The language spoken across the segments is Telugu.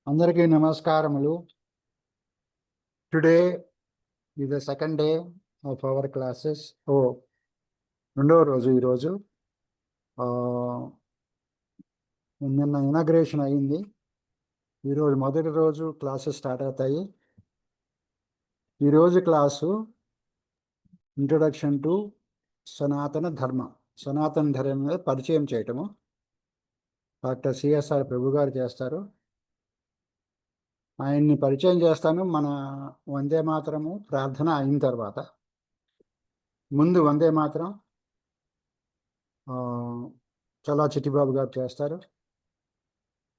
అందరికీ నమస్కారములు. Today is the second day of our classes. రెండవ రోజు ఈరోజు. నిన్న ఇనాగ్రేషన్ అయింది. ఈరోజు మొదటి రోజు క్లాసెస్ స్టార్ట్ అవుతాయి. ఈరోజు క్లాసు ఇంట్రొడక్షన్ టు సనాతన ధర్మ. సనాతన ధర్మం మీద పరిచయం చేయటము డాక్టర్ సిఎస్ఆర్ ప్రభు గారు చేస్తారు. ఆయన్ని పరిచయం చేస్తాను మన వందే మాతరము ప్రార్థన అయిన తర్వాత. ముందు వందే మాతరం చలా చిట్టిబాబు గారు చేస్తారు.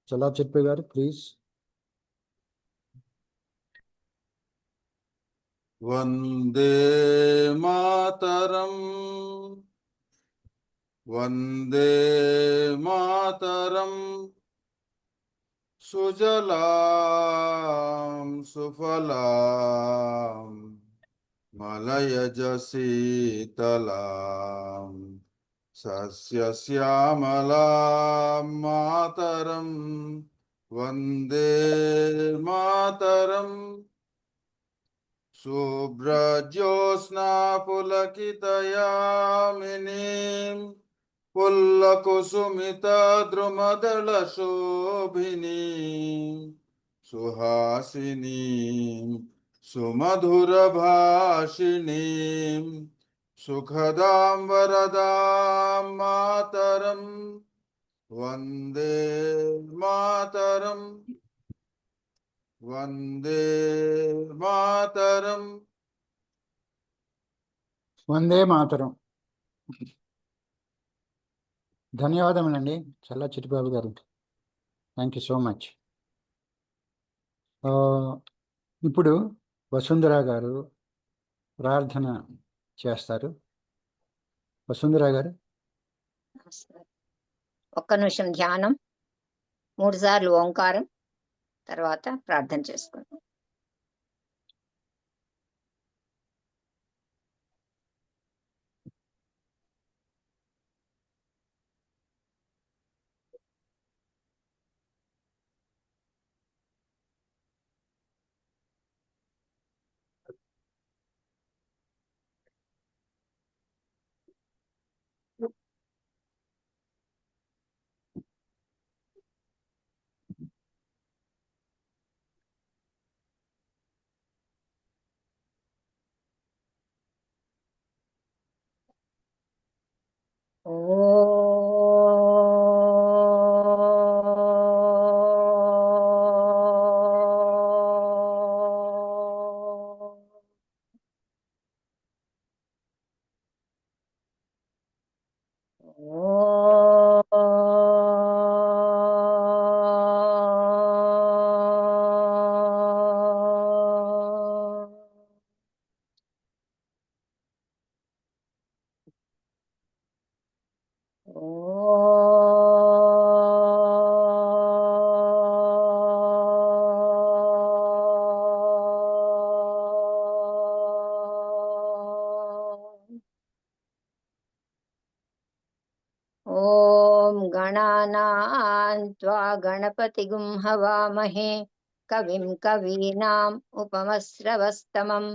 చలా చిట్టి గారు ప్లీజ్. వందే మాతరం వందే మాతరం సుజలాం సుఫలాం మలయజ శీతలాం సస్యశ్యామలాం మాతరం వందే మాతరం శుభ్రజ్యోత్స్నా పులకితయామినీం పుల్లకుసుమిత ద్రుమదళ శోభినీం సుహాసినీం సుమధుర భాషిణీం సుఖదాం వరదాం మాతరం వందే మాతరం వందే మాతరం. వందే మాతరం. ధన్యవాదములండి చల్లా చిట్టిబాబు గారు. Thank you so much. ఇప్పుడు వసుంధర గారు ప్రార్థన చేస్తారు. వసుంధర గారు. ఒక్క నిమిషం ధ్యానం, 3 సార్లు ఓంకారం, తర్వాత ప్రార్థన చేసుకుందాం. गणानां त्वा गणपतिगुं हवामहे कविं कवीनाम् उपमस्रवस्तमं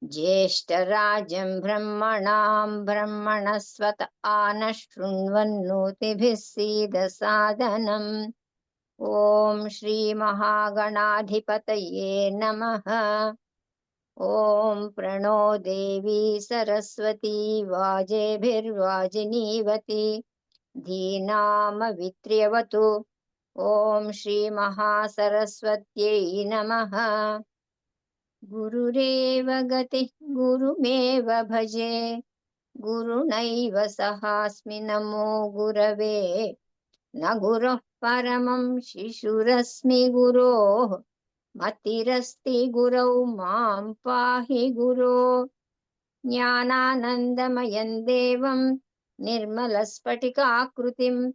ज्येष्ठराजं ब्रह्मणां ब्रह्मणस्वत आनः शृण्वन्नोतिभिः सीदसादनम्। ॐ श्रीमहागणाधिपतये नमः। ॐ प्रणो देवी सरस्वती वाजेभिर्वाजिनीवती धीनामवित्र्यवतु। ॐ श्रीमहासरस्वत्यै नमः। गुरुरेव गतिः गुरुमेव भजे, गुरुणैव सहास्मि नमो गुरवे। न गुरुः परमं शिशुरस्मि गुरोः, मतिरस्ति गुरौ मां पाहि गुरो। ज्ञानानन्दमयं देवं निर्मलस्फटिकाकृतिम्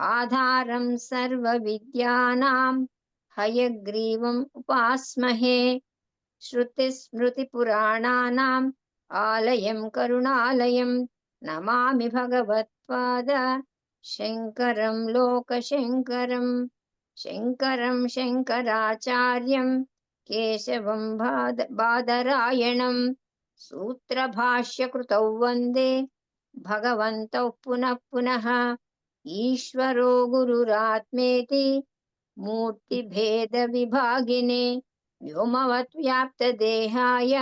आधारं सर्वविद्यानां हयग्रीवम् उपास्महे। श्रुतिस्मृतिपुराणानाम् आलयं करुणालयं नमामि भगवत्पाद शङ्करं लोकशङ्करम्। శంకరం శంకరాచార్యం కేశవం బాదరాయణం సూత్రభాష్యకృతౌ వందే భగవంతౌ పునః పునః. ఈశ్వరో గురురాత్మేతి మూర్తిభేద విభాగినే వ్యోమవత్ వ్యాప్తదేహాయ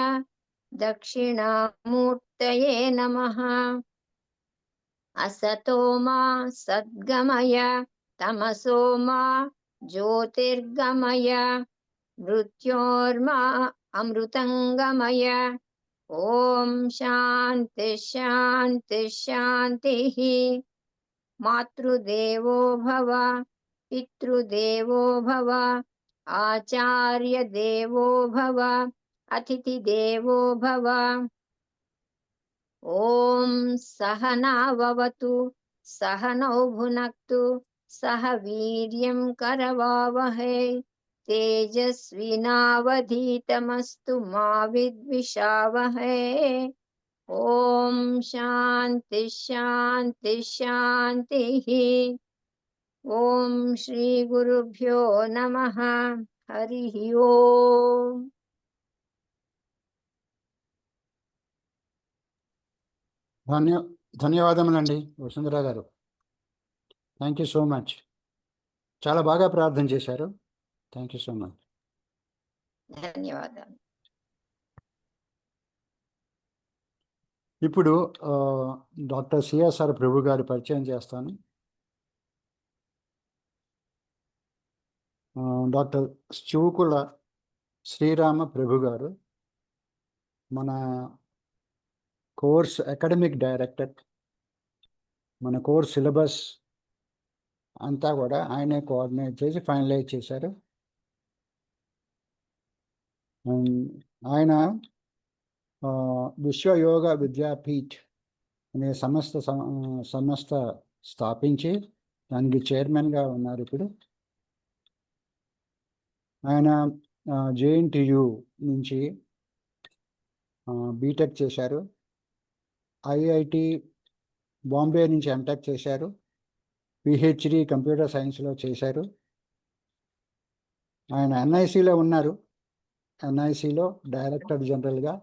దక్షిణామూర్తయే నమః. అసతో మా సద్గమయ తమసో మా జ్యోతిర్గమయ మృత్యోర్మా అమృతంగమయ. ఓం శాంతి శాంతి శాంతి. మాతృదేవో భవ పితృదేవో భవ ఆచార్య దేవో భవ అతిథి దేవో భవ. ఓం సహనావవతు సహనౌ భునక్తు సహ వీర్యం కరవావహై తేజస్వినావధీతమస్తు మా విద్విషావహై. ఓం శాంతి శాంతి శాంతి. ఓం శ్రీ గురుభ్యో నమః. హరి ఓం. ధన్యవాదములండి వసుంధర గారు. Thank you so much. చాలా బాగా ప్రార్థన చేశారు. Thank you so much. ధన్యవాదాలు. ఇప్పుడు డాక్టర్ సిఎస్ఆర్ ప్రభు గారి పరిచయం చేస్తాను. డాక్టర్ చివుకుల శ్రీరామ ప్రభు గారు మన కోర్స్ అకాడమిక్ డైరెక్టర్. మన కోర్స్ సిలబస్ అంతా కూడా ఆయనే కోఆర్డినేట్ చేసి ఫైనలైజ్ చేశారు. ఆయన విశ్వ యోగ విద్యాపీఠ్ అనే సంస్థ స్థాపించి దానికి చైర్మన్గా ఉన్నారు ఇప్పుడు. ఆయన జేఎన్టీయు నుంచి బీటెక్ చేశారు. ఐఐటి బాంబే నుంచి ఎంటెక్ చేశారు. పిహెచ్డి కంప్యూటర్ సైన్స్లో చేశారు. ఆయన ఎన్ఐసిలో ఉన్నారు. ఎన్ఐసిలో డైరెక్టర్ జనరల్గా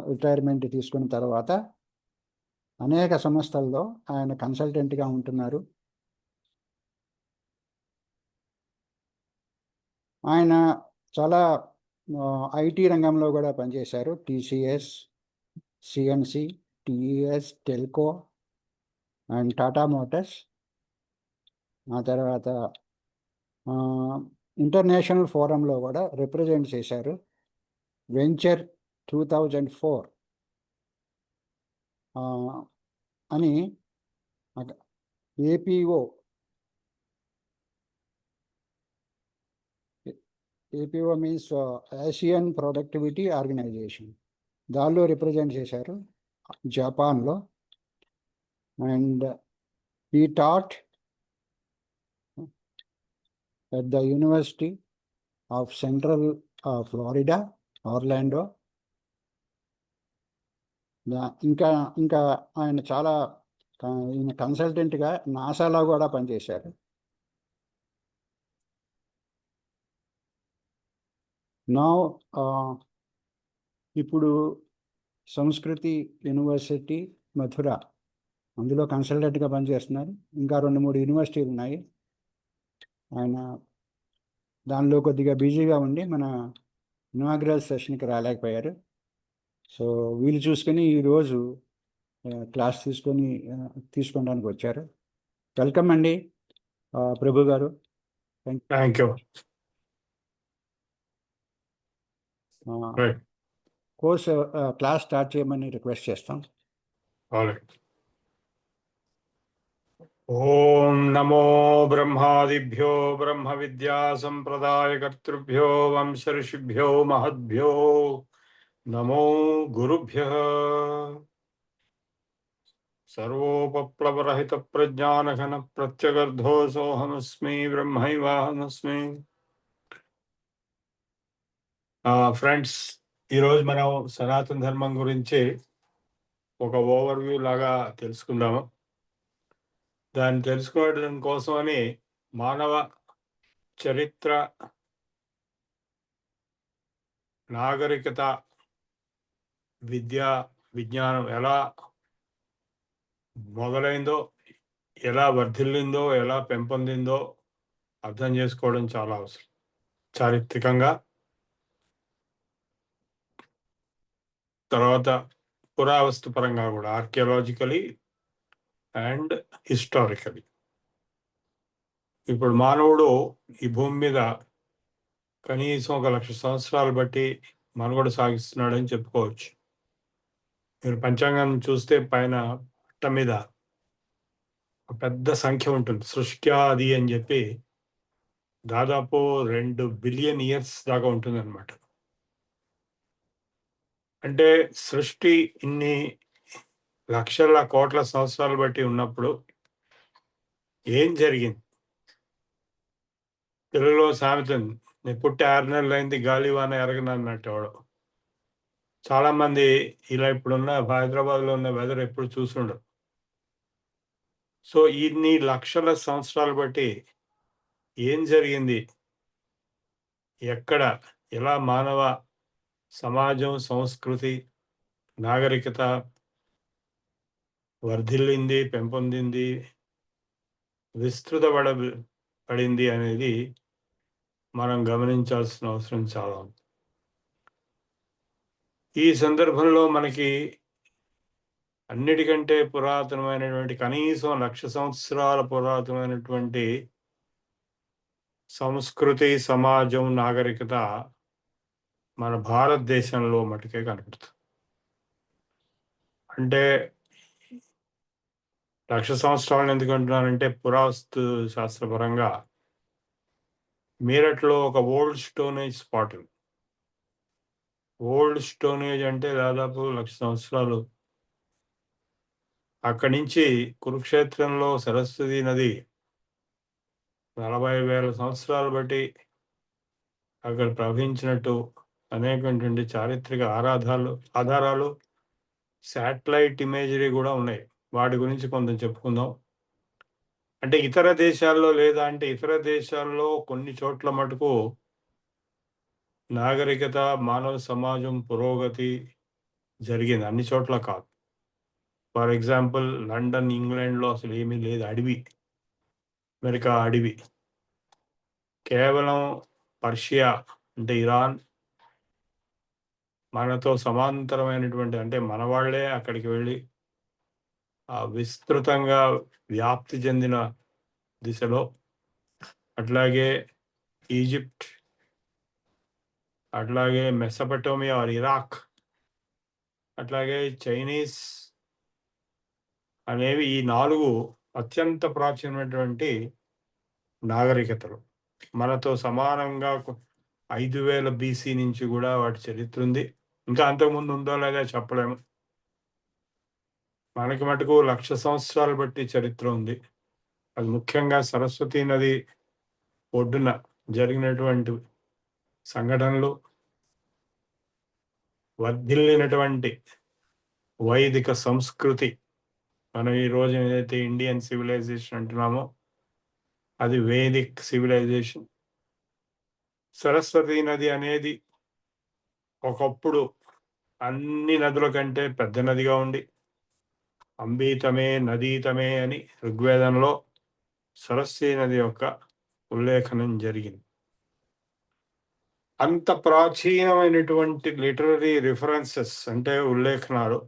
రిటైర్మెంట్ తీసుకున్న తర్వాత అనేక సంస్థల్లో ఆయన కన్సల్టెంట్గా ఉంటున్నారు. ఆయన చాలా ఐటీ రంగంలో కూడా పనిచేశారు. TCS, CNC, TES, Telco and Tata Motors. ఆ తర్వాత ఇంటర్నేషనల్ ఫోరంలో కూడా రిప్రజెంట్ చేశారు. వెంచర్ 2004 అని APO means Asian productivity organisation, దానిలో రిప్రజెంట్ చేశారు జపాన్లో. అండ్ ఈ taught at the University of Central Florida, Orlando. ఇంకా ఆయన చాలా ఈయన కన్సల్టెంట్గా నాసాలో కూడా పనిచేశారు. ఇప్పుడు సంస్కృతి యూనివర్సిటీ మథుర అందులో కన్సల్టెంట్గా పనిచేస్తున్నారు. ఇంకా 2-3 యూనివర్సిటీలు ఉన్నాయి. ఆయన దానిలో కొద్దిగా బిజీగా ఉండి మన ఇనాగ్రల్ సెషన్కి రాలేకపోయారు. సో వీళ్ళు చూసుకొని ఈరోజు క్లాస్ తీసుకోవడానికి వచ్చారు. వెల్కమ్ అండి ప్రభు గారు. Thank you. Course class start చేయమని రిక్వెస్ట్ చేస్తాం. ఓం నమో బ్రహ్మాదిభ్యో బ్రహ్మ విద్యా సంప్రదాయకర్తృభ్యో వంశ ఋషిభ్యో మహద్భ్యో నమో గురుభ్యః. సర్వోపప్లవరహిత ప్రజ్ఞానఘన ప్రత్యగర్ధో సోహమస్మి బ్రహ్మైవాహమస్మి. ఫ్రెండ్స్, ఈరోజు మనం సనాతన ధర్మం గురించి ఒక ఓవర్వ్యూ లాగా తెలుసుకుందాము. దాన్ని తెలుసుకోవడం కోసమని మానవ చరిత్ర, నాగరికత, విద్య, విజ్ఞానం ఎలా మొదలైందో, ఎలా వర్ధిల్లిందో, ఎలా పెంపొందిందో అర్థం చేసుకోవడం చాలా అవసరం. చారిత్రకంగా, తర్వాత పురావస్తు పరంగా కూడా, ఆర్కియాలజికలీ అండ్ హిస్టారికలీ. ఇప్పుడు మానవుడు ఈ భూమి మీద కనీసం 1,00,000 సంవత్సరాలు బట్టి మనుగడ సాగిస్తున్నాడని చెప్పుకోవచ్చు. మీరు పంచాంగం చూస్తే పైన పట్ట మీద ఒక పెద్ద సంఖ్య ఉంటుంది, సృష్ట్యాది అని చెప్పి. దాదాపు 2 బిలియన్ ఇయర్స్ దాకా ఉంటుంది అనమాట. అంటే సృష్టి ఇన్ని లక్షల కోట్ల సంవత్సరాలు బట్టి ఉన్నప్పుడు ఏం జరిగింది? తెలుగులో సామెత ఉంది, నేను పుట్టి 6 నెలలు అయింది గాలివాన ఎరగను అన్నట్టు వాడు. చాలా మంది ఇలా ఇప్పుడున్న హైదరాబాద్లో ఉన్న వెదర్ ఎప్పుడు చూసుండరు. సో ఇన్ని లక్షల సంవత్సరాలు బట్టి ఏం జరిగింది, ఎక్కడ, ఎలా మానవ సమాజం, సంస్కృతి, నాగరికత వర్ధిల్లింది, పెంపొందింది, పడింది అనేది మనం గమనించాల్సిన అవసరం చాలా ఉంది. ఈ సందర్భంలో మనకి అన్నిటికంటే పురాతనమైనటువంటి, కనీసం 1,00,000 సంవత్సరాల పురాతనమైనటువంటి సంస్కృతి, సమాజం, నాగరికత మన భారతదేశంలో మటుకే కనపడుతుంది. అంటే 1,00,000 సంవత్సరాలను ఎందుకు అంటున్నానంటే, పురావస్తు శాస్త్రపరంగా మీరట్లో ఒక ఓల్డ్ స్టోనేజ్ స్పాట్ ఉంది. ఓల్డ్ స్టోనేజ్ అంటే దాదాపు 1,00,000 సంవత్సరాలు. అక్కడి నుంచి కురుక్షేత్రంలో సరస్వతి నది 40,000 సంవత్సరాలు బట్టి అక్కడ ప్రవహించినట్టు అనేకటువంటి చారిత్రక ఆధారాలు, శాటిలైట్ ఇమేజరీ కూడా ఉన్నాయి. వాటి గురించి కొంచెం చెప్పుకుందాం. అంటే ఇతర దేశాల్లో లేదా అంటే ఇతర దేశాల్లో కొన్ని చోట్ల మటుకు నాగరికత, మానవ సమాజం పురోగతి జరిగింది, అన్ని చోట్ల కాదు. ఫర్ ఎగ్జాంపుల్ లండన్, ఇంగ్లాండ్లో అసలు ఏమీ లేదు, అడవి, అమెరికా అడవి. కేవలం పర్షియా అంటే ఇరాన్ మనతో సమాంతరమైనటువంటి, అంటే మన వాళ్ళే అక్కడికి వెళ్ళి విస్తృతంగా వ్యాప్తి చెందిన దిశలో, అట్లాగే ఈజిప్ట్, అట్లాగే మెసపటోమియా ఆర్ ఇరాక్, అట్లాగే చైనీస్ అనేవి ఈ 4 అత్యంత ప్రాచీనమైనటువంటి నాగరికతలు. మనతో సమానంగా 5,000 BC నుంచి కూడా వాటి చరిత్ర ఉంది. ఇంకా అంతకుముందు ఉందో లేదో చెప్పలేము. మనకి మటుకు 1,00,000 సంవత్సరాలు బట్టి చరిత్ర ఉంది. అది ముఖ్యంగా సరస్వతీ నది ఒడ్డున జరిగినటువంటి సంఘటనలు, వర్ధిల్లినటువంటి వైదిక సంస్కృతి. మనం ఈ రోజు ఏదైతే ఇండియన్ సివిలైజేషన్ అంటున్నామో అది వేదిక్ సివిలైజేషన్. సరస్వతీ నది అనేది ఒకప్పుడు అన్ని నదుల కంటే పెద్ద నదిగా ఉండి, అంబీతమే నదీతమే అని ఋగ్వేదంలో సరస్వతీ నది యొక్క ఉల్లేఖనం జరిగింది. అంత ప్రాచీనమైనటువంటి లిటరరీ రిఫరెన్సెస్ అంటే ఉల్లేఖనాలు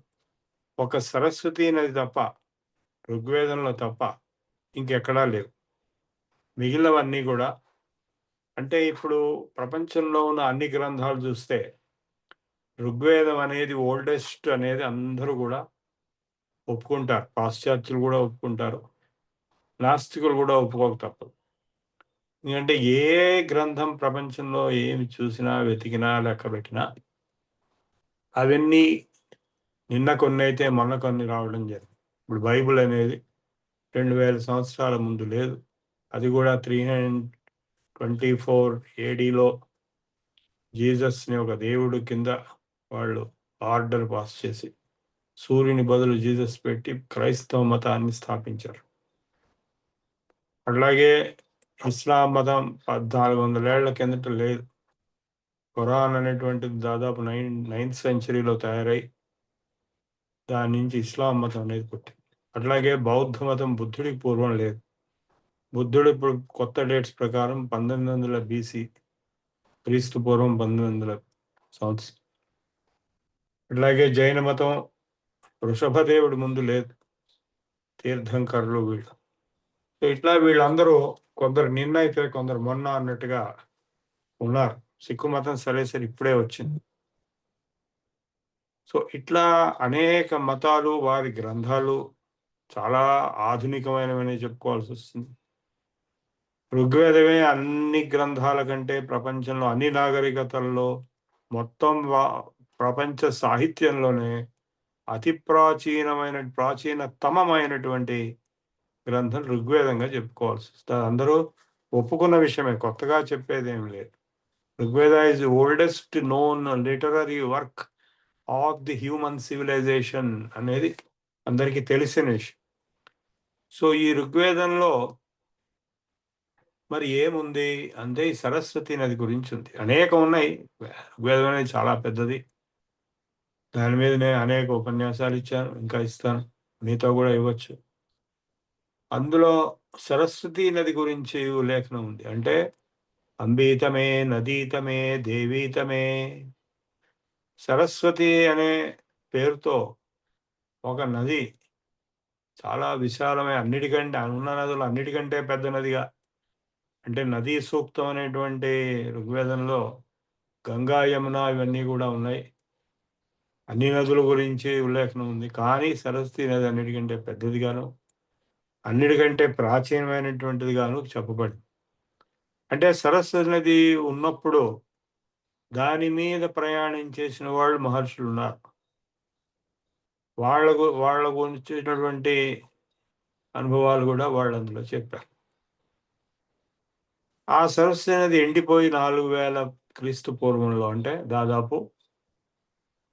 ఒక సరస్వతీ నది తప్ప, ఋగ్వేదంలో తప్ప ఇంకెక్కడా లేవు. మిగిలినవన్నీ కూడా, అంటే ఇప్పుడు ప్రపంచంలో ఉన్న అన్ని గ్రంథాలు చూస్తే ఋగ్వేదం అనేది ఓల్డెస్ట్ అనేది అందరూ కూడా ఒప్పుకుంటారు. పాశ్చాత్యులు కూడా ఒప్పుకుంటారు, నాస్తికులు కూడా ఒప్పుకోక తప్పదు. ఎందుకంటే ఏ గ్రంథం ప్రపంచంలో ఏమి చూసినా, వెతికినా, లెక్క పెట్టినా అవన్నీ నిన్న కొన్ని అయితే మొన్న కొన్ని రావడం జరిగింది. ఇప్పుడు బైబిల్ అనేది 2,000 సంవత్సరాల ముందు లేదు. అది కూడా 324 ADలో జీసస్ని ఒక దేవుడు కింద వాళ్ళు ఆర్డర్ పాస్ చేసి సూర్యుని బదులు జీసస్ పెట్టి క్రైస్తవ మతాన్ని స్థాపించారు. అట్లాగే ఇస్లాం మతం 1400 ఏళ్ల కిందట లేదు. ఖురాన్ అనేటువంటిది దాదాపు 9th సెంచరీలో తయారై దాని నుంచి ఇస్లాం మతం అనేది పుట్టింది. అట్లాగే బౌద్ధ మతం బుద్ధుడికి పూర్వం లేదు. బుద్ధుడు ఇప్పుడు కొత్త డేట్స్ ప్రకారం 1900 BC, క్రీస్తు పూర్వం 1900 సంవత్సరం. అట్లాగే జైన మతం వృషభదేవుడి ముందు లేదు, తీర్థంకరులు వీళ్ళు. సో ఇట్లా వీళ్ళందరూ కొందరు నిన్న అయితే కొందరు మొన్న అన్నట్టుగా ఉన్నారు. సిక్కు మతం సరే ఇప్పుడే వచ్చింది. సో ఇట్లా అనేక మతాలు వారి గ్రంథాలు చాలా ఆధునికమైనవని చెప్పుకోవాల్సి వస్తుంది. ఋగ్వేదమే అన్ని గ్రంథాల కంటే ప్రపంచంలో అన్ని నాగరికతల్లో మొత్తం ప్రపంచ సాహిత్యంలోనే అతి ప్రాచీనతమమైనటువంటి గ్రంథం ఋగ్వేదంగా చెప్పుకోవాల్సి వస్తుంది. అందరూ ఒప్పుకున్న విషయమే, కొత్తగా చెప్పేది ఏం లేదు. Rigveda is the oldest known literary work of the human civilisation అనేది అందరికీ తెలిసిన విషయం. సో ఈ ఋగ్వేదంలో మరి ఏముంది అంటే ఈ సరస్వతి నది గురించి ఉంది. అనేకం ఉన్నాయి. ఋగ్వేదం అనేది చాలా పెద్దది. దాని మీద నేను అనేక ఉపన్యాసాలు ఇచ్చాను, ఇంకా ఇస్తాను, మీతో కూడా ఇవ్వచ్చు. అందులో సరస్వతి నది గురించి ఉల్లేఖనం ఉంది. అంటే అంబీతమే, నదీతమే, దేవీతమే. సరస్వతి అనే పేరుతో ఒక నది చాలా విశాలమైన, అన్నిటికంటే ఉన్న నదులు అన్నిటికంటే పెద్ద నదిగా, అంటే నదీ సూక్తం అనేటువంటి ఋగ్వేదంలో గంగా, యమున ఇవన్నీ కూడా ఉన్నాయి. అన్ని నదుల గురించి ఉల్లేఖనం ఉంది. కానీ సరస్వతి నది అన్నిటికంటే పెద్దదిగాను, అన్నిటికంటే ప్రాచీనమైనటువంటిది గాను చెప్పబడింది. అంటే సరస్వతి నది ఉన్నప్పుడు దాని మీద ప్రయాణం చేసిన వాళ్ళు మహర్షులు ఉన్నారు. వాళ్ళ గురించినటువంటి అనుభవాలు కూడా వాళ్ళు అందులో చెప్పారు. ఆ సరస్వతి నది ఎండిపోయి 4000 క్రీస్తు పూర్వంలో, అంటే దాదాపు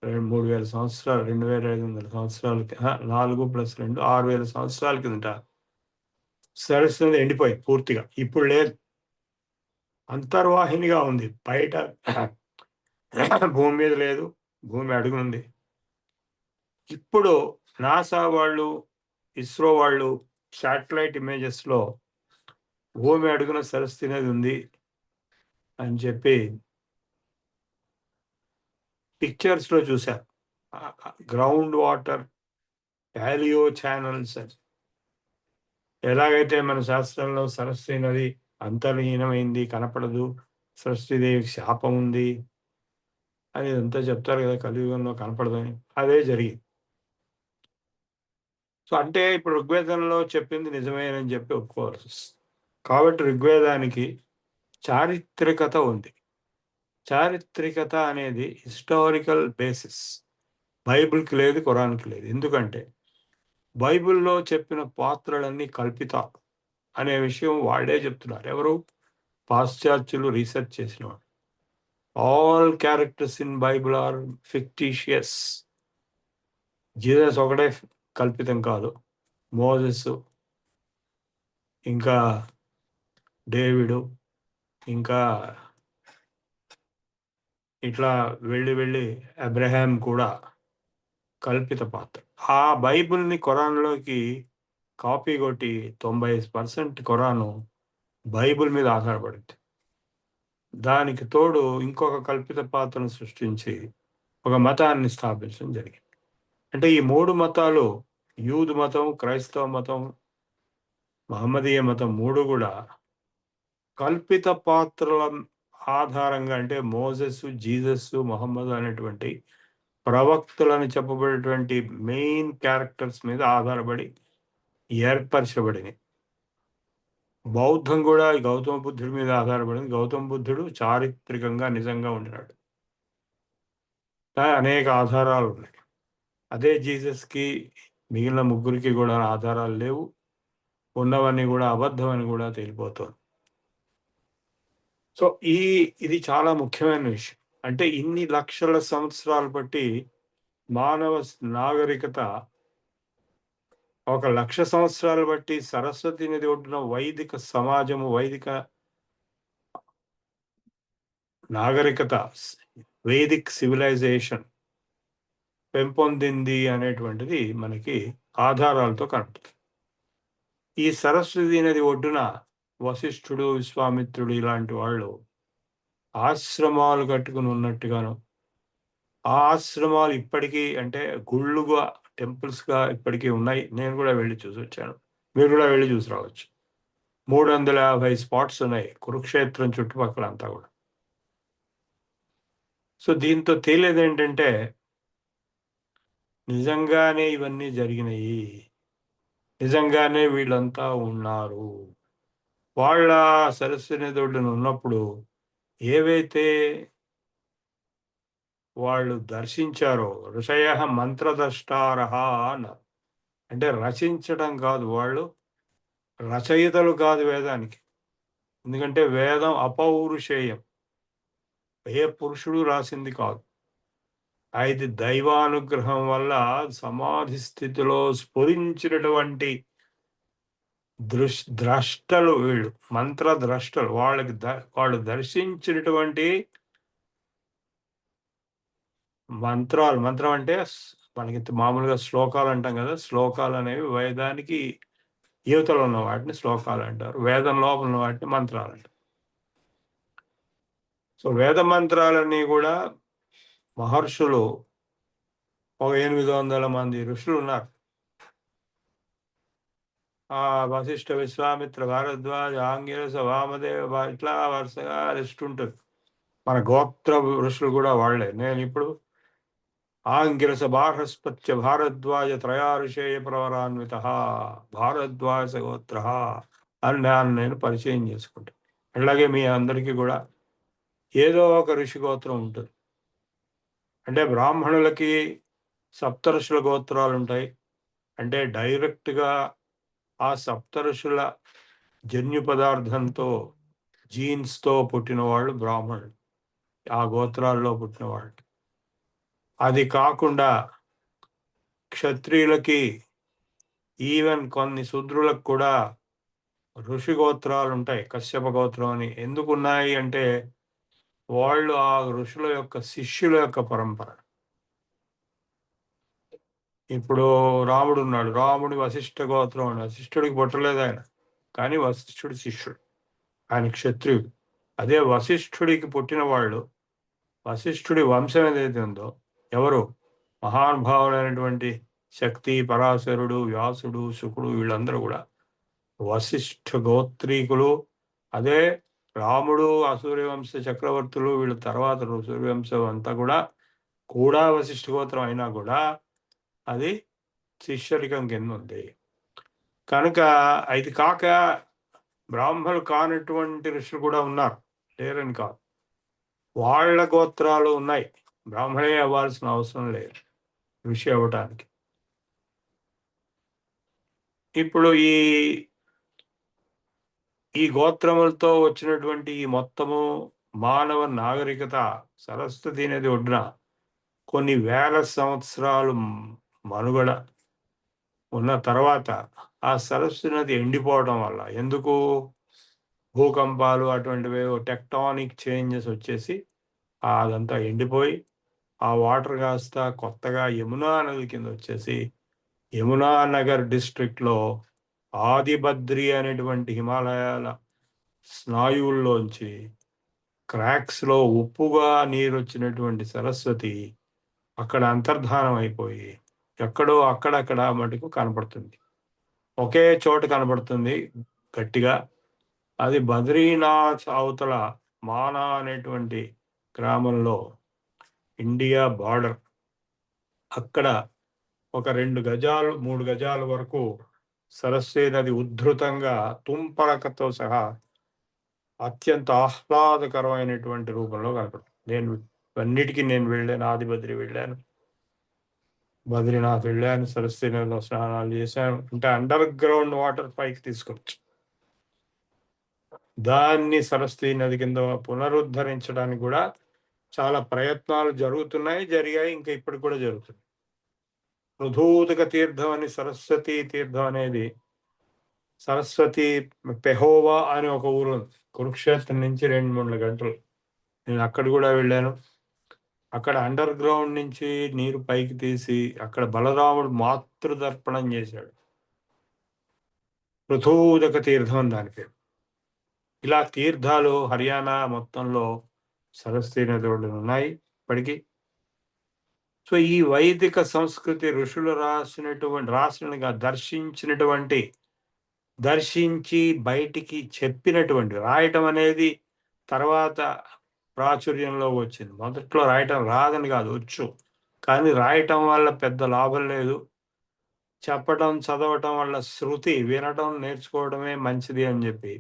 3000 సంవత్సరాలు, 2500 సంవత్సరాలకి, 4 + 2 6000 సంవత్సరాల కిందట సరస్వతి నది ఎండిపోయింది పూర్తిగా. ఇప్పుడు లేదు, అంతర్వాహినిగా ఉంది. బయట భూమి మీద లేదు, భూమి అడుగునుంది. ఇప్పుడు నాసా వాళ్ళు, ఇస్రో వాళ్ళు శాటిలైట్ ఇమేజెస్లో భూమి అడుగున సరస్వతి నది ఉంది అని చెప్పి పిక్చర్స్లో చూశారు. గ్రౌండ్ వాటర్ ప్యాలియో ఛానల్స్ అని. ఎలాగైతే మన శాస్త్రంలో సరస్వతి నది అంతర్లీనమైంది, కనపడదు, సరస్వతీదేవికి శాపం ఉంది అని అంతా చెప్తారు కదా, కలియుగంలో కనపడదని. అదే జరిగింది. సో అంటే ఇప్పుడు ఋగ్వేదంలో చెప్పింది నిజమేనని చెప్పి ఒప్పుకోవాల్సి వస్తుంది. కాబట్టి ఋగ్వేదానికి చారిత్రకత ఉంది. చారిత్రకత అనేది హిస్టారికల్ బేసిస్. బైబిల్కి లేదు, ఖురాన్కి లేదు. ఎందుకంటే బైబిల్లో చెప్పిన పాత్రలన్నీ కల్పితాలు అనే విషయం వాళ్ళే చెప్తున్నారు. ఎవరు? పాశ్చాత్యులు రీసెర్చ్ చేసిన వాళ్ళు. All characters in Bible are fictitious. Jesus ఒకటే కల్పితం కాదు. మోసెస్, ఇంకా డేవిడు, ఇంకా ఇట్లా వెళ్ళి అబ్రహాం కూడా కల్పిత పాత్ర. ఆ బైబిల్ని ఖురాన్లోకి కాపీ కొట్టి 90% ఖురాను బైబిల్ మీద ఆధారపడింది. దానికి తోడు ఇంకొక కల్పిత పాత్రను సృష్టించి ఒక మతాన్ని స్థాపించడం జరిగింది. అంటే ఈ 3 మతాలు, యూదు మతం, క్రైస్తవ మతం, మహమ్మదీయ మతం, 3 కూడా కల్పిత పాత్రల ఆధారంగా, అంటే మోసెస్, జీసస్, మహమ్మద్ అనేటువంటి ప్రవక్తలని చెప్పబడేటువంటి మెయిన్ క్యారెక్టర్స్ మీద ఆధారపడి ఏర్పరచబడినవి. బౌద్ధం కూడా గౌతమ బుద్ధుడి మీద ఆధారపడింది. గౌతమ బుద్ధుడు చారిత్రకంగా నిజంగా ఉండినాడు, అనేక ఆధారాలు ఉన్నాయి. అదే జీసస్కి, మిగిలిన ముగ్గురికి కూడా ఆధారాలు లేవు, ఉన్నవన్నీ కూడా అబద్ధం అని కూడా తేలిపోతుంది. సో ఇది చాలా ముఖ్యమైన విషయం. అంటే ఇన్ని లక్షల సంవత్సరాలు బట్టి మానవ నాగరికత 1,00,000 సంవత్సరాలు బట్టి సరస్వతి నది ఒడ్డున వైదిక సమాజము, వైదిక నాగరికత, వేదిక్ సివిలైజేషన్ పెంపొందింది అనేటువంటిది మనకి ఆధారాలతో కనపడుతుంది. ఈ సరస్వతి నది ఒడ్డున వశిష్ఠుడు, విశ్వామిత్రుడు ఇలాంటి వాళ్ళు ఆశ్రమాలు కట్టుకుని ఉన్నట్టుగాను, ఆ ఆశ్రమాలు ఇప్పటికీ అంటే గుళ్ళుగా, టెంపుల్స్గా ఇప్పటికీ ఉన్నాయి. నేను కూడా వెళ్ళి చూసి వచ్చాను, మీరు కూడా వెళ్ళి చూసి రావచ్చు. 350 స్పాట్స్ ఉన్నాయి కురుక్షేత్రం చుట్టుపక్కల అంతా కూడా. సో దీంతో తేలేది ఏంటంటే నిజంగానే ఇవన్నీ జరిగినాయి, నిజంగానే వీళ్ళంతా ఉన్నారు. వాళ్ళ సరస్వతి నది ఒడ్డున ఉన్నప్పుడు ఏవైతే వాళ్ళు దర్శించారో, ఋషయ మంత్రదష్టారహ అన్నారు. అంటే రచించడం కాదు, వాళ్ళు రచయితలు కాదు వేదానికి. ఎందుకంటే వేదం అపౌరుషేయం, ఏ పురుషుడు రాసింది కాదు. అయితే దైవానుగ్రహం వల్ల సమాధి స్థితిలో స్ఫురించినటువంటి ద్రష్టలు వీళ్ళు, మంత్రద్రష్టలు. వాళ్ళు దర్శించినటువంటి మంత్రాలు, మంత్రం అంటే మనకి మామూలుగా శ్లోకాలు అంటాం కదా, శ్లోకాలు అనేవి వేదానికి యువతలో ఉన్న వాటిని శ్లోకాలు అంటారు, వేదం లోపల ఉన్న వాటిని మంత్రాలు అంటారు. సో వేద మంత్రాలన్నీ కూడా మహర్షులు, ఒక 800 మంది ఋషులు ఉన్నారు. ఆ వశిష్ఠ, విశ్వామిత్ర, భారద్వాజ, ఆంగిరస, వామదేవ, ఇట్లా వరుసగా లిస్ట్ ఉంటుంది. మన గోత్ర ఋషులు కూడా వాళ్ళే. నేను ఇప్పుడు ఆంగిరస బార్హస్పత్య భారద్వాజ త్రయారుషేయ ప్రవరాన్విత భారద్వాజ గోత్ర అని నేను పరిచయం చేసుకుంటాను. అలాగే మీ అందరికీ కూడా ఏదో ఒక ఋషి గోత్రం ఉంటుంది. అంటే బ్రాహ్మణులకి సప్తఋషుల గోత్రాలు ఉంటాయి. అంటే డైరెక్ట్గా ఆ సప్తఋషుల జన్యు పదార్థంతో, జీన్స్తో పుట్టిన వాళ్ళు బ్రాహ్మణులు, ఆ గోత్రాల్లో పుట్టిన వాళ్ళు. అది కాకుండా క్షత్రియులకి, ఈవెన్ కొన్ని శూద్రులకు కూడా ఋషి గోత్రాలు ఉంటాయి. కశ్యప గోత్రం అని ఎందుకున్నాయి అంటే వాళ్ళు ఆ ఋషుల యొక్క శిష్యుల యొక్క పరంపర. ఇప్పుడు రాముడు ఉన్నాడు, రాముడి వశిష్ఠ గోత్రం అని. వశిష్ఠుడికి పుట్టలేదు ఆయన, కానీ వశిష్ఠుడి శిష్యుడు, ఆయన క్షత్రియుడు. అదే వశిష్ఠుడికి పుట్టిన వాళ్ళు, వశిష్ఠుడి వంశం ఏదైతే ఉందో, ఎవరు మహానుభావులైనటువంటి శక్తి, పరాశరుడు, వ్యాసుడు, శుకుడు, వీళ్ళందరూ కూడా వశిష్ఠ గోత్రీకులు. అదే రాముడు అసూర్యవంశ చక్రవర్తులు, వీళ్ళ తర్వాత సూర్యవంశం అంతా కూడా వశిష్ఠ గోత్రం అయినా కూడా అది శిష్యరికం కింద ఉంది. కనుక ఇది కాక బ్రాహ్మణులు కానటువంటి ఋషులు కూడా ఉన్నారు, లేరని కాదు. వాళ్ళ గోత్రాలు ఉన్నాయి, బ్రాహ్మణే అవ్వాల్సిన అవసరం లేదు ఋషి అవ్వటానికి. ఇప్పుడు ఈ గోత్రములతో వచ్చినటువంటి ఈ మొత్తము మానవ నాగరికత సరస్వతి నది ఒడ్డున కొన్ని వేల సంవత్సరాలు మనుగడ ఉన్న తర్వాత ఆ సరస్వతి నది ఎండిపోవడం వల్ల, ఎందుకు భూకంపాలు అటువంటివి, టెక్టానిక్ చేంజెస్ వచ్చేసి అదంతా ఎండిపోయి ఆ వాటర్ కాస్త కొత్తగా యమునా నది కింద వచ్చేసి యమునా నగర్ డిస్ట్రిక్ట్లో ఆదిబద్రి అనేటువంటి హిమాలయాల స్నాయువుల్లోంచి క్రాక్స్లో ఉప్పుగా నీరు వచ్చినటువంటి సరస్వతి అక్కడ అంతర్ధానం అయిపోయి ఎక్కడో అక్కడక్కడ మటుకు కనపడుతుంది, ఒకే చోట కనపడుతుంది గట్టిగా. అది బద్రీనాథ్ అవతల మానా అనేటువంటి గ్రామంలో, ఇండియా బార్డర్, అక్కడ ఒక 2 గజాలు 3 గజాల వరకు సరస్వతి నది ఉద్ధృతంగా తుంపరకతో సహా అత్యంత ఆహ్లాదకరమైనటువంటి రూపంలో కనపడుతుంది. అన్నిటికీ నేను వెళ్ళాను, ఆదిబద్రి వెళ్ళాను, బద్రీనాథ్ వెళ్ళాను, సరస్వతి నదిలో స్నానాలు చేశాను. అంటే అండర్ గ్రౌండ్ వాటర్ పైకి తీసుకొచ్చు, దాన్ని సరస్వతి నది కింద పునరుద్ధరించడానికి కూడా చాలా ప్రయత్నాలు జరుగుతున్నాయి, జరిగాయి, ఇంకా ఇప్పటికి కూడా జరుగుతుంది. పృథూదక తీర్థం అని సరస్వతి తీర్థం అనేది సరస్వతి పెహోవా అని ఒక ఊరు ఉంది. కురుక్షేత్రం నుంచి 2-3 గంటలు. నేను అక్కడ కూడా వెళ్ళాను. అక్కడ అండర్ గ్రౌండ్ నుంచి నీరు పైకి తీసి అక్కడ బలరాముడు మాతృదర్పణం చేశాడు. పృథూదక తీర్థం దాని పేరు. ఇలా తీర్థాలు హర్యానా మొత్తంలో సరస్వతి నది ఒడ్డున ఉన్నాయి ఇప్పటికీ. సో ఈ వైదిక సంస్కృతి ఋషులు రాసినగా దర్శించినటువంటి, దర్శించి బయటికి చెప్పినటువంటి, రాయటం అనేది తర్వాత ప్రాచుర్యంలో వచ్చింది. మొదట్లో రాయటం రాదని కాదు, వచ్చు. కానీ రాయటం వల్ల పెద్ద లాభం లేదు. చెప్పటం చదవటం వల్ల శృతి వినటం నేర్చుకోవడమే మంచిది అని చెప్పి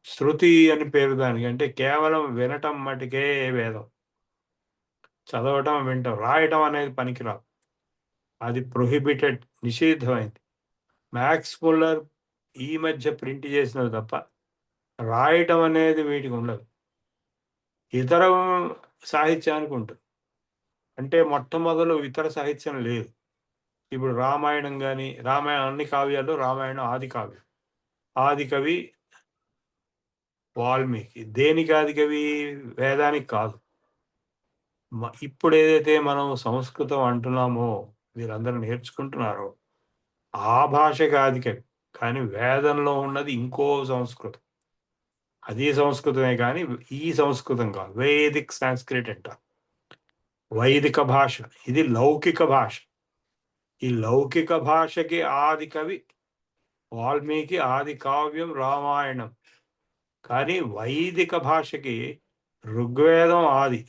శృతి అని పేరు దానికి. అంటే కేవలం వినటం మటుకే వేదం. చదవటం వినటం రాయటం అనేది పనికిరాదు. అది ప్రొహిబిటెడ్, నిషిద్ధమైంది. మ్యాక్స్ ముల్లర్ ఈ మధ్య ప్రింట్ చేసినవి తప్ప రాయటం అనేది వీటికి ఉండదు. ఇతర సాహిత్యానికి ఉంటుంది. అంటే మొట్టమొదలు ఇతర సాహిత్యం లేదు. ఇప్పుడు రామాయణం కానీ, రామాయణం అన్ని కావ్యాలు, రామాయణం ఆది కావ్యం. ఆది కవి వాల్మీకి. దేనికి ఆది కవి? వేదానికి కాదు. ఇప్పుడు ఏదైతే మనం సంస్కృతం అంటున్నామో, వీరందరూ నేర్చుకుంటున్నారో ఆ భాషకి ఆది కవి. కానీ వేదంలో ఉన్నది ఇంకో సంస్కృతం. అది సంస్కృతమే కానీ ఈ సంస్కృతం కాదు. వేదిక్ సాంస్క్రిట్ అంట. వైదిక భాష. ఇది లౌకిక భాష. ఈ లౌకిక భాషకి ఆది కవి వాల్మీకి, ఆది కావ్యం రామాయణం. కానీ వైదిక భాషకి ఋగ్వేదం ఆది.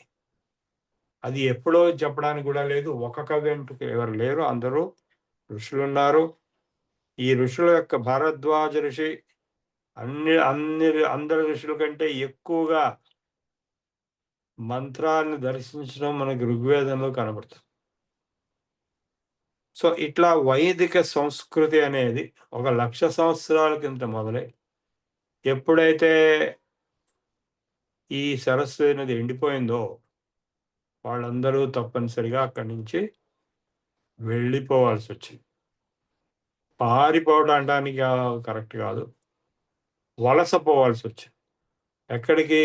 అది ఎప్పుడో చెప్పడానికి కూడా లేదు. ఒక కవి అంటూ ఎవరు లేరు, అందరూ ఋషులున్నారు. ఈ ఋషుల యొక్క భరద్వాజ ఋషి అందరి ఋషుల కంటే ఎక్కువగా మంత్రాలను దర్శించడం మనకి ఋగ్వేదంలో కనబడుతుంది. సో ఇట్లా వైదిక సంస్కృతి అనేది 1,00,000 సంవత్సరాల కింద మొదలై ఎప్పుడైతే ఈ సరస్వతి నది ఎండిపోయిందో వాళ్ళందరూ తప్పనిసరిగా అక్కడి నుంచి వెళ్ళిపోవాల్సి వచ్చింది. పారిపోవడం అనడానికి కరెక్ట్ కాదు, వలసపోవాల్సి వచ్చింది. ఎక్కడికి?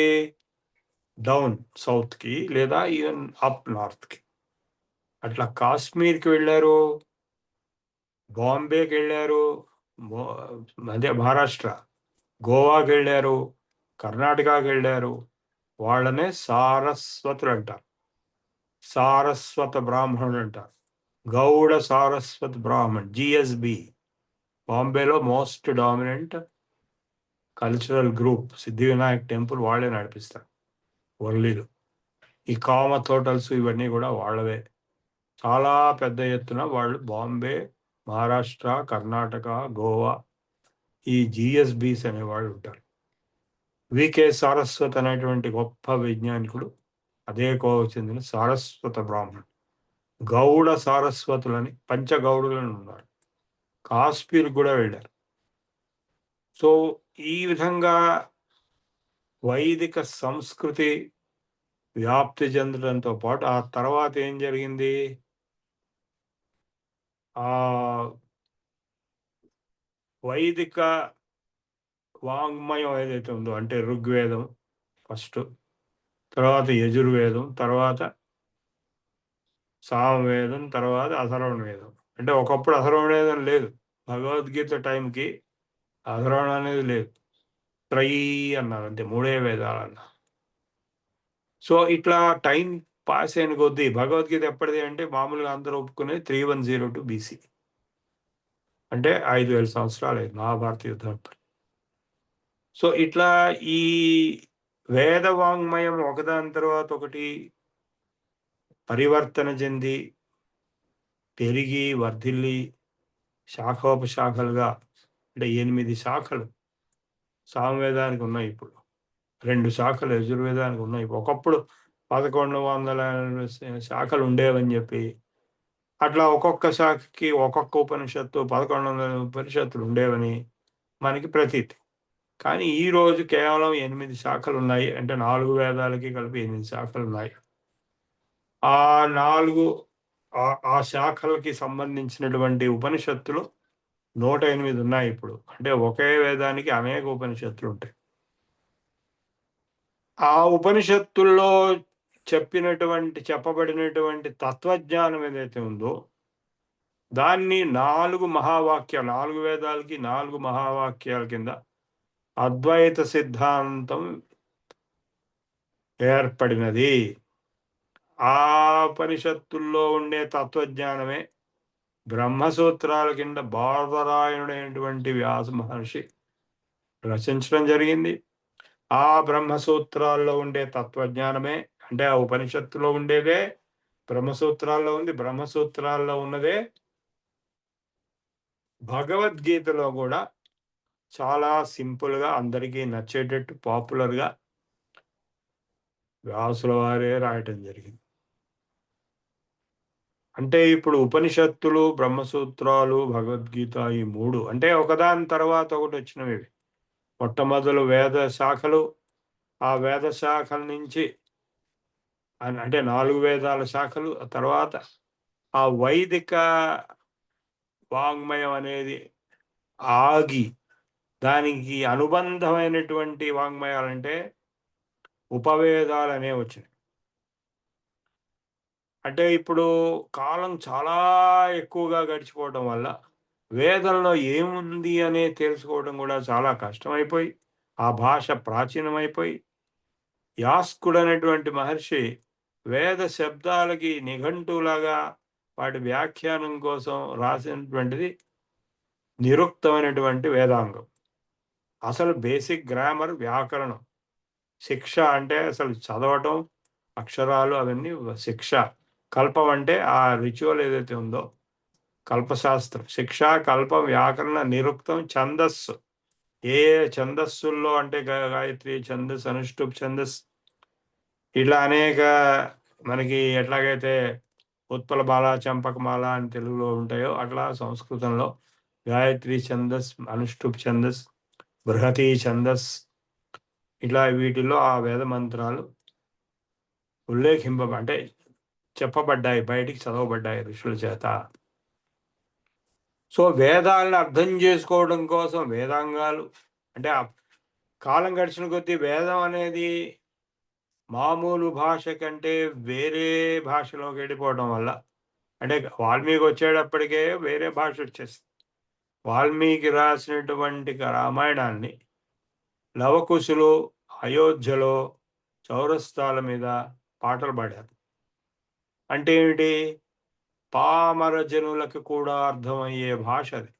డౌన్ సౌత్కి, లేదా ఈవెన్ అప్ నార్త్కి. అట్లా కాశ్మీర్కి వెళ్ళారు, బాంబేకి వెళ్ళారు, అదే మహారాష్ట్ర, గోవాకి వెళ్ళారు, కర్ణాటకకి వెళ్ళారు. వాళ్ళనే సారస్వతులు అంటారు. సారస్వత బ్రాహ్మణుడు అంటారు. గౌడ సారస్వత్ బ్రాహ్మణ్, జిఎస్బి. బాంబేలో మోస్ట్ డామినెంట్ కల్చరల్ గ్రూప్ సిద్ధి వినాయక్ టెంపుల్ వాళ్ళే నడిపిస్తారు, వర్లీలు. ఈ కామత్ హోటల్స్ ఇవన్నీ కూడా వాళ్ళవే. చాలా పెద్ద ఎత్తున వాళ్ళు బాంబే, మహారాష్ట్ర, కర్ణాటక, గోవా, ఈ జిఎస్బిస్ అనేవాళ్ళు ఉంటారు. వికే సారస్వత్ అనేటువంటి గొప్ప వైజ్ఞానికుడు అదే కోవకు చెందిన సారస్వత బ్రాహ్మణుడు. గౌడ సారస్వతులని, పంచగౌడులను ఉన్నారు. కాశ్మీర్ కూడా వెళ్ళారు. సో ఈ విధంగా వైదిక సంస్కృతి వ్యాప్తి చెందడంతో పాటు ఆ తర్వాత ఏం జరిగింది? ఆ వైదిక వాంగ్మయం ఏదైతే ఉందో, అంటే ఋగ్వేదం ఫస్ట్, తర్వాత యజుర్వేదం, తర్వాత సామవేదం, తర్వాత అథర్వణ వేదం. అంటే ఒకప్పుడు అథర్వణ వేదం లేదు. భగవద్గీత టైంకి అథర్వణ అనేది లేదు. త్రయీ అన్నారు, అంతే, 3 వేదాలు అన్నారు. సో ఇట్లా టైం పాస్ అయిన కొద్దీ భగవద్గీత ఎప్పటిది అంటే మామూలుగా అందరూ ఒప్పుకునే 3102 BC, అంటే 5,000 సంవత్సరాలు అయింది మహాభారత యుద్ధం. సో ఇట్లా ఈ వేద వాంగ్మయం ఒకదాని తర్వాత ఒకటి పరివర్తన చెంది పెరిగి వర్ధిల్లి శాఖోపశాఖలుగా, అంటే 8 శాఖలు సామవేదానికి ఉన్నాయి. ఇప్పుడు 2 శాఖలు యజుర్వేదానికి ఉన్నాయి. ఒకప్పుడు 1100 శాఖలు ఉండేవని చెప్పి, అట్లా ఒక్కొక్క శాఖకి ఒక్కొక్క ఉపనిషత్తు, 1100 ఉపనిషత్తులు ఉండేవని మనకి ప్రతీతి. కానీ ఈరోజు కేవలం 8 శాఖలు ఉన్నాయి. అంటే 4 వేదాలకి కలిపి 8 శాఖలు ఉన్నాయి. ఆ 4 ఆ శాఖలకి సంబంధించినటువంటి ఉపనిషత్తులు 108 ఉన్నాయి ఇప్పుడు. అంటే ఒకే వేదానికి అనేక ఉపనిషత్తులు ఉంటాయి. ఆ ఉపనిషత్తుల్లో చెప్పబడినటువంటి తత్వజ్ఞానం ఏదైతే ఉందో దాన్ని 4 మహావాక్యాలు, 4 వేదాలకి 4 మహావాక్యాల కింద అద్వైత సిద్ధాంతం ఏర్పడినది. ఆ ఉపనిషత్తుల్లో ఉండే తత్వజ్ఞానమే బ్రహ్మసూత్రాల కింద బాదరాయణుడైనటువంటి వ్యాస మహర్షి రచించడం జరిగింది. ఆ బ్రహ్మసూత్రాల్లో ఉండే తత్వజ్ఞానమే, అంటే ఆ ఉపనిషత్తులో ఉండేదే బ్రహ్మసూత్రాల్లో ఉంది. బ్రహ్మసూత్రాల్లో ఉన్నదే భగవద్గీతలో కూడా చాలా సింపుల్గా అందరికీ నచ్చేటట్టు పాపులర్గా వ్యాసుల వారే రాయటం జరిగింది. అంటే ఇప్పుడు ఉపనిషత్తులు, బ్రహ్మసూత్రాలు, భగవద్గీత ఈ 3 అంటే ఒకదాని తర్వాత ఒకటి వచ్చినవి. మొట్టమొదలు వేద శాఖలు, ఆ వేద శాఖల నుంచి అంటే 4 వేదాల శాఖలు, ఆ తర్వాత ఆ వైదిక వాంగ్మయం అనేది ఆగి దానికి అనుబంధమైనటువంటి వాంగ్మయాలంటే ఉపవేదాలు అనేవి వచ్చినాయి. అంటే ఇప్పుడు కాలం చాలా ఎక్కువగా గడిచిపోవడం వల్ల వేదంలో ఏముంది అనే తెలుసుకోవడం కూడా చాలా కష్టమైపోయి, ఆ భాష ప్రాచీనమైపోయి, యాస్కుడు అనేటువంటి మహర్షి వేద శబ్దాలకి నిఘంటువులాగా వాటి వ్యాఖ్యానం కోసం రాసినటువంటిది నిరుక్తమైనటువంటి వేదాంగం. అసలు బేసిక్ గ్రామర్, వ్యాకరణం, శిక్ష అంటే అసలు చదవటం, అక్షరాలు అవన్నీ శిక్ష. కల్పం అంటే ఆ రిచువల్ ఏదైతే ఉందో కల్పశాస్త్రం. శిక్ష, కల్పం, వ్యాకరణ, నిరుక్తం, ఛందస్సు. ఏ ఛందస్సుల్లో అంటే గాయత్రి ఛందస్, అనుష్టుప్ ఛందస్, ఇట్లా అనేక మనకి ఎట్లాగైతే ఉత్పలమాల, చంపకమాల అని తెలుగులో ఉంటాయో అట్లా సంస్కృతంలో గాయత్రి ఛందస్, అనుష్టుప్ ఛందస్, బృహతి ఛందస్, ఇట్లా వీటిల్లో ఆ వేద మంత్రాలు అంటే చెప్పబడ్డాయి, బయటికి చదవబడ్డాయి ఋషుల చేత. సో వేదాలను అర్థం చేసుకోవడం కోసం వేదాంగాలు అంటే ఆ కాలం గడిచిన కొద్దీ వేదం అనేది మామూలు భాష కంటే వేరే భాషలోకి వెళ్ళిపోవడం వల్ల, అంటే వాల్మీకి వచ్చేటప్పటికే వేరే భాష వచ్చేస్తుంది. వాల్మీకి రాసినటువంటి రామాయణాన్ని లవకుశులు అయోధ్యలో చౌరస్తాల మీద పాటలు పాడారు. అంటే ఏమిటి? పామర జనులకు కూడా అర్థమయ్యే భాష అది.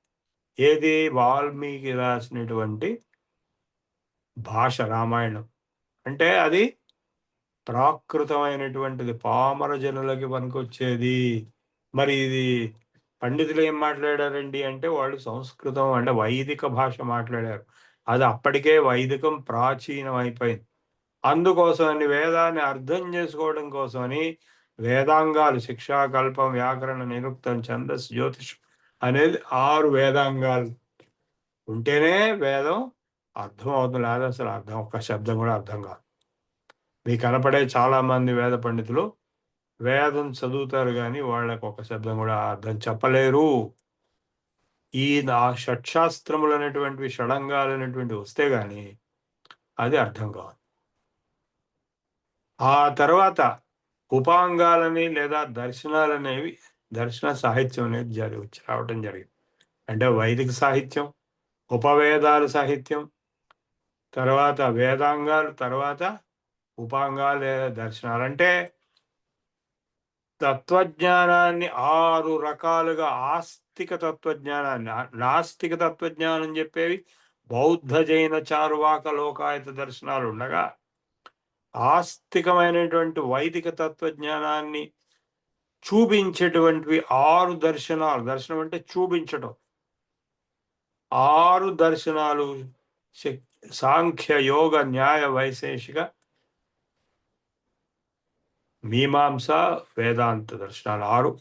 ఏది? వాల్మీకి రాసినటువంటి భాష రామాయణం. అంటే అది ప్రాకృతమైనటువంటిది, పామర జనులకి పనికొచ్చేది. మరి ఇది పండితులు ఏం మాట్లాడారండి అంటే వాళ్ళు సంస్కృతం అంటే వైదిక భాష మాట్లాడారు. అది అప్పటికే వైదికం ప్రాచీనం అయిపోయింది. అందుకోసమని వేదాన్ని అర్థం చేసుకోవడం కోసమని వేదాంగాలు శిక్షా, కల్పం, వ్యాకరణ, నిరుక్తం, ఛందస్సు, జ్యోతిషం అనేది 6 వేదాంగాలు ఉంటేనే వేదం అర్థం అవుతుంది. లేదా అసలు అర్థం ఒక్క శబ్దం కూడా అర్థం కాదు. మీకు కనపడే చాలామంది వేద పండితులు వేదం చదువుతారు కానీ వాళ్ళకు ఒక శబ్దం కూడా అర్థం చెప్పలేరు. ఈ షట్శాస్త్రములు అనేటువంటివి, షడంగాలు అనేటువంటివి వస్తే గాని అది అర్థం కాదు. ఆ తర్వాత ఉపాంగాలని లేదా దర్శనాలనేవి, దర్శన సాహిత్యం అనేది రావటం జరిగింది. అంటే వైదిక సాహిత్యం, ఉపవేదాలు సాహిత్యం, తర్వాత వేదాంగాలు, తర్వాత ఉపాంగాలు లేదా దర్శనాలు. అంటే తత్వజ్ఞానాన్ని 6 రకాలుగా, ఆస్తిక తత్వజ్ఞానాన్ని, నాస్తిక తత్వజ్ఞానం చెప్పేవి బౌద్ధ, జైన, చారువాక, లోకాయత దర్శనాలు ఉండగా, ఆస్తికమైనటువంటి వైదిక తత్వజ్ఞానాన్ని చూపించేటువంటివి 6 దర్శనాలు. దర్శనం అంటే చూపించటం. 6 దర్శనాలు సాంఖ్య, యోగ, న్యాయ, వైశేషిక, మీమాంస, వేదాంత దర్శనాలు 6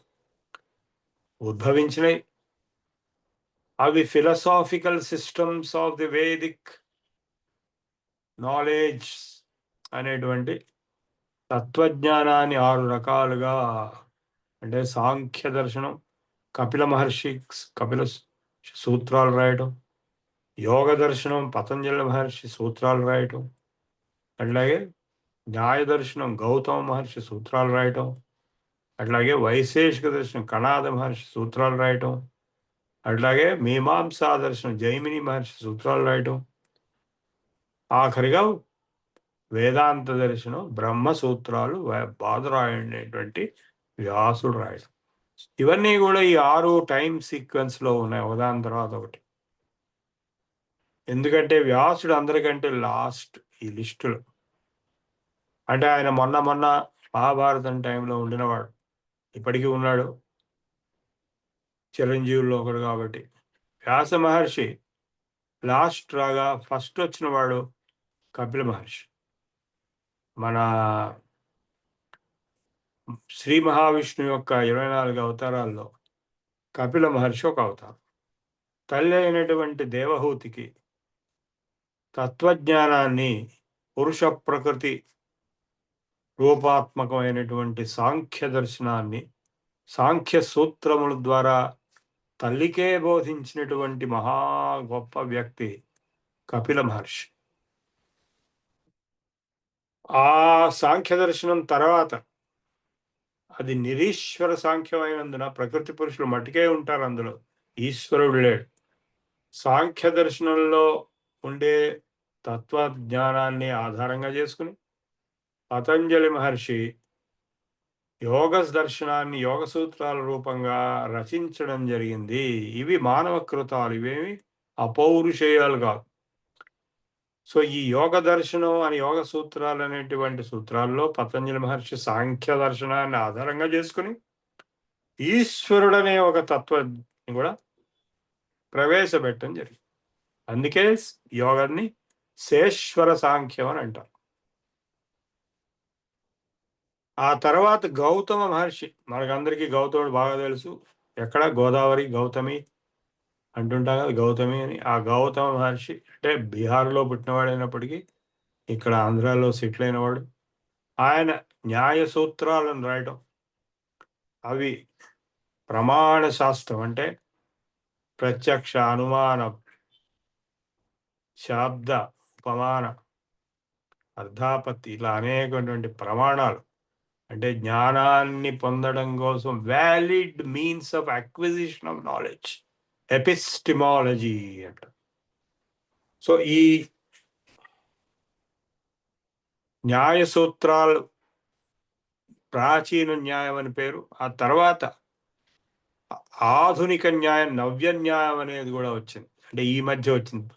ఉద్భవించినాయి. అవి philosophical systems of the Vedic knowledge అనేటువంటి తత్వజ్ఞానాన్ని 6 రకాలుగా అంటే సాంఖ్య దర్శనం, కపిల మహర్షి కపిల సూత్రాలు రాయటం, యోగ దర్శనం పతంజలి మహర్షి సూత్రాలు రాయటం, అట్లాగే న్యాయ దర్శనం గౌతమ మహర్షి సూత్రాలు రాయటం, అట్లాగే వైశేషిక దర్శనం కణాద మహర్షి సూత్రాలు రాయటం, అట్లాగే మీమాంసా దర్శనం జైమిని మహర్షి సూత్రాలు రాయటం, ఆఖరిగా వేదాంత దర్శనం బ్రహ్మ సూత్రాలు బాదరాయనేటువంటి వ్యాసుడు రాయడం. ఇవన్నీ కూడా ఈ 6 టైం సీక్వెన్స్లో ఉన్నాయి, ఒకదాని తర్వాత ఒకటి. ఎందుకంటే వ్యాసుడు అందరికంటే లాస్ట్ ఈ లిస్టులో. అంటే ఆయన మొన్న మహాభారతం టైంలో ఉండినవాడు, ఇప్పటికీ ఉన్నాడు, చిరంజీవుల్లో ఒకడు. కాబట్టి వ్యాస మహర్షి లాస్ట్ రాగా ఫస్ట్ వచ్చిన వాడు కపిల మహర్షి. మన శ్రీ మహావిష్ణువు యొక్క 24 అవతారాల్లో కపిల మహర్షి ఒక అవతారం. తల్లి అయినటువంటి దేవహూతికి తత్వజ్ఞానాన్ని, పురుష ప్రకృతి రూపాత్మకమైనటువంటి సాంఖ్య దర్శనాన్ని సాంఖ్య సూత్రముల ద్వారా తల్లికే బోధించినటువంటి మహా గొప్ప వ్యక్తి కపిల మహర్షి. ఆ సాంఖ్య దర్శనం తర్వాత అది నిరీశ్వర సాంఖ్యమైనందున ప్రకృతి పురుషులు మటుకే ఉంటారు, అందులో ఈశ్వరుడు లేడు. సాంఖ్య దర్శనంలో ఉండే తత్వజ్ఞానాన్ని ఆధారంగా చేసుకుని పతంజలి మహర్షి యోగ దర్శనాన్ని యోగ సూత్రాల రూపంగా రచించడం జరిగింది. ఇవి మానవ కృతాలు, ఇవేమి అపౌరుషేయాలు కాదు. సో ఈ యోగ దర్శనం అని యోగ సూత్రాలు అనేటువంటి సూత్రాల్లో పతంజలి మహర్షి సాంఖ్య దర్శనాన్ని ఆధారంగా చేసుకుని ఈశ్వరుడనే ఒక తత్వాన్ని కూడా ప్రవేశపెట్టడం జరిగింది. అందుకే యోగాన్ని శేశ్వర సాంఖ్యం అని అంటారు. ఆ తర్వాత గౌతమ మహర్షి, మనకందరికీ గౌతముడు బాగా తెలుసు. ఎక్కడ గోదావరి గౌతమి అంటుంటాం కదా, గౌతమి అని. ఆ గౌతమ మహర్షి అంటే బీహార్లో పుట్టినవాడైనప్పటికీ ఇక్కడ ఆంధ్రాలో సెటిల్ అయినవాడు. ఆయన న్యాయ సూత్రాలను రాయటం, అవి ప్రమాణ శాస్త్రం అంటే ప్రత్యక్ష, అనుమాన, శాబ్ద, ఉపమాన, అర్ధాపత్తి, ఇలా అనేకటువంటి ప్రమాణాలు, అంటే జ్ఞానాన్ని పొందడం కోసం valid means of acquisition of knowledge, epistemology అంట. సో ఈ న్యాయ సూత్రాలు ప్రాచీన న్యాయం అని పేరు. ఆ తర్వాత ఆధునిక న్యాయం, నవ్య న్యాయం అనేది కూడా వచ్చింది. అంటే ఈ మధ్య వచ్చింది,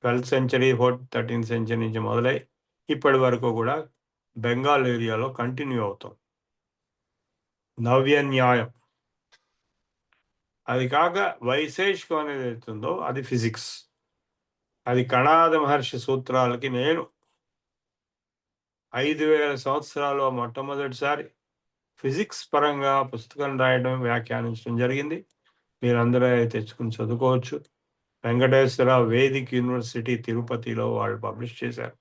12th century 13th century నుంచి మొదలై ఇప్పటి వరకు కూడా బెంగాల్ ఏరియాలో కంటిన్యూ అవుతాం నవ్య న్యాయం. అది కాక వైశేషికం అనేది అవుతుందో అది ఫిజిక్స్. అది కణాద మహర్షి సూత్రాలకి నేను 5000 సంవత్సరాలు మొట్టమొదటిసారి ఫిజిక్స్ పరంగా పుస్తకం రాయడం, వ్యాఖ్యానించడం జరిగింది. మీరందరూ తెచ్చుకుని చదువుకోవచ్చు. వెంకటేశ్వర వేదిక్ యూనివర్సిటీ తిరుపతిలో వాళ్ళు పబ్లిష్ చేశారు.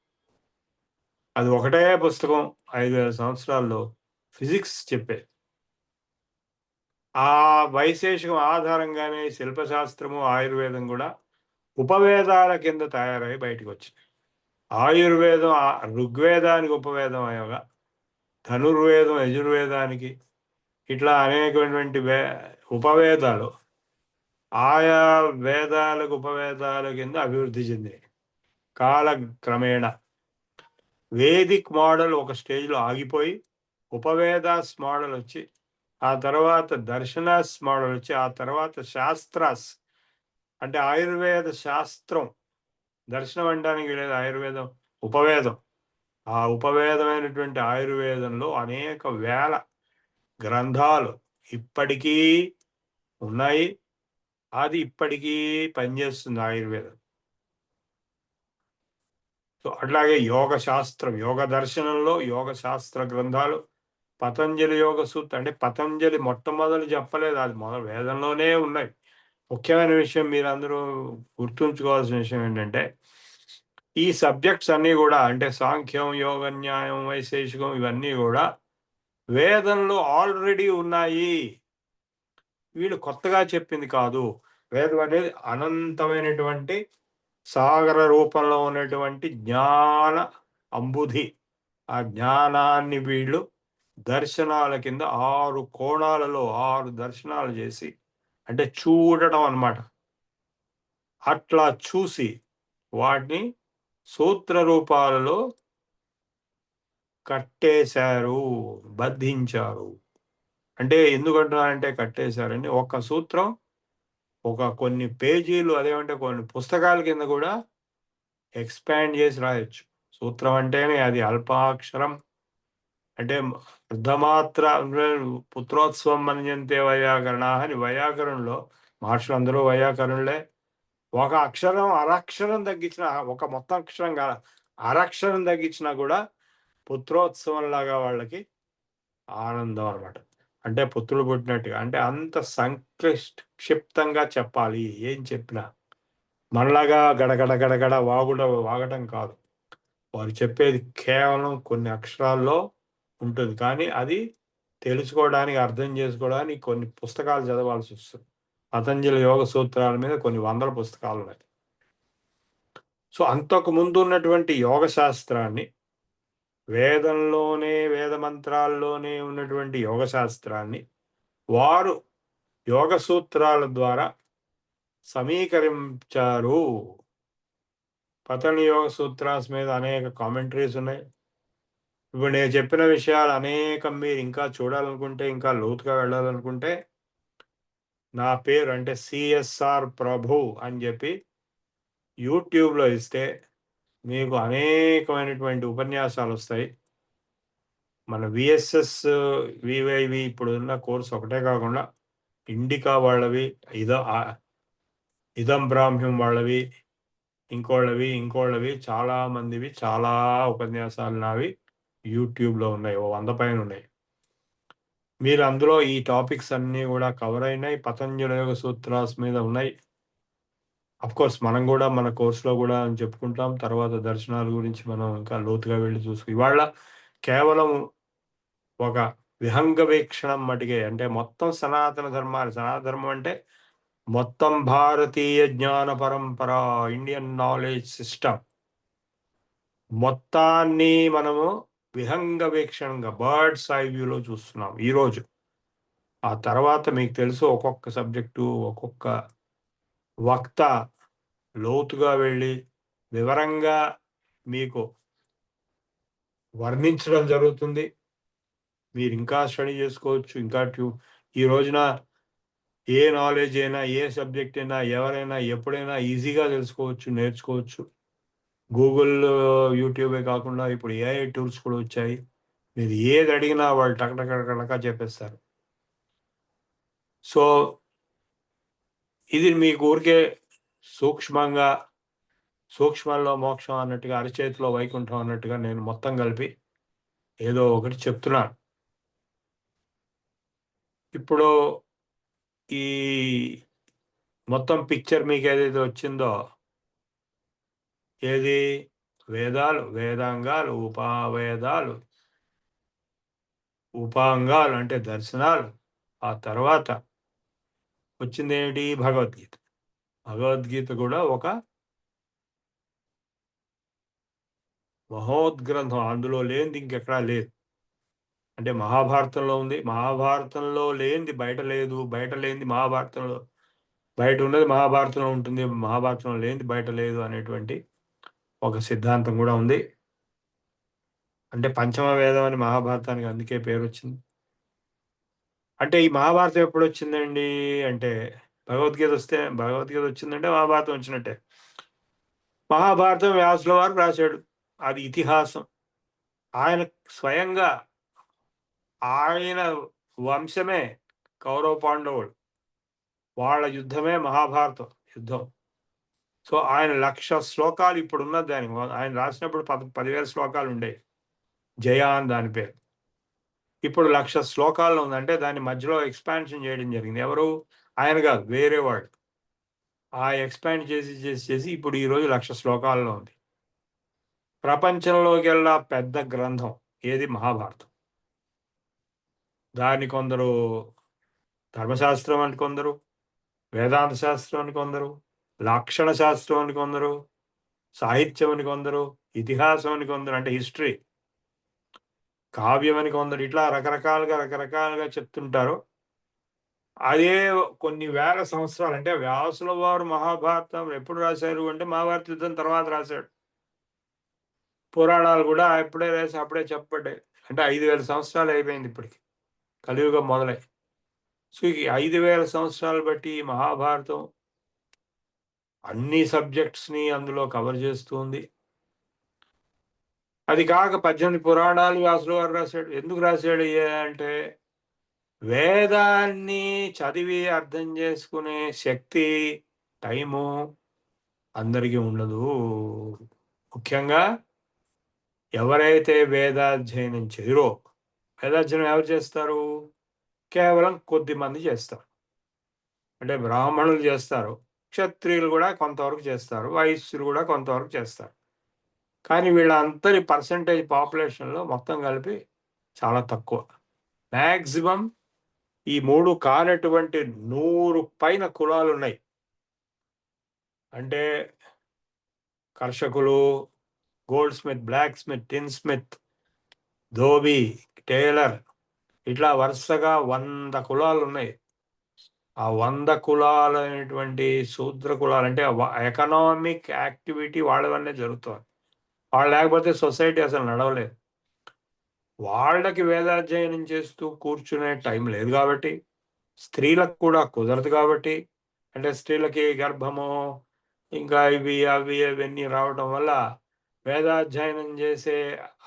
అది ఒకటే పుస్తకం 5000 సంవత్సరాల్లో ఫిజిక్స్ చెప్పే. ఆ వైశేషికం ఆధారంగానే శిల్పశాస్త్రము, ఆయుర్వేదం కూడా ఉపవేదాల కింద తయారై బయటకు వచ్చింది. ఆయుర్వేదం ఋగ్వేదానికి ఉపవేదం అయ్యగా, ధనుర్వేదం యజుర్వేదానికి, ఇట్లా అనేకటువంటి ఉపవేదాలు ఆయా వేదాలకు ఉపవేదాల కింద అభివృద్ధి చెందినాయి. కాలక్రమేణా వేదిక్ మోడల్ ఒక స్టేజ్లో ఆగిపోయి ఉపవేదాస్ మోడల్ వచ్చి, ఆ తర్వాత దర్శనాస్ మోడల్ వచ్చి, ఆ తర్వాత శాస్త్రాస్ అంటే ఆయుర్వేద శాస్త్రం, దర్శనం అనడానికి లేదు, ఆయుర్వేదం ఉపవేదం. ఆ ఉపవేదమైనటువంటి ఆయుర్వేదంలో అనేక వేల గ్రంథాలు ఇప్పటికీ ఉన్నాయి. అది ఇప్పటికీ పనిచేస్తుంది ఆయుర్వేదం. సో అట్లాగే యోగ శాస్త్రం, యోగ దర్శనంలో యోగ శాస్త్ర గ్రంథాలు, పతంజలి యోగ సూత్రం, అంటే పతంజలి మొట్టమొదలు చెప్పలేదు, అది మొదలు వేదంలోనే ఉన్నాయి. ముఖ్యమైన విషయం మీరందరూ గుర్తుంచుకోవాల్సిన విషయం ఏంటంటే, ఈ సబ్జెక్ట్స్ అన్నీ కూడా, అంటే సాంఖ్యం, యోగ న్యాయం, వైశేషికం, ఇవన్నీ కూడా వేదంలో ఆల్రెడీ ఉన్నాయి, వీళ్ళు కొత్తగా చెప్పింది కాదు. వేదం అనేది అనంతమైనటువంటి సాగర రూపంలో ఉన్నటువంటి జ్ఞాన అంబుధి. ఆ జ్ఞానాన్ని వీళ్ళు దర్శనాల కింద 6 కోణాలలో 6 దర్శనాలు చేసి, అంటే చూడటం అన్నమాట. అట్లా చూసి వాటిని సూత్ర రూపాలలో కట్టేశారు, బంధించారు. అంటే ఎందుకంటున్నారంటే కట్టేశారని, ఒక సూత్రం ఒక కొన్ని పేజీలు, అదేమంటే కొన్ని పుస్తకాల కింద కూడా ఎక్స్పాండ్ చేసి రాయొచ్చు. సూత్రం అంటేనే అది అల్పాక్షరం, అంటే అర్ధమాత్ర పుత్రోత్సవం మన్యంతే వైయాకరణ అని వైయాకరణలో మహర్షులు అందరూ వైయాకరణలే. ఒక అక్షరం అరక్షరం తగ్గించిన, ఒక మొత్తం అక్షరం కాదు అరక్షరం తగ్గించినా కూడా పుత్రోత్సవం లాగా వాళ్ళకి ఆనందం అనమాట. అంటే పుత్రులు పుట్టినట్టుగా, అంటే అంత సంక్షిప్తంగా చెప్పాలి ఏం చెప్పినా. మనలాగా గడగడ గడగడ వాగటం కాదు. వారు చెప్పేది కేవలం కొన్ని అక్షరాల్లో ఉంటుంది, కానీ అది తెలుసుకోవడానికి, అర్థం చేసుకోవడానికి కొన్ని పుస్తకాలు చదవాల్సి వస్తుంది. పతంజలి యోగ సూత్రాల మీద కొన్ని వందల పుస్తకాలు ఉన్నాయి. సో అంతకు ముందు ఉన్నటువంటి యోగ శాస్త్రాన్ని, వేదంలోనే వేద మంత్రాల్లోనే ఉన్నటువంటి యోగ శాస్త్రాన్ని వారు యోగ సూత్రాల ద్వారా సమీకరించారు. పతంజలి యోగ సూత్రాస్ మీద అనేక కామెంటరీస్ ఉన్నాయి. ఇప్పుడు నేను చెప్పిన విషయాలు అనేకం మీరు ఇంకా చూడాలనుకుంటే, ఇంకా లోతుగా వెళ్ళాలనుకుంటే, నా పేరు అంటే సిఎస్ఆర్ ప్రభు అని చెప్పి యూట్యూబ్లో ఇస్తే మీకు అనేకమైనటువంటి ఉపన్యాసాలు వస్తాయి. మన విఎస్ఎస్ వివైవి ఇప్పుడు ఉన్న కోర్స్ ఒకటే కాకుండా ఇండికా వాళ్ళవి, ఇదం బ్రాహ్మ్యం వాళ్ళవి, ఇంకోళ్ళవి చాలా మందివి, చాలా ఉపన్యాసాలు నావి యూట్యూబ్లో ఉన్నాయి. 100 పైన ఉన్నాయి. మీరు అందులో ఈ టాపిక్స్ అన్నీ కూడా కవర్ అయినాయి. పతంజలి యోగ సూత్రాస్ మీద ఉన్నాయి. కోర్స్ మనం కూడా మన కోర్సులో కూడా చెప్పుకుంటాం. తర్వాత దర్శనాల గురించి మనం ఇంకా లోతుగా వెళ్ళి ఇవాళ కేవలం ఒక విహంగ వీక్షణం మటుకే, అంటే మొత్తం సనాతన ధర్మం అంటే మొత్తం భారతీయ జ్ఞాన పరంపర, ఇండియన్ నాలెడ్జ్ సిస్టమ్ మొత్తాన్ని మనము విహంగ వీక్షణంగా బర్డ్స్ ఐ వ్యూలో చూస్తున్నాం ఈరోజు. ఆ తర్వాత మీకు తెలుసు ఒక్కొక్క సబ్జెక్టు, ఒక్కొక్క వక్త లోతుగా వెళ్ళి వివరంగా మీకు వర్ణించడం జరుగుతుంది. మీరు ఇంకా స్టడీ చేసుకోవచ్చు. ఇంకా ఈ రోజున ఏ నాలెడ్జ్ అయినా, ఏ సబ్జెక్ట్ అయినా, ఎవరైనా ఎప్పుడైనా ఈజీగా తెలుసుకోవచ్చు, నేర్చుకోవచ్చు. గూగుల్, యూట్యూబే కాకుండా ఇప్పుడు ఏఐ టూల్స్ కూడా వచ్చాయి. మీరు ఏది అడిగినా వాళ్ళు టకటక చెప్పేస్తారు. సో ఇది మీకు ఊరికే సూక్ష్మంలో మోక్షం అన్నట్టుగా, అరచేతిలో వైకుంఠం అన్నట్టుగా నేను మొత్తం కలిపి ఏదో ఒకటి చెప్తున్నాను. ఇప్పుడు ఈ మొత్తం పిక్చర్ మీకు ఏదైతే వచ్చిందో, ఏది వేదాలు, వేదాంగాలు, ఉపవేదాలు, ఉపాంగాలు అంటే దర్శనాలు, ఆ తర్వాత వచ్చింది ఏంటి? భగవద్గీత. భగవద్గీత కూడా ఒక మహోద్గ్రంథం. అందులో లేనిది ఇంకెక్కడా లేదు. అంటే మహాభారతంలో ఉంది, మహాభారతంలో లేనిది బయట లేదు, బయట లేనిది మహాభారతంలో, బయట ఉన్నది మహాభారతంలో ఉంటుంది, మహాభారతంలో లేనిది బయట లేదు అనేటువంటి ఒక సిద్ధాంతం కూడా ఉంది. అంటే పంచమ వేదం అని మహాభారతానికి అందుకే పేరు వచ్చింది. అంటే ఈ మహాభారతం ఎప్పుడు వచ్చిందండి అంటే, భగవద్గీత వచ్చిందంటే మహాభారతం వచ్చినట్టే. మహాభారతం వ్యాసుల వారు రాశాడు, అది ఇతిహాసం. ఆయన స్వయంగా ఆయన వంశమే కౌరవ పాండవులు, వాళ్ళ యుద్ధమే మహాభారతం యుద్ధం. సో ఆయన 1,00,000 శ్లోకాలు ఇప్పుడున్న దానికి, ఆయన రాసినప్పుడు 10,000 శ్లోకాలు ఉండేవి. జయ అని దాని పేరు. ఇప్పుడు 1,00,000 శ్లోకాల్లో ఉంది. అంటే దాన్ని మధ్యలో ఎక్స్పాన్షన్ చేయడం జరిగింది. ఎవరు? ఆయన కాదు, వేరే వాళ్ళు. ఆ ఎక్స్పాండ్ చేసి ఇప్పుడు ఈరోజు 1,00,000 శ్లోకాల్లో ఉంది. ప్రపంచంలోకెల్లా పెద్ద గ్రంథం ఏది? మహాభారతం. దాన్ని కొందరు ధర్మశాస్త్రం అని కొందరు, వేదాంత శాస్త్రం అని కొందరు, లక్షణ శాస్త్రం అని కొందరు, సాహిత్యం అని కొందరు, ఇతిహాసం అని కొందరు, అంటే హిస్టరీ, కావ్యం అని కొందరు, ఇట్లా రకరకాలుగా చెప్తుంటారు. అదే కొన్ని వేల సంవత్సరాలు, అంటే వ్యాసుల వారు మహాభారతం ఎప్పుడు రాశారు అంటే మహాభారత యుద్ధం తర్వాత రాశాడు. పురాణాలు కూడా ఎప్పుడే రాసి అప్పుడే చెప్పబడ్డాయి. అంటే 5000 సంవత్సరాలు అయిపోయింది ఇప్పటికి, కలియుగం మొదలై. సో ఈ 5000 సంవత్సరాలు బట్టి మహాభారతం అన్ని సబ్జెక్ట్స్ని అందులో కవర్ చేస్తుంది. అది కాక 18 పురాణాలు వ్యాసుల వారు రాశాడు. ఎందుకు రాశాడు అంటే వేదాన్ని చదివి అర్థం చేసుకునే శక్తి, టైము అందరికీ ఉండదు. ముఖ్యంగా ఎవరైతే వేదాధ్యయనం చేయరో, వేదాధ్యయనం ఎవరు చేస్తారు? కేవలం కొద్ది మంది చేస్తారు. అంటే బ్రాహ్మణులు చేస్తారు, క్షత్రియులు కూడా కొంతవరకు చేస్తారు, వైశ్యులు కూడా కొంతవరకు చేస్తారు. కానీ వీళ్ళందరి పర్సంటేజ్ పాపులేషన్లో మొత్తం కలిపి చాలా తక్కువ. మ్యాక్సిమం ఈ 3 కానటువంటి 100 పైన కులాలు ఉన్నాయి. అంటే కర్షకులు, గోల్డ్ స్మిత్, బ్లాక్ స్మిత్, టిన్ స్మిత్, ధోబీ, టైలర్, ఇట్లా వరుసగా 100 కులాలు ఉన్నాయి. ఆ 100 కులాలు అనేటువంటి శూద్ర కులాలు, అంటే ఎకనామిక్ యాక్టివిటీ వాళ్ళ వల్లే జరుగుతుంది. వాళ్ళు లేకపోతే సొసైటీ అసలు నడవలేదు. వాళ్ళకి వేదాధ్యయనం చేస్తూ కూర్చునే టైం లేదు కాబట్టి, స్త్రీలకు కూడా కుదరదు కాబట్టి, అంటే స్త్రీలకి గర్భము ఇంకా ఇవి అవి అవన్నీ రావడం వల్ల వేదాధ్యయనం చేసే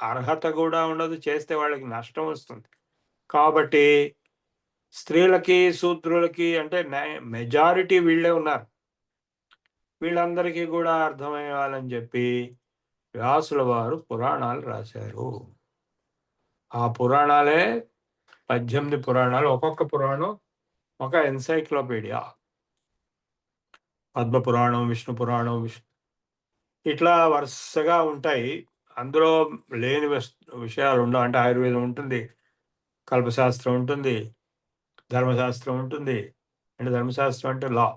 అర్హత కూడా ఉండదు, చేస్తే వాళ్ళకి నష్టం వస్తుంది. కాబట్టి స్త్రీలకి, శూద్రులకి, అంటే మెజారిటీ వీళ్ళే ఉన్నారు, వీళ్ళందరికీ కూడా అర్థమయ్యాలని చెప్పి వ్యాసుల వారు పురాణాలు రాశారు. ఆ పురాణాలే 18 పురాణాలు. ఒక్కొక్క పురాణం ఒక ఎన్సైక్లోపీడియా. పద్మ పురాణం, విష్ణు పురాణం, ఇట్లా వరుసగా ఉంటాయి. అందులో లేని విషయాలు ఉండవు. అంటే ఆయుర్వేదం ఉంటుంది, కల్పశాస్త్రం ఉంటుంది, ధర్మశాస్త్రం ఉంటుంది. అంటే ధర్మశాస్త్రం అంటే లా,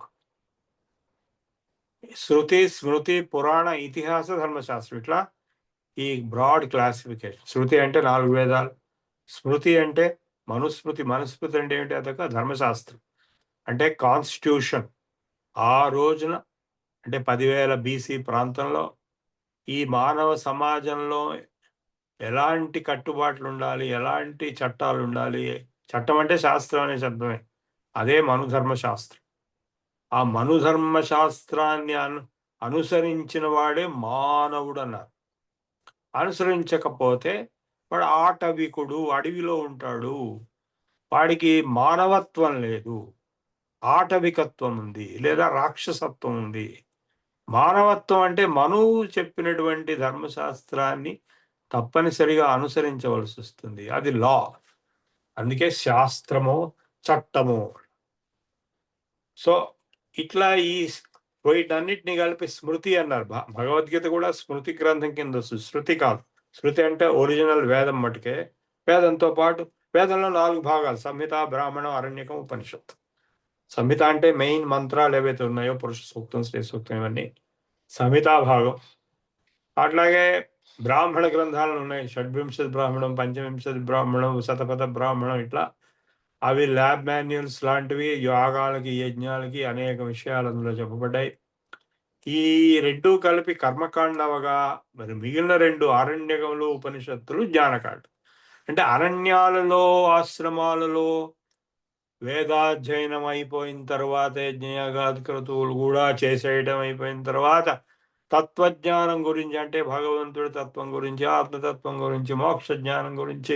శృతి, స్మృతి, పురాణ, ఇతిహాస, ధర్మశాస్త్రం, ఇట్లా ఈ బ్రాడ్ క్లాసిఫికేషన్. శృతి అంటే 4 వేదాలు, స్మృతి అంటే మనుస్మృతి, మనుస్మృతి అంటే ఏంటి? అదొక ధర్మశాస్త్రం, అంటే కాన్స్టిట్యూషన్. ఆ రోజున అంటే 10,000 BC ప్రాంతంలో ఈ మానవ సమాజంలో ఎలాంటి కట్టుబాట్లు ఉండాలి, ఎలాంటి చట్టాలు ఉండాలి. చట్టం అంటే శాస్త్రం అనే శబ్దమే, అదే మనుధర్మ శాస్త్రం. ఆ మనుధర్మ శాస్త్రాన్ని అనుసరించిన వాడే మానవుడు అన్నారు. అనుసరించకపోతే వాడు ఆటవికుడు, అడవిలో ఉంటాడు, వాడికి మానవత్వం లేదు, ఆటవికత్వం ఉంది, లేదా రాక్షసత్వం ఉంది. మానవత్వం అంటే మనువు చెప్పినటువంటి ధర్మశాస్త్రాన్ని తప్పనిసరిగా అనుసరించవలసి వస్తుంది, అది లా. అందుకే శాస్త్రము, చట్టము. సో ఇట్లా ఈ వీటన్నిటిని కలిపి స్మృతి అన్నారు. భగవద్గీత కూడా స్మృతి గ్రంథం కింద వస్తుంది, శృతి కాదు. శృతి అంటే ఒరిజినల్ వేదం మటుకే. వేదంతో పాటు వేదంలో 4 భాగాలు: సంహిత, బ్రాహ్మణం, అరణ్యకం, ఉపనిషత్తు. సంహిత అంటే మెయిన్ మంత్రాలు ఏవైతే ఉన్నాయో, పురుష సూక్తం, స్త్రీ సూక్తం, ఇవన్నీ సంహితా భాగం. అట్లాగే బ్రాహ్మణ గ్రంథాలు ఉన్నాయి, షడ్వింశతి బ్రాహ్మణం, పంచవింశతి బ్రాహ్మణం, శతపథ బ్రాహ్మణం, ఇట్లా. అవి ల్యాబ్ మాన్యువల్స్ లాంటివి, యాగాలకి, యజ్ఞాలకి అనేక విషయాలు అందులో చెప్పబడ్డాయి. ఈ 2 కలిపి కర్మకాండవగా, మరి మిగిలిన 2 ఆరణ్యకములు, ఉపనిషత్తులు, జ్ఞానకాండ. అంటే అరణ్యాలలో, ఆశ్రమాలలో వేదాధ్యయనం అయిపోయిన తర్వాత, యజ్ఞయాగాది క్రతువులు కూడా చేసేయడం అయిపోయిన తర్వాత, తత్వజ్ఞానం గురించి, అంటే భగవంతుడి తత్వం గురించి, ఆత్మతత్వం గురించి, మోక్ష జ్ఞానం గురించి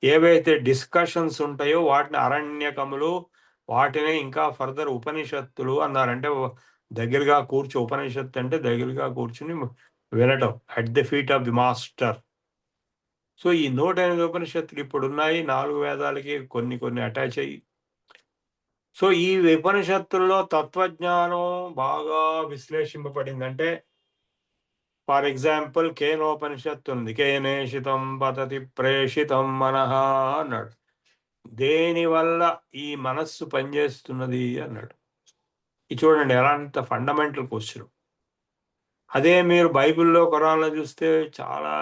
ఏవైతే డిస్కషన్స్ ఉంటాయో వాటిని అరణ్యకములు, వాటిని ఇంకా ఫర్దర్ ఉపనిషత్తులు అన్నారు. అంటే దగ్గరగా ఉపనిషత్తు అంటే దగ్గరగా కూర్చుని వినటం, at the feet of the master. So ఈ 108 ఉపనిషత్తులు ఇప్పుడు ఉన్నాయి, 4 వేదాలకి కొన్ని అటాచ్ అయ్యి. సో ఈ ఉపనిషత్తుల్లో తత్వజ్ఞానం బాగా విశ్లేషింపబడింది. అంటే ఫర్ ఎగ్జాంపుల్ కేనోపనిషత్తు ఉంది, కేనేషితం పతతి ప్రేషితం మనః అన్నాడు. దేనివల్ల ఈ మనస్సు పనిచేస్తున్నది అన్నాడు. ఇది చూడండి ఎలాంటి ఫండమెంటల్ క్వశ్చన్. అదే మీరు బైబిల్లో ఖురాన్లో చూస్తే చాలా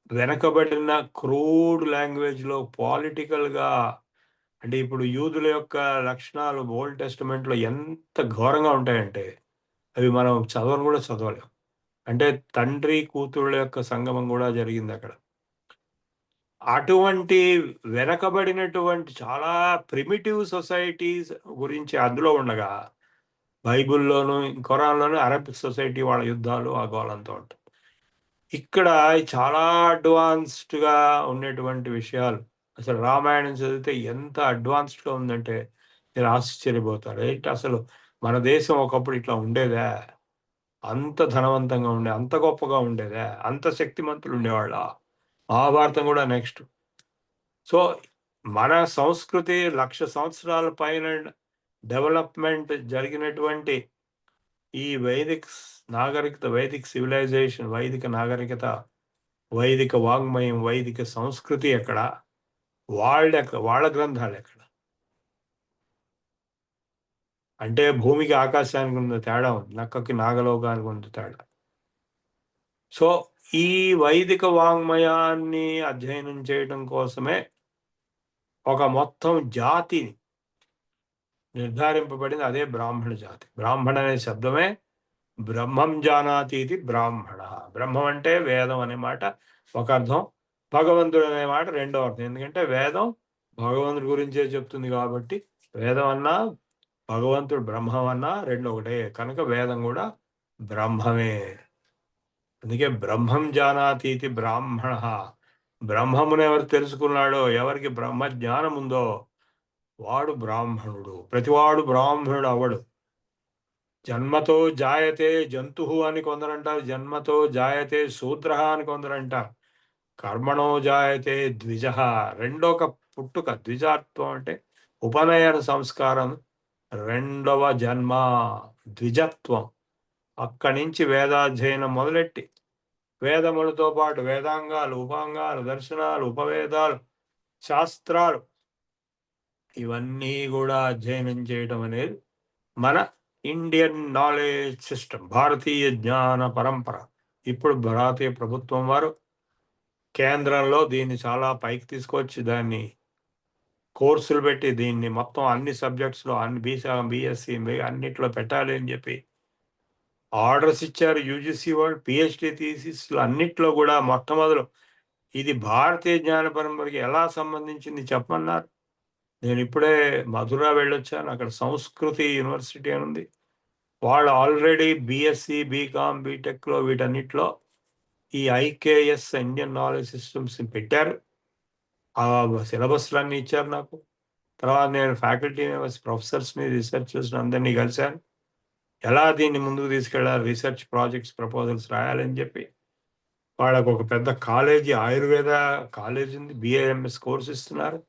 వెనకబడిన క్రూడ్ లాంగ్వేజ్లో పొలిటికల్గా, అంటే ఇప్పుడు యూదుల యొక్క లక్షణాలు ఓల్డ్ టెస్టమెంట్లో ఎంత ఘోరంగా ఉంటాయంటే అవి మనం చదవను కూడా చదవలేం. అంటే తండ్రి కూతుళ్ళ యొక్క సంగమం కూడా జరిగింది అక్కడ. అటువంటి వెనకబడినటువంటి చాలా ప్రిమిటివ్ సొసైటీస్ గురించి అందులో ఉండగా బైబిల్లోను ఖురాన్లోను అరబిక్ సొసైటీ వాళ్ళ యుద్ధాలు ఆ గోలంతా ఉంటుంది. ఇక్కడ చాలా అడ్వాన్స్డ్గా ఉండేటువంటి విషయాలు. అసలు రామాయణం చదివితే ఎంత అడ్వాన్స్డ్గా ఉందంటే మీరు ఆశ్చర్యపోతారు. ఏంటి అసలు మన దేశం ఒకప్పుడు ఇట్లా ఉండేదా? అంత ధనవంతంగా ఉండే, అంత గొప్పగా ఉండేదా? అంత శక్తిమంతులు ఉండేవాళ్ళ? మహాభారతం కూడా నెక్స్ట్. సో మన సంస్కృతి 1,00,000 సంవత్సరాల పైన డెవలప్మెంట్ జరిగినటువంటి ఈ వైదిక్ నాగరికత, వైదిక్ సివిలైజేషన్, వైదిక నాగరికత, వైదిక వాంగ్మయం, వైదిక సంస్కృతి ఎక్కడ? వాళ్ళ గ్రంథాలు ఎక్కడ? అంటే భూమికి ఆకాశానికి ఉన్న తేడా ఉంది, నక్కకి నాగలోకానికి ఉంది తేడా. సో ఈ వైదిక వాంగ్మయాన్ని అధ్యయనం చేయడం కోసమే ఒక మొత్తం జాతి నిర్ధారింపబడింది, అదే బ్రాహ్మణ జాతి. బ్రాహ్మణ అనే శబ్దమే బ్రహ్మం జానాతి ఇది బ్రాహ్మణ. బ్రహ్మం అంటే వేదం అనే మాట ఒక అర్థం, భగవంతుడు అనే మాట రెండో అర్థం. ఎందుకంటే వేదం భగవంతుడి గురించే చెప్తుంది కాబట్టి వేదం అన్నా భగవంతుడు బ్రహ్మం అన్నా రెండు ఒకటే కనుక వేదం కూడా బ్రహ్మమే. అందుకే బ్రహ్మం జానాతి ఇది బ్రాహ్మణ. బ్రహ్మమును ఎవరు తెలుసుకున్నాడో, ఎవరికి బ్రహ్మ జ్ఞానం ఉందో వాడు బ్రాహ్మణుడు. ప్రతివాడు బ్రాహ్మణుడు అవడు. జన్మతో జాయతే జంతువు అని కొందరంటారు, జన్మతో జాయతే శూద్ర అని కొందరంటారు, కర్మణో జాయతే ద్విజ. రెండొక పుట్టుక, ద్విజాత్వం అంటే ఉపనయన సంస్కారం, రెండవ జన్మ ద్విజత్వం. అక్కడి నుంచి వేదాధ్యయనం మొదలెట్టి వేదములతో పాటు వేదాంగాలు, ఉపాంగాలు, దర్శనాలు, ఉపవేదాలు, శాస్త్రాలు ఇవన్నీ కూడా అధ్యయనం చేయడం అనేది మన ఇండియన్ నాలెడ్జ్ సిస్టమ్, భారతీయ జ్ఞాన పరంపర. ఇప్పుడు భారతీయ ప్రభుత్వం వారు కేంద్రంలో దీన్ని చాలా పైకి తీసుకొచ్చి దాన్ని కోర్సులు పెట్టి దీన్ని మొత్తం అన్ని సబ్జెక్ట్స్లో, అన్ని బిఎస్సి అన్నిట్లో పెట్టాలి అని చెప్పి ఆర్డర్స్ ఇచ్చారు. యూజీసీ వాళ్ళు పిహెచ్డి థీసిస్లు అన్నిట్లో కూడా మొట్టమొదలు ఇది భారతీయ జ్ఞాన పరంపరకి ఎలా సంబంధించింది చెప్పమన్నారు. నేను ఇప్పుడే మధుర వెళ్ళొచ్చాను, అక్కడ సంస్కృతి యూనివర్సిటీ అని ఉంది. వాళ్ళు ఆల్రెడీ బిఎస్సి, బీకామ్, బీటెక్లో వీటన్నిటిలో ఈ ఐకేఎస్ ఇండియన్ నాలెడ్జ్ సిస్టమ్స్ పెట్టారు. ఆ సిలబస్లన్నీ ఇచ్చారు నాకు. తర్వాత నేను ఫ్యాకల్టీ మెంబర్స్, ప్రొఫెసర్స్ని, రీసెర్చర్స్ని అందరినీ కలిశాను. ఎలా దీన్ని ముందుకు తీసుకెళ్ళాలి, రీసెర్చ్ ప్రాజెక్ట్స్, ప్రపోజల్స్ రాయాలని చెప్పి వాళ్ళకు ఒక పెద్ద కాలేజీ, ఆయుర్వేద కాలేజ్ ఉంది, బిఏఎంఎస్ కోర్స్ ఇస్తున్నారు.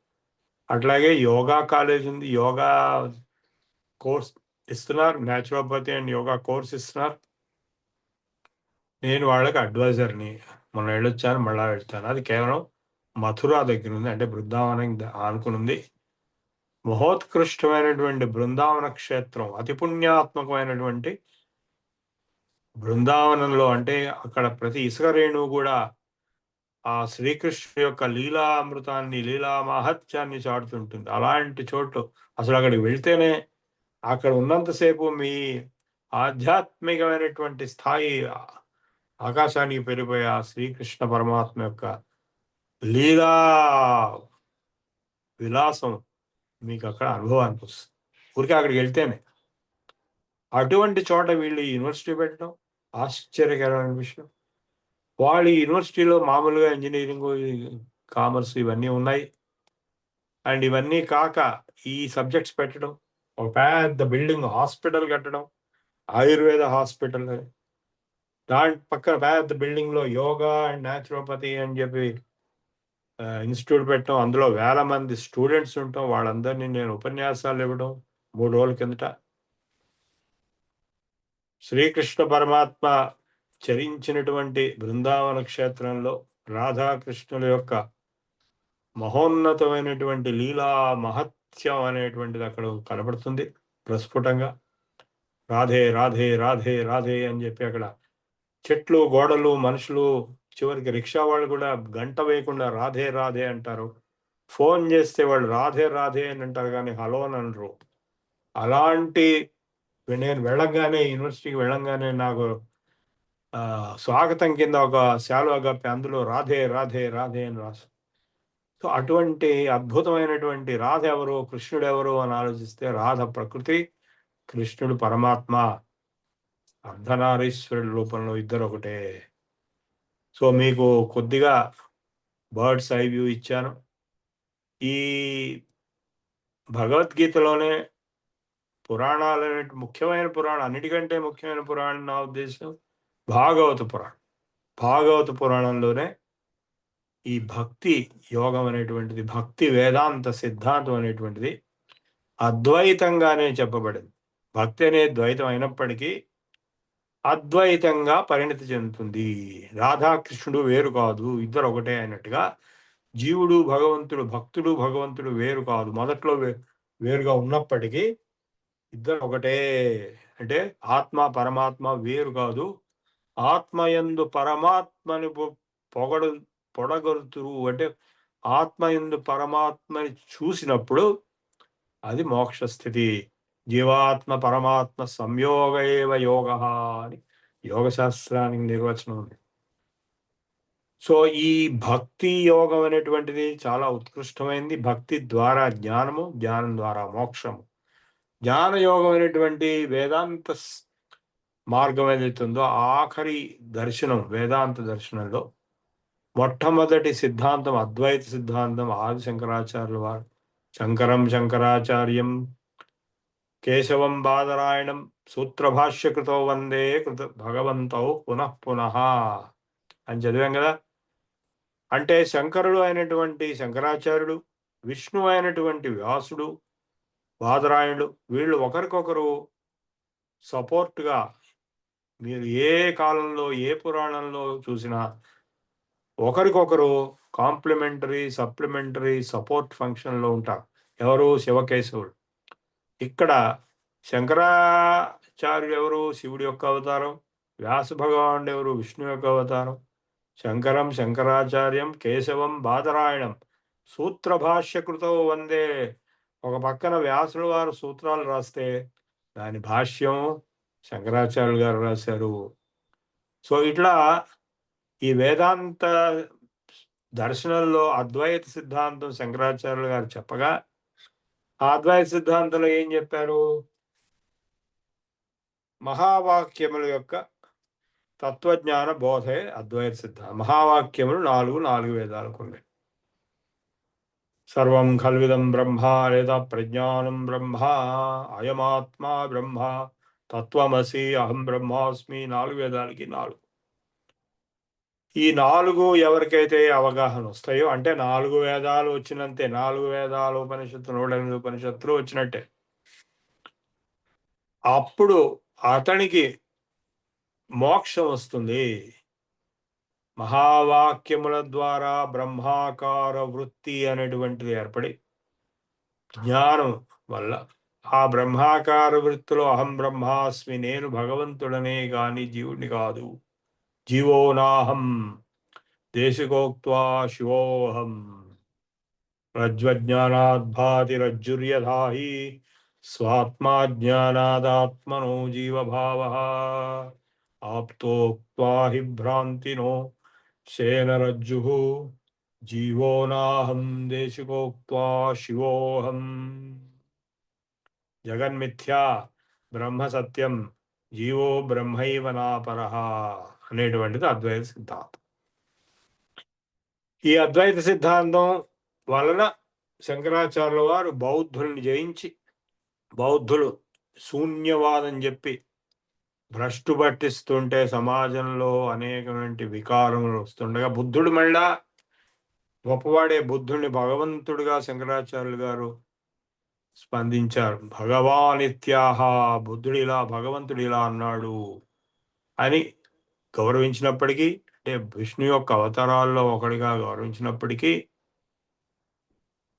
అట్లాగే యోగా కాలేజ్ ఉంది, యోగా కోర్స్ ఇస్తున్నారు, న్యాచురోపతి అండ్ యోగా కోర్స్ ఇస్తున్నారు. నేను వాళ్ళకి అడ్వైజర్ని. మొన్న వెళ్ళొచ్చాను, మళ్ళా వెళ్తాను. అది కేవలం మథురా దగ్గర ఉంది, అంటే బృందావనం ఆనుకునుంది. మహోత్కృష్టమైనటువంటి బృందావన క్షేత్రం, అతి పుణ్యాత్మకమైనటువంటి బృందావనంలో, అంటే అక్కడ ప్రతి ఇసుక రేణువు కూడా ఆ శ్రీకృష్ణుడి యొక్క లీలామృతాన్ని, లీలా మహత్యాన్ని చాటుతుంటుంది. అలాంటి చోట్లు అసలు అక్కడికి వెళ్తేనే అక్కడ ఉన్నంతసేపు మీ ఆధ్యాత్మికమైనటువంటి స్థాయి ఆకాశానికి పెరిగిపోయే ఆ శ్రీకృష్ణ పరమాత్మ యొక్క లీలా విలాసం మీకు అక్కడ అనుభవానికి వస్తుంది, ఊరికే అక్కడికి వెళ్తేనే. అటువంటి చోట వీళ్ళు యూనివర్సిటీ పెట్టడం ఆశ్చర్యకరమైన విషయం. వాళ్ళు యూనివర్సిటీలో మామూలుగా ఇంజనీరింగ్, కామర్స్ ఇవన్నీ ఉన్నాయి. అండ్ ఇవన్నీ కాక ఈ సబ్జెక్ట్స్ పెట్టడం, ఒక పెద్ద బిల్డింగ్, హాస్పిటల్ కట్టడం, ఆయుర్వేద హాస్పిటల్, దాని పక్కన పెద్ద బిల్డింగ్లో యోగా అండ్ న్యాచురోపతి అని చెప్పి ఇన్స్టిట్యూట్ పెట్టడం, అందులో వేల మంది స్టూడెంట్స్ ఉండటం, వాళ్ళందరినీ నేను ఉపన్యాసాలు ఇవ్వడం 3 రోజుల కిందట. శ్రీకృష్ణ పరమాత్మ చరించినటువంటి బృందావన క్షేత్రంలో రాధాకృష్ణుల యొక్క మహోన్నతమైనటువంటి లీలా మహత్యం అనేటువంటిది అక్కడ కనబడుతుంది ప్రస్ఫుటంగా. రాధే రాధే రాధే రాధే అని చెప్పి అక్కడ చెట్లు, గోడలు, మనుషులు, చివరికి రిక్షా వాళ్ళు కూడా గంట వేయకుండా రాధే రాధే అంటారు. ఫోన్ చేస్తే వాళ్ళు రాధే రాధే అని అంటారు కానీ హలో అని అనరు. అలాంటి నేను వెళ్ళంగానే, యూనివర్సిటీకి వెళ్ళంగానే నాకు స్వాగతం కింద ఒక శాలువా కప్పి అందులో రాధే రాధే రాధే అని రాసు. సో అటువంటి అద్భుతమైనటువంటి రాధ ఎవరు, కృష్ణుడు ఎవరు అని ఆలోచిస్తే రాధ ప్రకృతి, కృష్ణుడు పరమాత్మ, అర్ధనారీశ్వరుడి రూపంలో ఇద్దరు ఒకటే. సో మీకు కొద్దిగా బర్డ్స్ ఐ వ్యూ ఇచ్చాను. ఈ భగవద్గీతలోనే పురాణాలు ముఖ్యమైన పురాణం, అన్నిటికంటే ముఖ్యమైన పురాణం నా ఉద్దేశం భాగవత పురాణం. భాగవత పురాణంలోనే ఈ భక్తి యోగం అనేటువంటిది, భక్తి వేదాంత సిద్ధాంతం అనేటువంటిది అద్వైతంగానే చెప్పబడింది. భక్తి అనే ద్వైతం అయినప్పటికీ అద్వైతంగా పరిణతి చెందుతుంది. రాధాకృష్ణుడు వేరు కాదు, ఇద్దరు ఒకటే అయినట్టుగా జీవుడు భగవంతుడు, భక్తుడు భగవంతుడు వేరు కాదు. మొదట్లో వేరుగా ఉన్నప్పటికీ ఇద్దరు ఒకటే. అంటే ఆత్మ పరమాత్మ వేరు కాదు. ఆత్మయందు పరమాత్మని పొడగొడుతూ, అంటే ఆత్మయందు పరమాత్మని చూసినప్పుడు అది మోక్ష స్థితి. జీవాత్మ పరమాత్మ సంయోగ ఏవ యోగ అని యోగశాస్త్రానికి నిర్వచనం ఉంది. సో ఈ భక్తి యోగం అనేటువంటిది చాలా ఉత్కృష్టమైంది. భక్తి ద్వారా జ్ఞానము, జ్ఞానం ద్వారా మోక్షము. జ్ఞాన యోగం అనేటువంటి వేదాంత మార్గం ఏదైతుందో ఆఖరి దర్శనం, వేదాంత దర్శనంలో మొట్టమొదటి సిద్ధాంతం అద్వైత సిద్ధాంతం. ఆది శంకరాచార్యుల వారు శంకరం శంకరాచార్యం కేశవం బాదరాయణం సూత్రభాష్యకృతో వందే భగవంతో పునః పునః అని చదివాం కదా. అంటే శంకరుడు అయినటువంటి శంకరాచార్యుడు, విష్ణు అయినటువంటి వ్యాసుడు, బాదరాయణుడు, వీళ్ళు ఒకరికొకరు సపోర్ట్గా, మీరు ఏ కాలంలో ఏ పురాణంలో చూసినా ఒకరికొకరు కాంప్లిమెంటరీ, సప్లిమెంటరీ, సపోర్ట్ ఫంక్షన్లో ఉంటారు. ఎవరు? శివకేశవుడు. ఇక్కడ శంకరాచార్యుడు ఎవరు? శివుడి యొక్క అవతారం. వ్యాస భగవానుడు ఎవరు? విష్ణు యొక్క అవతారం. శంకరం శంకరాచార్యం కేశవం బాదరాయణం సూత్రభాష్యకృతో వందే. ఒక పక్కన వ్యాసుడు వారు సూత్రాలు రాస్తే దాని భాష్యం శంకరాచార్యులు గారు రాశారు. సో ఇట్లా ఈ వేదాంత దర్శనంలో అద్వైత సిద్ధాంతం శంకరాచార్యులు గారు చెప్పగా, ఆ అద్వైత సిద్ధాంతంలో ఏం చెప్పారు? మహావాక్యముల యొక్క తత్వజ్ఞాన బోధే అద్వైత సిద్ధాంతం. మహావాక్యములు నాలుగు వేదాలకు ఉన్నాయి. సర్వం ఖల్విదం బ్రహ్మ లేదా ప్రజ్ఞానం బ్రహ్మ, అయమాత్మా బ్రహ్మ, తత్వమసి, అహం బ్రహ్మాస్మి. 4 వేదాలకి 4. ఈ 4 ఎవరికైతే అవగాహన వస్తాయో, అంటే 4 వేదాలు వచ్చినంతే, 4 వేదాలు ఉపనిషత్తులు 108 ఉపనిషత్తులు వచ్చినట్టే, అప్పుడు అతనికి మోక్షం వస్తుంది. మహావాక్యముల ద్వారా బ్రహ్మాకార వృత్తి అనేటువంటిది ఏర్పడి జ్ఞానం వల్ల ఆ బ్రహ్మాకార వృత్తిలో అహం బ్రహ్మాస్మి, నేను భగవంతుడనే గాని జీవుడిని కాదు, జీవో నాహం దేశికోక్త్వా శివోహం, రజ్వజ్ఞానాద్భాతి రజ్జుర్యధాహి స్వాత్మా జ్ఞానాదాత్మనో జీవభావః, ఆప్తోక్త్వా హి భ్రాంతినో శేన రజ్జుః, జీవో నాహం దేశికోక్త్వా శివోహం. జగన్మిథ్యా బ్రహ్మ సత్యం, జీవో బ్రహ్మైవ నాపరః అనేటువంటిది అద్వైత సిద్ధాంతం. ఈ అద్వైత సిద్ధాంతం వలన శంకరాచార్యుల వారు బౌద్ధుల్ని జయించి, బౌద్ధులు శూన్యవాదం చెప్పి భ్రష్టు పట్టిస్తుంటే సమాజంలో అనేకమైన వికారములు వస్తుండగా, బుద్ధుడు మళ్ళా గొప్పవాడే, బుద్ధుడిని భగవంతుడిగా శంకరాచార్యులు గారు స్పందించారు. భగవానిత్యాహ, బుద్ధుడు ఇలా, భగవంతుడు ఇలా అన్నాడు అని గౌరవించినప్పటికీ, అంటే విష్ణు యొక్క అవతారాల్లో ఒకటిగా గౌరవించినప్పటికీ,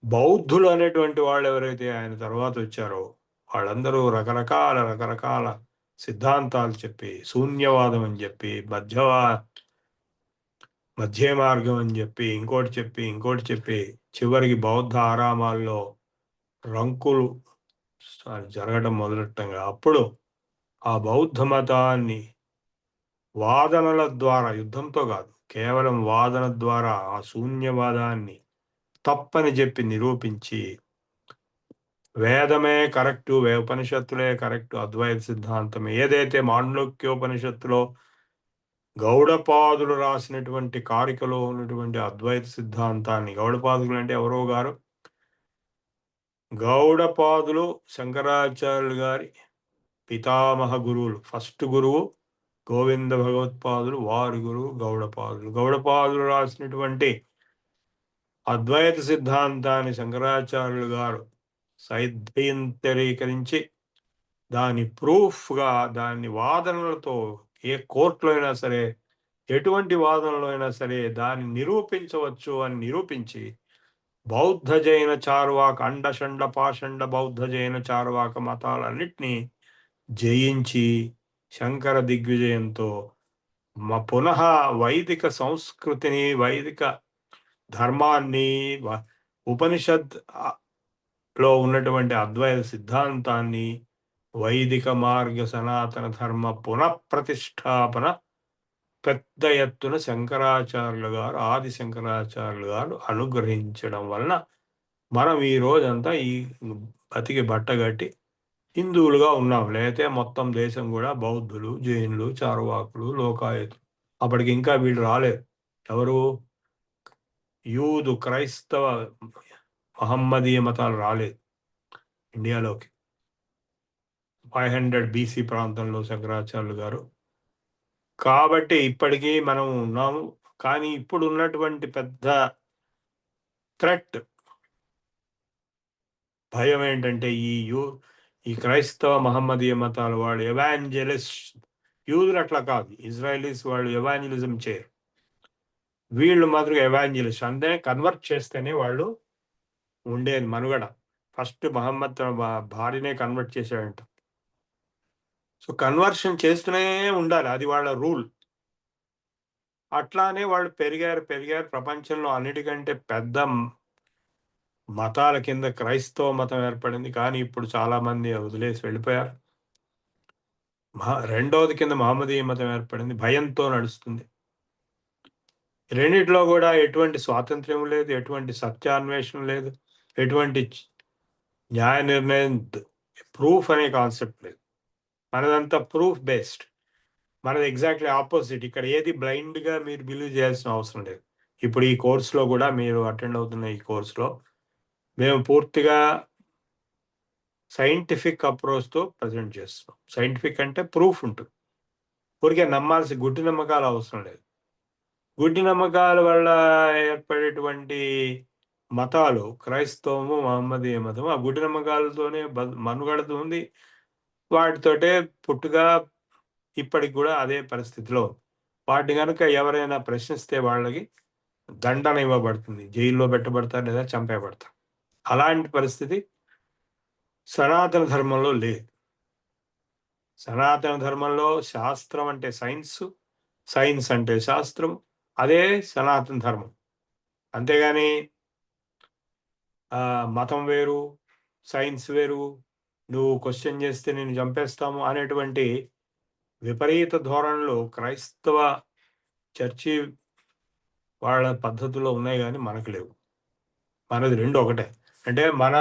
బౌద్ధులు అనేటువంటి వాళ్ళు ఎవరైతే ఆయన తర్వాత వచ్చారో వాళ్ళందరూ రకరకాల సిద్ధాంతాలు చెప్పి, శూన్యవాదం అని చెప్పి, మధ్య మార్గం అని చెప్పి, ఇంకోటి చెప్పి చివరికి బౌద్ధ ఆరామాల్లో రంకులు జరగడం మొదలెట్టంగా అప్పుడు ఆ బౌద్ధ మతాన్ని వాదనల ద్వారా, యుద్ధంతో కాదు, కేవలం వాదన ద్వారా ఆ శూన్యవాదాన్ని తప్పని చెప్పి నిరూపించి వేదమే కరెక్టు, ఉపనిషత్తులే కరెక్టు, అద్వైత సిద్ధాంతం ఏదైతే మాండూక్యోపనిషత్తులో గౌడపాదులు రాసినటువంటి కారికలో ఉన్నటువంటి అద్వైత సిద్ధాంతాన్ని, గౌడపాదులు అంటే ఎవరో గారు, గౌడపాదులు శంకరాచార్యులు గారి పితామహ గురువులు. ఫస్ట్ గురువు గోవింద భగవత్పాదులు, వారి గురువు గౌడపాదులు. గౌడపాదులు రాసినటువంటి అద్వైత సిద్ధాంతాన్ని శంకరాచార్యులు గారు సైద్ధాంతరీకరించి దాని ప్రూఫ్గా, దాన్ని వాదనలతో ఏ కోర్టులో అయినా సరే, ఎటువంటి వాదనలో అయినా సరే దాన్ని నిరూపించవచ్చు అని నిరూపించి బౌద్ధ జైన చార్వాక, అండషండ పాషండ బౌద్ధ జైన చార్వాక మతాలన్నిటినీ జయించి శంకర దిగ్విజయంతో పునః వైదిక సంస్కృతిని, వైదిక ధర్మాన్ని, ఉపనిషత్ లో ఉన్నటువంటి అద్వైత సిద్ధాంతాన్ని, వైదిక మార్గ సనాతన ధర్మ పునఃప్రతిష్టాపన పెద్ద ఎత్తున శంకరాచార్యులు గారు, ఆది శంకరాచార్యులు గారు అనుగ్రహించడం వలన మనం ఈ రోజంతా ఈ బతికి బట్టగట్టి హిందువులుగా ఉన్నాం. లేకపోతే మొత్తం దేశం కూడా బౌద్ధులు, జైనులు, చార్వాకులు, లోకాయతులు. అప్పటికి ఇంకా వీళ్ళు రాలేదు. ఎవరు? యూదు, క్రైస్తవ, మహమ్మదీయ మతాలు రాలేదు ఇండియాలోకి. 500 BC ప్రాంతంలో శంకరాచార్యులు గారు. కాబట్టి ఇప్పటికీ మనం ఉన్నాము. కానీ ఇప్పుడు ఉన్నటువంటి పెద్ద థ్రెట్, భయం ఏంటంటే ఈ క్రైస్తవ మహమ్మదీయ మతాల వాళ్ళు ఎవాంజలిస్ట్. యూదులు అట్లా కాదు, ఇజ్రాయలీస్ వాళ్ళు ఎవాంజలిజం చేయరు. వీళ్ళు మాత్రం ఎవాంజలిస్ట్. అంటే కన్వర్ట్ చేస్తేనే వాళ్ళు ఉండేది మనుగడ. ఫస్ట్ మహమ్మద్ తన భార్యనే కన్వర్ట్ చేశాడంట. సో కన్వర్షన్ చేస్తూనే ఉండాలి, అది వాళ్ళ రూల్. అట్లానే వాళ్ళు పెరిగారు. ప్రపంచంలో అన్నిటికంటే పెద్ద మతాల కింద క్రైస్తవ మతం ఏర్పడింది. కానీ ఇప్పుడు చాలా మంది వదిలేసి వెళ్ళిపోయారు. రెండవది కింద మహమ్మదీయ మతం ఏర్పడింది. భయంతో నడుస్తుంది. రెండిట్లో కూడా ఎటువంటి స్వాతంత్ర్యం లేదు, ఎటువంటి సత్యాన్వేషణ లేదు, ఎటువంటి న్యాయ నిర్ణయం, ప్రూఫ్ అనే కాన్సెప్ట్ లేదు. మనదంతా ప్రూఫ్ బేస్డ్. మనది ఎగ్జాక్ట్లీ ఆపోజిట్. ఇక్కడ ఏది బ్లైండ్గా మీరు బిలీవ్ చేయాల్సిన అవసరం లేదు. ఇప్పుడు ఈ కోర్సులో కూడా మీరు అటెండ్ అవుతున్న ఈ కోర్సులో మేము పూర్తిగా సైంటిఫిక్ అప్రోచ్తో ప్రజెంట్ చేస్తున్నాం. సైంటిఫిక్ అంటే ప్రూఫ్ ఉంటుంది. ఊరికే నమ్మాల్సి గుడ్డి నమ్మకాలు అవసరం లేదు. గుడ్డి నమ్మకాల వల్ల ఏర్పడేటువంటి మతాలు క్రైస్తవము, మహమ్మదీయ మతం, ఆ గుడ్డి నమ్మకాలతోనే మనుగడత ఉంది. వాటితోటే పుట్టుగా ఇప్పటికి కూడా అదే పరిస్థితిలో ఉంది. వాటిని కనుక ఎవరైనా ప్రశ్నిస్తే వాళ్ళకి దండన ఇవ్వబడుతుంది, జైల్లో పెట్టబడతారు లేదా చంపేయబడతారు. అలాంటి పరిస్థితి సనాతన ధర్మంలో లేదు. సనాతన ధర్మంలో శాస్త్రం అంటే సైన్స్, సైన్స్ అంటే శాస్త్రం, అదే సనాతన ధర్మం. అంతేగాని మతం వేరు, సైన్స్ వేరు, నువ్వు క్వశ్చన్ చేస్తే నేను చంపేస్తాము అనేటువంటి విపరీత ధోరణిలో క్రైస్తవ చర్చి వాళ్ళ పద్ధతుల్లో ఉన్నాయి, కానీ మనకు లేవు. మనది రెండు ఒకటే. అంటే మన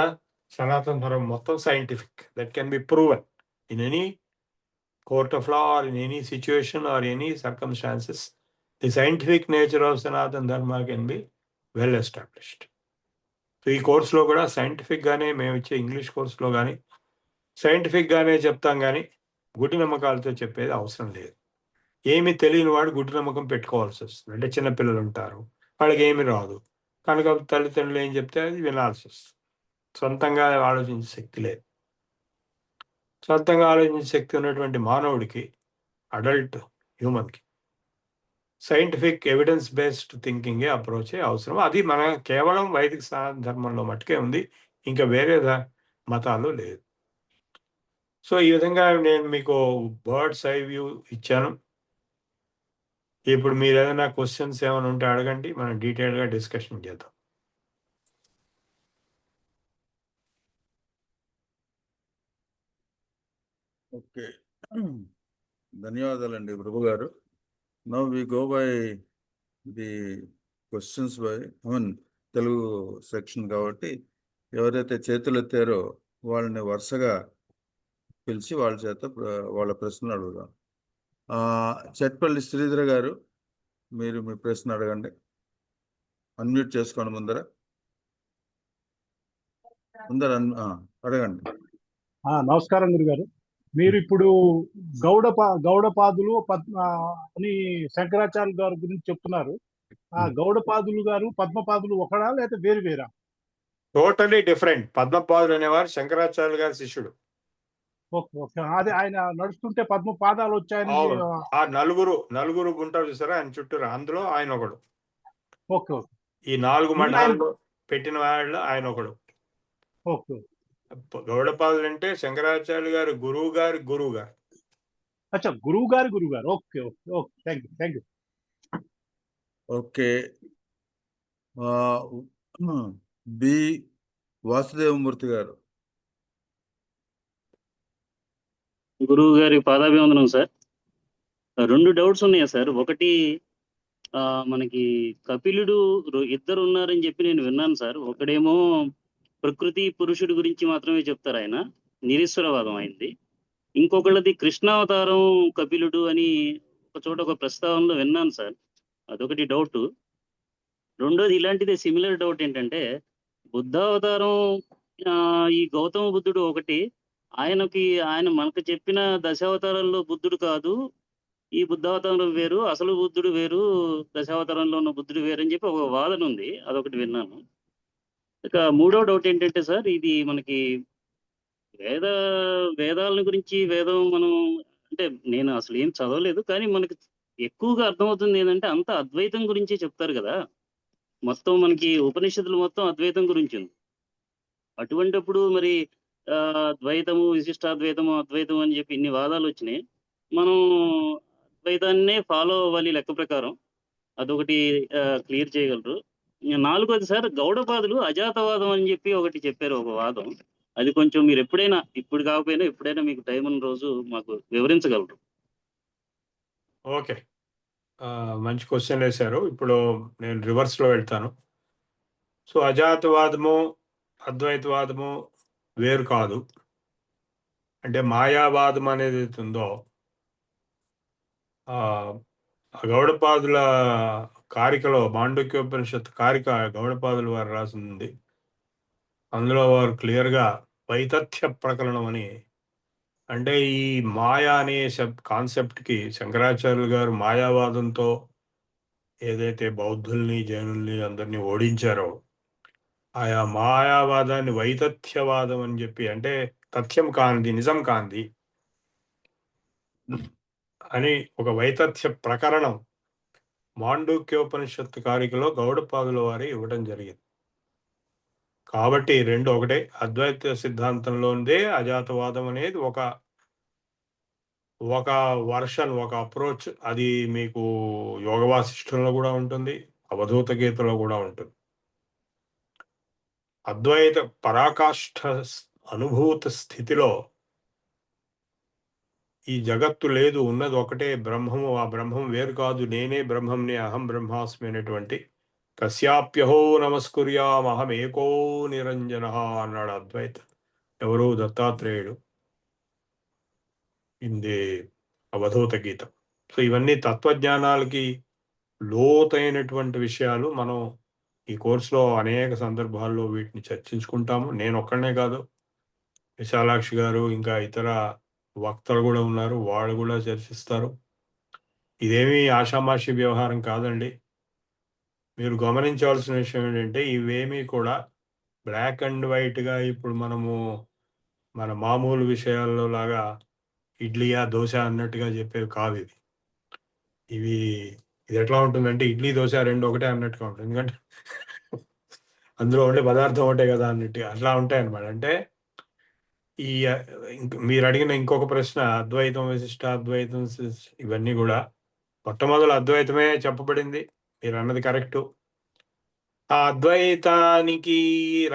సనాతన ధర్మం మొత్తం scientific, that can be proven in any court of law or in any situation or any circumstances. The scientific nature of Sanatana Dharma can be well established. So ఈ కోర్సులో కూడా సైంటిఫిక్గానే మేము ఇచ్చే ఇంగ్లీష్ కోర్సులో కానీ సైంటిఫిక్గానే చెప్తాం, కానీ గుడ్డి నమ్మకాలతో చెప్పేది అవసరం లేదు. ఏమి తెలియని వాడు గుడ్డి నమ్మకం పెట్టుకోవాల్సి వస్తుంది. అంటే చిన్నపిల్లలు ఉంటారు, వాళ్ళకి ఏమి రాదు కనుక తల్లిదండ్రులు ఏం చెప్తే అది వినాల్సి వస్తుంది. సొంతంగా ఆలోచించే శక్తి లేదు. సొంతంగా ఆలోచించే శక్తి ఉన్నటువంటి మానవుడికి, అడల్ట్ హ్యూమన్కి సైంటిఫిక్ ఎవిడెన్స్ బేస్డ్ థింకింగే అప్రోచే అవసరం. అది మన కేవలం వైదిక సనాతన ధర్మంలో మట్టుకే ఉంది, ఇంకా వేరే మతాలు లేదు. సో ఈ విధంగా నేను మీకు బర్డ్స్ ఐ వ్యూ ఇచ్చాను. ఇప్పుడు మీరు ఏదైనా క్వశ్చన్స్ ఏమైనా ఉంటే అడగండి, మనం డీటెయిల్గా డిస్కషన్ చేద్దాం. ఓకే, ధన్యవాదాలండి Prabhu garu. Now we go by the questions by Telugu section కాబట్టి ఎవరైతే చేతులు ఎత్తారో వాళ్ళని వరుసగా పిలిచి వాళ్ళ చేత వాళ్ళ ప్రశ్నలు అడుగుదాం. చెట్పల్లి శ్రీధర్ గారు, మీరు మీ ప్రశ్న అడగండి. అన్మ్యూట్ చేసుకోండి ముందర అడగండి. నమస్కారం గురుగారు. మీరు ఇప్పుడు గౌడపాదులు అని శంకరాచార్య గారి గురించి చెప్తున్నారు. ఆ గౌడపాదులు గారు పద్మపాదులు ఒకడా లేదా వేరు వేరా? Totally different. పద్మపాదులు అనేవారు శంకరాచార్య గారి శిష్యుడు. ఓకే, అదే ఆయన నడుస్తుంటే పద్మ పాదాలు వచ్చాయని. ఆ నలుగురు ఉంటారు చూసారా ఆయన చుట్టూరు, అందులో ఆయన ఒకడు. ఓకే, ఈ 4 మండలాల్లో పెట్టిన వాళ్ళు ఆయన ఒకడు. ఓకే, గౌడపాదులు అంటే శంకరాచార్య గారు గురువు గారు. అచ్చా, గురువు గారు. Okay okay okay, thank you. Okay, B Vasudevamurthy garu. గురువు గారి పాదాభివందనం సార్. 2 డౌట్స్ ఉన్నాయా సార్? ఒకటి, మనకి కపిలుడు ఇద్దరు ఉన్నారని చెప్పి నేను విన్నాను సార్. ఒకడేమో ప్రకృతి పురుషుడి గురించి మాత్రమే చెప్తారు, ఆయన నిరీశ్వరవాదం అయింది. ఇంకొకళ్ళది కృష్ణావతారం కపిలుడు అని ఒక చోట ఒక ప్రస్తావనలో విన్నాను సార్. అదొకటి డౌట్. రెండోది ఇలాంటిదే సిమిలర్ డౌట్ ఏంటంటే, బుద్ధావతారం ఈ గౌతమ బుద్ధుడు ఒకటి, ఆయన మనకు చెప్పిన దశావతారాల్లో బుద్ధుడు కాదు, ఈ బుద్ధావతారంలో వేరు, అసలు బుద్ధుడు వేరు, దశావతారంలో ఉన్న బుద్ధుడు వేరు అని చెప్పి ఒక వాదన ఉంది. అదొకటి విన్నాను. ఇక మూడో డౌట్ ఏంటంటే సార్, ఇది మనకి వేదాల గురించి మనం అంటే నేను అసలు ఏం చదవలేదు, కానీ మనకి ఎక్కువగా అర్థమవుతుంది ఏంటంటే అంత అద్వైతం గురించే చెప్తారు కదా. మొత్తం మనకి ఉపనిషత్తులు మొత్తం అద్వైతం గురించి ఉంది. అటువంటిప్పుడు మరి ద్వైతము, విశిష్టాద్వైతము, అద్వైతం అని చెప్పి ఇన్ని వాదాలు వచ్చినాయి. మనం అద్వైతాన్నే ఫాలో అవ్వాలి లెక్క ప్రకారం. అదొకటి క్లియర్ చేయగలరు. 4వది సార్, గౌడపాదులు అజాతవాదం అని చెప్పి ఒకటి చెప్పారు, ఒక వాదం. అది కొంచెం మీరు ఎప్పుడైనా, ఇప్పుడు కాకపోయినా ఎప్పుడైనా మీకు టైం ఉన్న రోజు మాకు వివరించగలరు. ఓకే, మంచి క్వశ్చన్ వేశారు. ఇప్పుడు నేను రివర్స్లో వెళ్తాను. సో అజాతవాదము అద్వైతవాదము వేరు కాదు. అంటే మాయావాదం అనేది ఉందో, గౌడపాదుల కారికలో, మాండూక్యోపనిషత్తు కారిక గౌడపాదుల వారు రాసింది. అందులో వారు క్లియర్గా వైతథ్య ప్రకరణం అని, అంటే ఈ మాయా అనే కాన్సెప్ట్కి శంకరాచార్యులు గారు మాయావాదంతో ఏదైతే బౌద్ధుల్ని, జైనుల్ని అందరినీ ఓడించారో, ఆయా మాయావాదాన్ని వైతథ్యవాదం అని చెప్పి, అంటే తథ్యం కాంది, నిజం కాంది అని ఒక వైతథ్య ప్రకరణం మాండూక్యోపనిషత్తు కారికలో గౌడపాదుల వారి ఇవ్వడం జరిగింది. కాబట్టి రెండు ఒకటే. అద్వైత సిద్ధాంతంలోనే అజాతవాదం అనేది ఒక వర్షన్, ఒక అప్రోచ్. అది మీకు యోగ వాసిష్ఠంలో కూడా ఉంటుంది, అవధూత గీతలో కూడా ఉంటుంది. అద్వైత పరాకాష్ఠ అనుభూత స్థితిలో ఈ జగత్తు లేదు, ఉన్నది ఒకటే బ్రహ్మము. ఆ బ్రహ్మం వేరు కాదు, నేనే బ్రహ్మంని, అహం బ్రహ్మాస్మి అనేటువంటి కస్యాప్యహో నమస్కుర్యామహం ఏకో నిరంజన అన్నాడు అద్వైత, ఎవరు, దత్తాత్రేయుడు, ఇందే అవధూత గీత. సో ఇవన్నీ తత్వజ్ఞానాలకి లోతైనటువంటి విషయాలు. మనం ఈ కోర్సులో అనేక సందర్భాల్లో వీటిని చర్చించుకుంటాము. నేను ఒక్కడనే కాదు, విశాలాక్షి గారు, ఇంకా ఇతర వక్తలు కూడా ఉన్నారు, వాళ్ళు కూడా చర్చిస్తారు. ఇదేమీ ఆషామాషి వ్యవహారం కాదండి. మీరు గమనించవలసిన విషయం ఏంటంటే, ఇవేమీ కూడా బ్లాక్ అండ్ వైట్గా ఇప్పుడు మన మామూలు విషయాల్లో లాగా ఇడ్లీయా దోశ అన్నట్టుగా చెప్పేవి కావు. ఇవి ఇది ఎట్లా ఉంటుందంటే ఇడ్లీ దోశ రెండు ఒకటే అన్నట్టుగా ఉంటుంది, ఎందుకంటే అందులో ఉండే పదార్థం ఒకటే కదా అన్నట్టు అట్లా ఉంటాయి అన్నమాట. అంటే ఈ మీరు అడిగిన ఇంకొక ప్రశ్న అద్వైతం విశిష్ట అద్వైతం ఇవన్నీ కూడా మొట్టమొదలు అద్వైతమే చెప్పబడింది, మీరు అన్నది కరెక్టు. ఆ అద్వైతానికి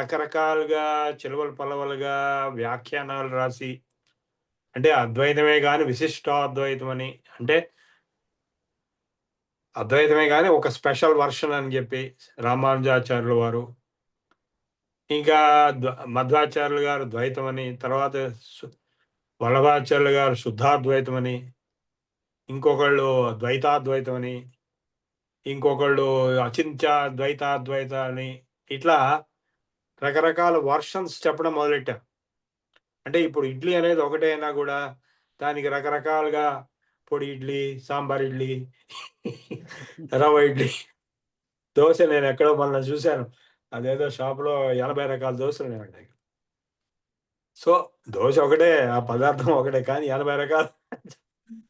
రకరకాలుగా చిలవలు పలవలుగా వ్యాఖ్యానాలు రాసి, అంటే అద్వైతమే కానీ విశిష్టాద్వైతం అని, అంటే అద్వైతమే కానీ ఒక స్పెషల్ వర్షన్ అని చెప్పి రామానుజాచార్యుల వారు, ఇంకా మధ్వాచార్యులు గారు ద్వైతం అని, తర్వాత వల్లభాచార్యులు గారు శుద్ధాద్వైతం అని, ఇంకొకళ్ళు ద్వైతాద్వైతం అని, ఇంకొకళ్ళు అచింత్య ద్వైతాద్వైత అని, ఇట్లా రకరకాల వర్షన్స్ చెప్పడం మొదలెట్టారు. అంటే ఇప్పుడు ఇడ్లీ అనేది ఒకటే అయినా కూడా దానికి రకరకాలుగా పొడి ఇడ్లీ, సాంబార్ ఇడ్లీ, రవ్వ ఇడ్లీ, దోశ నేను ఎక్కడో మొన్న చూశాను, అదేదో షాప్లో 80 రకాల దోశలు ఉన్నాయి. సో దోశ ఒకటే, ఆ పదార్థం ఒకటే, కానీ 80 రకాలు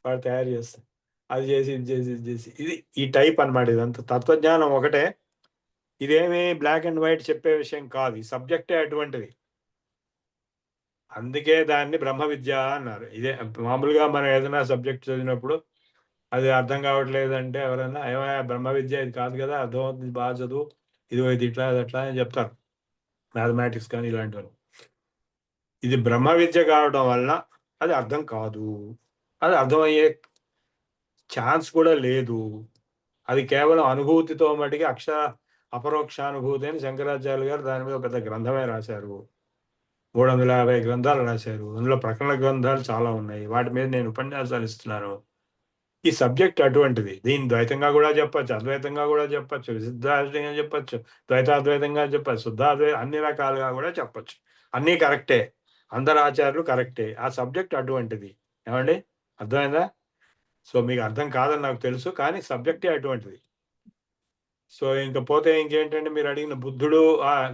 వాడు తయారు చేస్తారు. అది చేసి ఇది చేసి ఇది చేసి ఇది ఈ టైప్ అన్నమాట. ఇదంతా తత్వజ్ఞానం ఒకటే, ఇదేమి బ్లాక్ అండ్ వైట్ చెప్పే విషయం కాదు, ఈ సబ్జెక్టే అటువంటిది. అందుకే దాన్ని బ్రహ్మ విద్య అన్నారు. ఇదే మామూలుగా మనం ఏదైనా సబ్జెక్ట్ చదివినప్పుడు అది అర్థం కావట్లేదు అంటే ఎవరైనా ఏమైనా బ్రహ్మ విద్య ఇది కాదు కదా, అర్థం అవుతుంది, బాగా చదువు, ఇది ఇట్లా అది అట్లా అని చెప్తారు, మ్యాథమెటిక్స్ కానీ ఇలాంటివన్నీ. ఇది బ్రహ్మ విద్య కావడం వలన అది అర్థం కాదు, అది అర్థమయ్యే ఛాన్స్ కూడా లేదు. అది కేవలం అనుభూతితో మటుకి అపరోక్షానుభూతి అని శంకరాచార్య గారు దాని మీద పెద్ద గ్రంథమే రాశారు. 350 గ్రంథాలు రాశారు. అందులో ప్రకరణ గ్రంథాలు చాలా ఉన్నాయి, వాటి మీద నేను ఉపన్యాసాలు ఇస్తున్నాను. ఈ సబ్జెక్ట్ అటువంటిది. దీన్ని ద్వైతంగా కూడా చెప్పచ్చు, అద్వైతంగా కూడా చెప్పచ్చు, విశుద్ధాద్వైతంగా చెప్పచ్చు, ద్వైతాద్వైతంగా చెప్పచ్చు, శుద్ధాద్వైతం, అన్ని రకాలుగా కూడా చెప్పచ్చు. అన్నీ కరెక్టే, అందరు ఆచార్యులు కరెక్టే. ఆ సబ్జెక్ట్ అటువంటిది. ఏమండి, అర్థమైందా? సో మీకు అర్థం కాదని నాకు తెలుసు, కానీ సబ్జెక్టే అటువంటిది. సో ఇంకపోతే ఇంకేంటంటే మీరు అడిగిన బుద్ధుడు,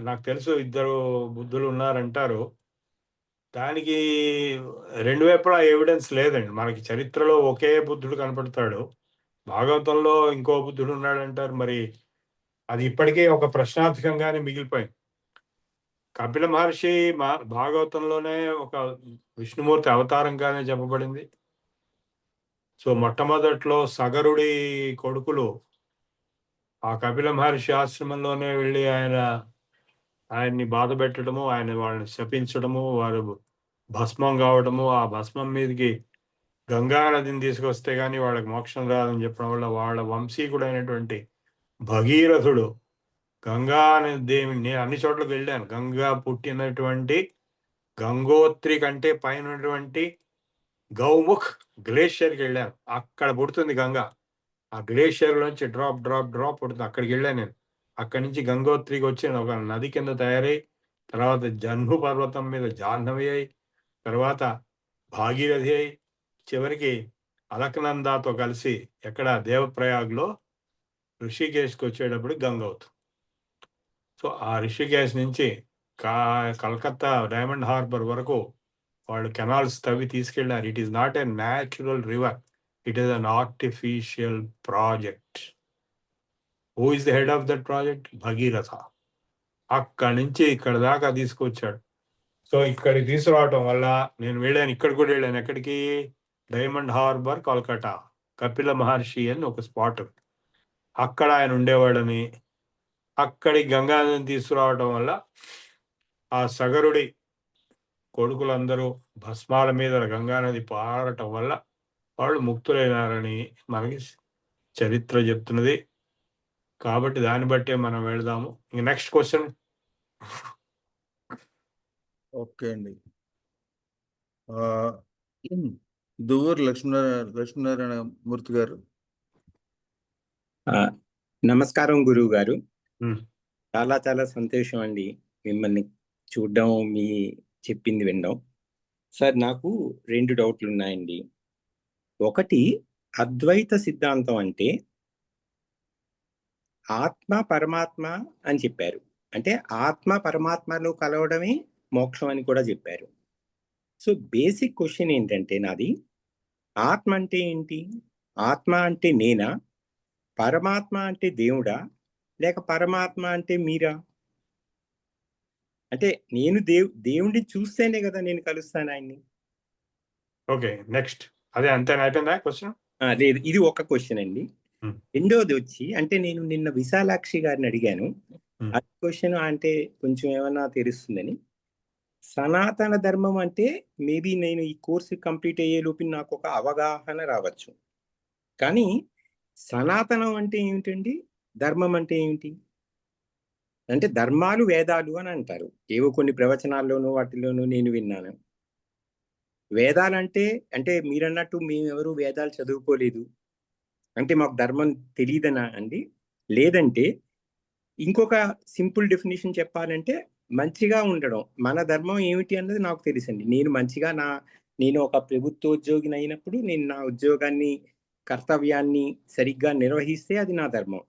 నాకు తెలుసు 2 బుద్ధులు ఉన్నారంటారు. దానికి 2 వైపులా ఎవిడెన్స్ లేదండి. మనకి చరిత్రలో ఒకే బుద్ధుడు కనపడతాడు, భాగవతంలో ఇంకో బుద్ధుడు ఉన్నాడంటారు. మరి అది ఇప్పటికే ఒక ప్రశ్నార్థకంగానే మిగిలిపోయింది. కపిల మహర్షి భాగవతంలోనే ఒక విష్ణుమూర్తి అవతారంగానే చెప్పబడింది. సో మొట్టమొదట్లో సగరుడి కొడుకులు ఆ కపిల మహర్షి ఆశ్రమంలోనే వెళ్ళి ఆయన్ని బాధ పెట్టడము, వాళ్ళని శపించడము, వారు భస్మం కావడము, ఆ భస్మం మీదకి గంగా నదిని తీసుకొస్తే గానీ వాళ్ళకి మోక్షం రాదని చెప్పడం వల్ల వాళ్ళ వంశీకుడైనటువంటి భగీరథుడు గంగా నది, నేను అన్ని చోట్లకు వెళ్ళాను, గంగా పుట్టినటువంటి గంగోత్రి కంటే పైనటువంటి గౌముఖ్ గ్లేషియర్కి వెళ్ళాను. అక్కడ పుడుతుంది గంగా, ఆ గ్లేషియర్ నుంచి డ్రాప్ పుడుతుంది. అక్కడికి వెళ్ళాను నేను. అక్కడి నుంచి గంగోత్రికి వచ్చి ఒక నది కింద తయారై, తర్వాత జన్ము పర్వతం మీద జాహ్నవి అయి, తర్వాత భాగీరథి అయి, చివరికి అలకనందాతో కలిసి ఎక్కడ దేవప్రయాగ్లో ఋషికేశ్కి వచ్చేటప్పుడు గంగ అవుతుంది. సో ఆ ఋషికేశ్ నుంచి కలకత్తా డైమండ్ హార్బర్ వరకు వాళ్ళు కెనాల్స్ తవ్వి తీసుకెళ్ళారు. It is not a natural river, it is an artificial project. Who is the head of that project? Bhagirath. అక్కడి నుంచి ఇక్కడ దాకా తీసుకొచ్చాడు. సో ఇక్కడికి తీసుకురావటం వల్ల నేను వెళ్ళాను, ఇక్కడ కూడా వెళ్ళాను. ఎక్కడికి? డైమండ్ హార్బర్, కోల్కతా. కపిల మహర్షి అని ఒక స్పాట్, అక్కడ ఆయన ఉండేవాడని. అక్కడి గంగానదిని తీసుకురావటం వల్ల ఆ సగరుడి కొడుకులందరూ భస్మాల మీద గంగానది పారటం వల్ల వాళ్ళు ముక్తులైనారని మనకి చరిత్ర చెప్తున్నది. కాబట్టి దాన్ని బట్టే మనం వెళదాము. ఇంక నెక్స్ట్ క్వశ్చన్. ఓకే అండి. దువ్వూరు లక్ష్మీనారాయణ మూర్తి గారు. నమస్కారం గురువు గారు. Hmm. చాలా చాలా సంతోషం అండి మిమ్మల్ని చూడడం, మీ చెప్పింది వినడం. సార్, నాకు 2 డౌట్లు ఉన్నాయండి. ఒకటి, అద్వైత సిద్ధాంతం అంటే ఆత్మ పరమాత్మ అని చెప్పారు, అంటే ఆత్మ పరమాత్మలో కలవడమే మోక్షం అని కూడా చెప్పారు. సో బేసిక్ క్వశ్చన్ ఏంటంటే నాది, ఆత్మ అంటే ఏంటి? ఆత్మ అంటే నేనా, పరమాత్మ అంటే దేవుడా లేక పరమాత్మ అంటే మీరా? అంటే నేను దేవుడిని చూస్తేనే కదా నేను కలుస్తాను ఆయన్ని. Okay, next. అదే అంతేనా, అయిపోయిందా క్వశ్చన్? లేదు, ఇది ఒక క్వశ్చన్ అండి. రెండోది వచ్చి అంటే నేను నిన్న విశాలాక్షి గారిని అడిగాను. అది క్వశ్చన్ అంటే కొంచెం ఏమన్నా తెలుస్తుందని. సనాతన ధర్మం అంటే మేబీ నేను ఈ కోర్సు కంప్లీట్ అయ్యే లోపు నాకు ఒక అవగాహన రావచ్చు. కానీ సనాతనం అంటే ఏమిటండి? ధర్మం అంటే ఏమిటి? అంటే ధర్మాలు వేదాలు అని అంటారు. ఏవో కొన్ని ప్రవచనాల్లోనూ వాటిలోనూ నేను విన్నాను. వేదాలంటే అంటే మీరన్నట్టు మేమెవరు వేదాలు చదువుకోలేదు అంటే మాకు ధర్మం తెలియదనా అండి? లేదంటే ఇంకొక సింపుల్ డెఫినేషన్ చెప్పాలంటే మంచిగా ఉండడం. మన ధర్మం ఏమిటి అన్నది నాకు తెలుసండి. నేను ఒక ప్రభుత్వోద్యోగిని అయినప్పుడు నేను నా ఉద్యోగాన్ని, కర్తవ్యాన్ని సరిగ్గా నిర్వహిస్తే అది నా ధర్మం.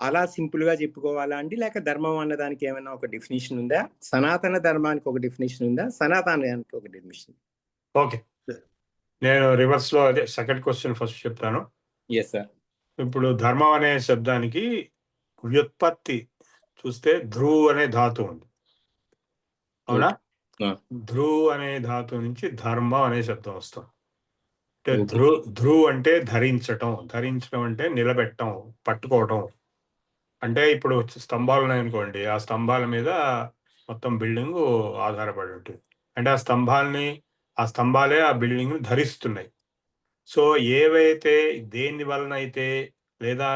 అలా సింపుల్ గా చెప్పుకోవాలా అండి? లేక ధర్మం అన్నదానికి ఏమైనా ఒక డెఫినేషన్ ఉందా? సనాతన ధర్మానికి ఒక డెఫినేషన్ ఉందా? సనాతనానికి ఒక డెఫినేషన్? ఓకే, నేను రివర్స్ లో అదే సెకండ్ క్వశ్చన్ ఫస్ట్ చెప్తాను. Yes sir. ఇప్పుడు ధర్మం అనే శబ్దానికి వ్యుత్పత్తి చూస్తే ధ్రువ్ అనే ధాతు ఉంది, అవునా? ధ్రువ్ అనే ధాతు నుంచి ధర్మం అనే శబ్దం వస్తుంది. అంటే ధ్రువ్ అంటే ధరించటం, ధరించడం అంటే నిలబెట్టడం, పట్టుకోవటం. అంటే ఇప్పుడు స్తంభాలు ఉన్నాయనుకోండి, ఆ స్తంభాల మీద మొత్తం బిల్డింగ్ ఆధారపడి ఉంటుంది. అంటే ఆ స్తంభాలే ఆ బిల్డింగ్ ధరిస్తున్నాయి. సో ఏవైతే దేని వలన అయితే లేదా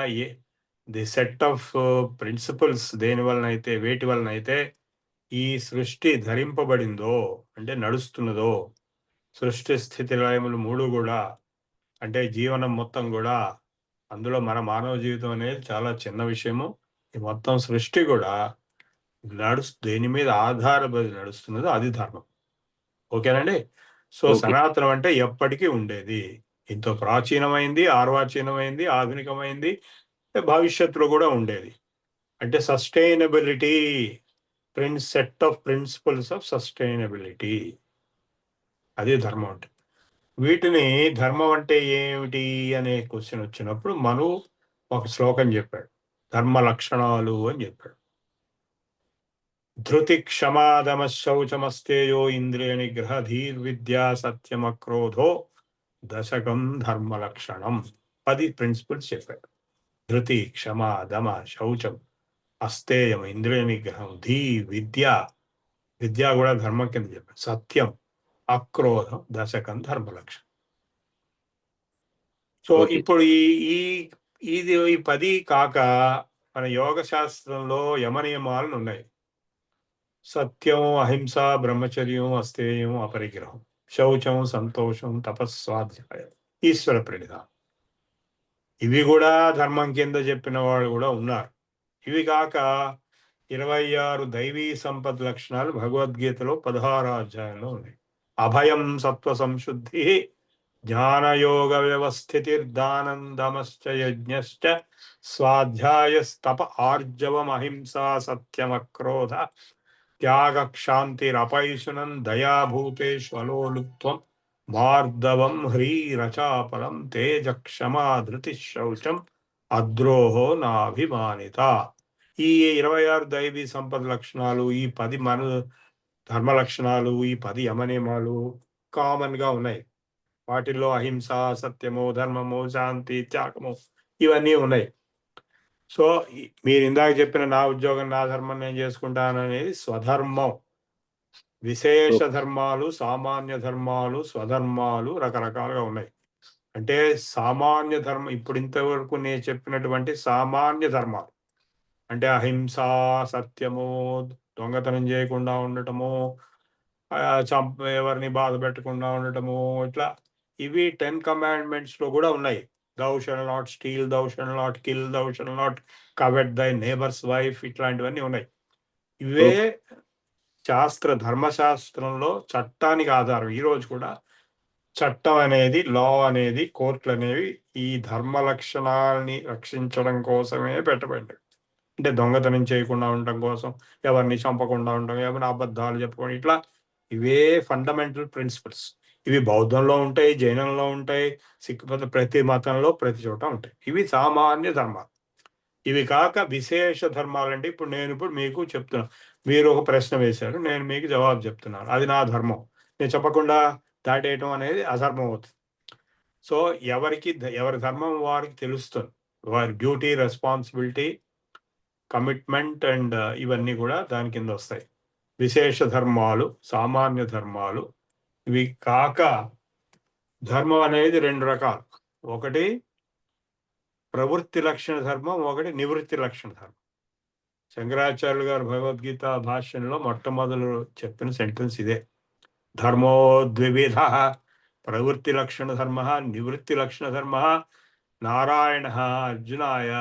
ది సెట్ ఆఫ్ ప్రిన్సిపల్స్ దేని వలన అయితే వేటి వలన అయితే ఈ సృష్టి ధరింపబడిందో అంటే నడుస్తున్నదో, సృష్టి స్థితి లయములు మూడు కూడా అంటే జీవనం మొత్తం కూడా, అందులో మన మానవ జీవితం అనేది చాలా చిన్న విషయము. ఈ మొత్తం సృష్టి కూడా దేని మీద ఆధారపడి నడుస్తున్నదో అది ధర్మం. ఓకేనండి? సో సనాతనం అంటే ఎప్పటికీ ఉండేది, ఎంతో ప్రాచీనమైంది, ఆర్వాచీనమైంది, ఆధునికమైంది, భవిష్యత్తులో కూడా ఉండేది. అంటే sustainability, set of principles of sustainability, అది ధర్మం అంటే. వీటిని ధర్మం అంటే ఏమిటి అనే క్వశ్చన్ వచ్చినప్పుడు మను ఒక శ్లోకం చెప్పాడు, ధర్మ లక్షణాలు అని చెప్పాడు. ధృతి క్షమాదమ శౌచమస్తేయో ఇంద్రియ నిగ్రహ ధీర్ విద్యా సత్యం అక్రోధో దశకం ధర్మ లక్షణం. 10 ప్రిన్సిపల్స్ చెప్పాడు. ధృతి, క్షమ, దమ, శౌచం, అస్తేయం, ఇంద్రియ నిగ్రహం, ధీ, విద్య కూడా ధర్మం కింద చెప్పాడు, సత్యం, అక్రోధం, దశకం ధర్మ లక్షణం. సో ఇప్పుడు ఈ 10 కాక మన యోగ శాస్త్రంలో యమనియమాలను ఉన్నాయి. సత్యం, అహింస, బ్రహ్మచర్యం, అస్తేయం, అపరిగ్రహం, శౌచం, సంతోషం, తపస్వాధ్యాయం, ఈశ్వర ప్రణిధానం. ఇవి కూడా ధర్మం కింద చెప్పిన వాళ్ళు కూడా ఉన్నారు. ఇవి కాక 26 దైవీ సంపద లక్షణాలు భగవద్గీతలో 16వ అధ్యాయంలో ఉన్నాయి. అభయం, సత్వ సంశుద్ధి, జ్ఞానయోగ వ్యవస్థితిర్దానందమశ్చ యజ్ఞశ్చ స్వాధ్యాయస్తప ఆర్జవం అహింసా సత్యమక్రోధ త్యాగ క్షాంతిరపైశునం దయాభూతేష్వలోలుప్త్వం మార్దవం హ్రీరచాపలం తేజ క్షమా ధృతి శౌచం అద్రోహో నాభిమానిత. ఈ 26 దైవీ సంపద లక్షణాలు, ఈ 10 మన ధర్మ లక్షణాలు, ఈ 10 యమనియమాలు కామన్ గా ఉన్నాయి. వాటిల్లో అహింస, సత్యము, ధర్మము, శాంతి, త్యాగము ఇవన్నీ ఉన్నాయి. సో మీరు ఇందాక చెప్పిన నా ఉద్యోగం, నా ధర్మం నేను చేసుకుంటాను అనేది స్వధర్మం. విశేష ధర్మాలు, సామాన్య ధర్మాలు, స్వధర్మాలు రకరకాలుగా ఉన్నాయి. అంటే సామాన్య ధర్మం, ఇప్పుడు ఇంతవరకు నేను చెప్పినటువంటి సామాన్య ధర్మాలు అంటే అహింస, సత్యము, దొంగతనం చేయకుండా ఉండటము, ఎవరిని బాధ పెట్టకుండా ఉండటము, ఇట్లా ఇవి 10 commandments లో కూడా ఉన్నాయి. thou shall not steal, thou shall not kill, thou shall not covet thy neighbor's wife, ఇట్లాంటివన్నీ ఉన్నాయి. ఇవే ధర్మశాస్త్రంలో చట్టానికి ఆధారం. ఈ రోజు కూడా చట్టం అనేది, లా అనేది, కోర్టులు అనేవి ఈ ధర్మ లక్షణాలని రక్షించడం కోసమే పెట్టబడింది. అంటే దొంగతనం చేయకుండా ఉండటం కోసం, ఎవరిని చంపకుండా ఉండటం, ఎవరిని అబద్ధాలు చెప్పుకోవడం, ఇట్లా ఇవే ఫండమెంటల్ ప్రిన్సిపల్స్. ఇవి బౌద్ధంలో ఉంటాయి, జైనంలో ఉంటాయి, సిక్ ప్రతి మతంలో ప్రతి చోట ఉంటాయి. ఇవి సామాన్య ధర్మాలు. ఇవి కాక విశేష ధర్మాలు అంటే ఇప్పుడు నేను మీకు చెప్తున్నాను. మీరు ఒక ప్రశ్న వేశారు, నేను మీకు జవాబు చెప్తున్నాను. అది నా ధర్మం. నేను చెప్పకుండా దాటేయటం అనేది అధర్మం అవుతుంది. సో ఎవరి ధర్మం వారికి తెలుస్తుంది. వారి డ్యూటీ, రెస్పాన్సిబిలిటీ, కమిట్మెంట్ అండ్ ఇవన్నీ కూడా దాని కింద వస్తాయి. విశేష ధర్మాలు, సామాన్య ధర్మాలు. ఇవి కాక ధర్మం అనేది 2 రకాలు. ఒకటి ప్రవృత్తి లక్షణ ధర్మం, ఒకటి నివృత్తి లక్షణ ధర్మం. శంకరాచార్యులు గారు భగవద్గీత భాష్యంలో మొట్టమొదలు చెప్పిన సెంటెన్స్ ఇదే. ధర్మో ద్వివిధ, ప్రవృత్తి లక్షణ ధర్మ, నివృత్తి లక్షణ ధర్మ, నారాయణ అర్జునాయ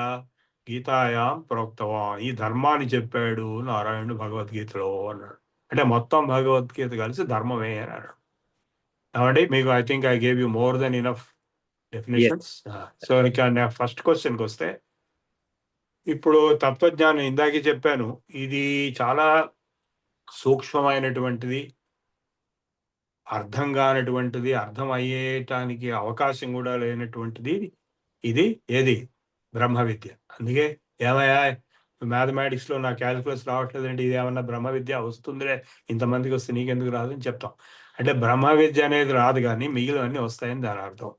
గీతాయాం ప్రోక్తవాన్. ఈ ధర్మాన్ని చెప్పాడు నారాయణుడు భగవద్గీతలో అన్నాడు. అంటే మొత్తం భగవద్గీత కలిసి ధర్మమే అని అన్నాడు. కాబట్టి మీకు I think I gave you more than enough definitions. So first క్వశ్చన్కి వస్తే, ఇప్పుడు తత్వజ్ఞానం ఇందాకే చెప్పాను, ఇది చాలా సూక్ష్మమైనటువంటిది, అర్థం కానటువంటిది, అర్థం అయ్యేటానికి అవకాశం కూడా లేనటువంటిది. ఇది ఏది? బ్రహ్మ విద్య. అందుకే ఏమయ్యా మ్యాథమెటిక్స్లో నా క్యాలిక్యులస్ రావట్లేదండి, ఇది ఏమన్నా బ్రహ్మ విద్య వస్తుందిలే, ఇంతమందికి వస్తే నీకెందుకు రాదు అని చెప్తాం. అంటే బ్రహ్మ విద్య అనేది రాదు, కానీ మిగిలినవన్నీ వస్తాయని దాని అర్థం.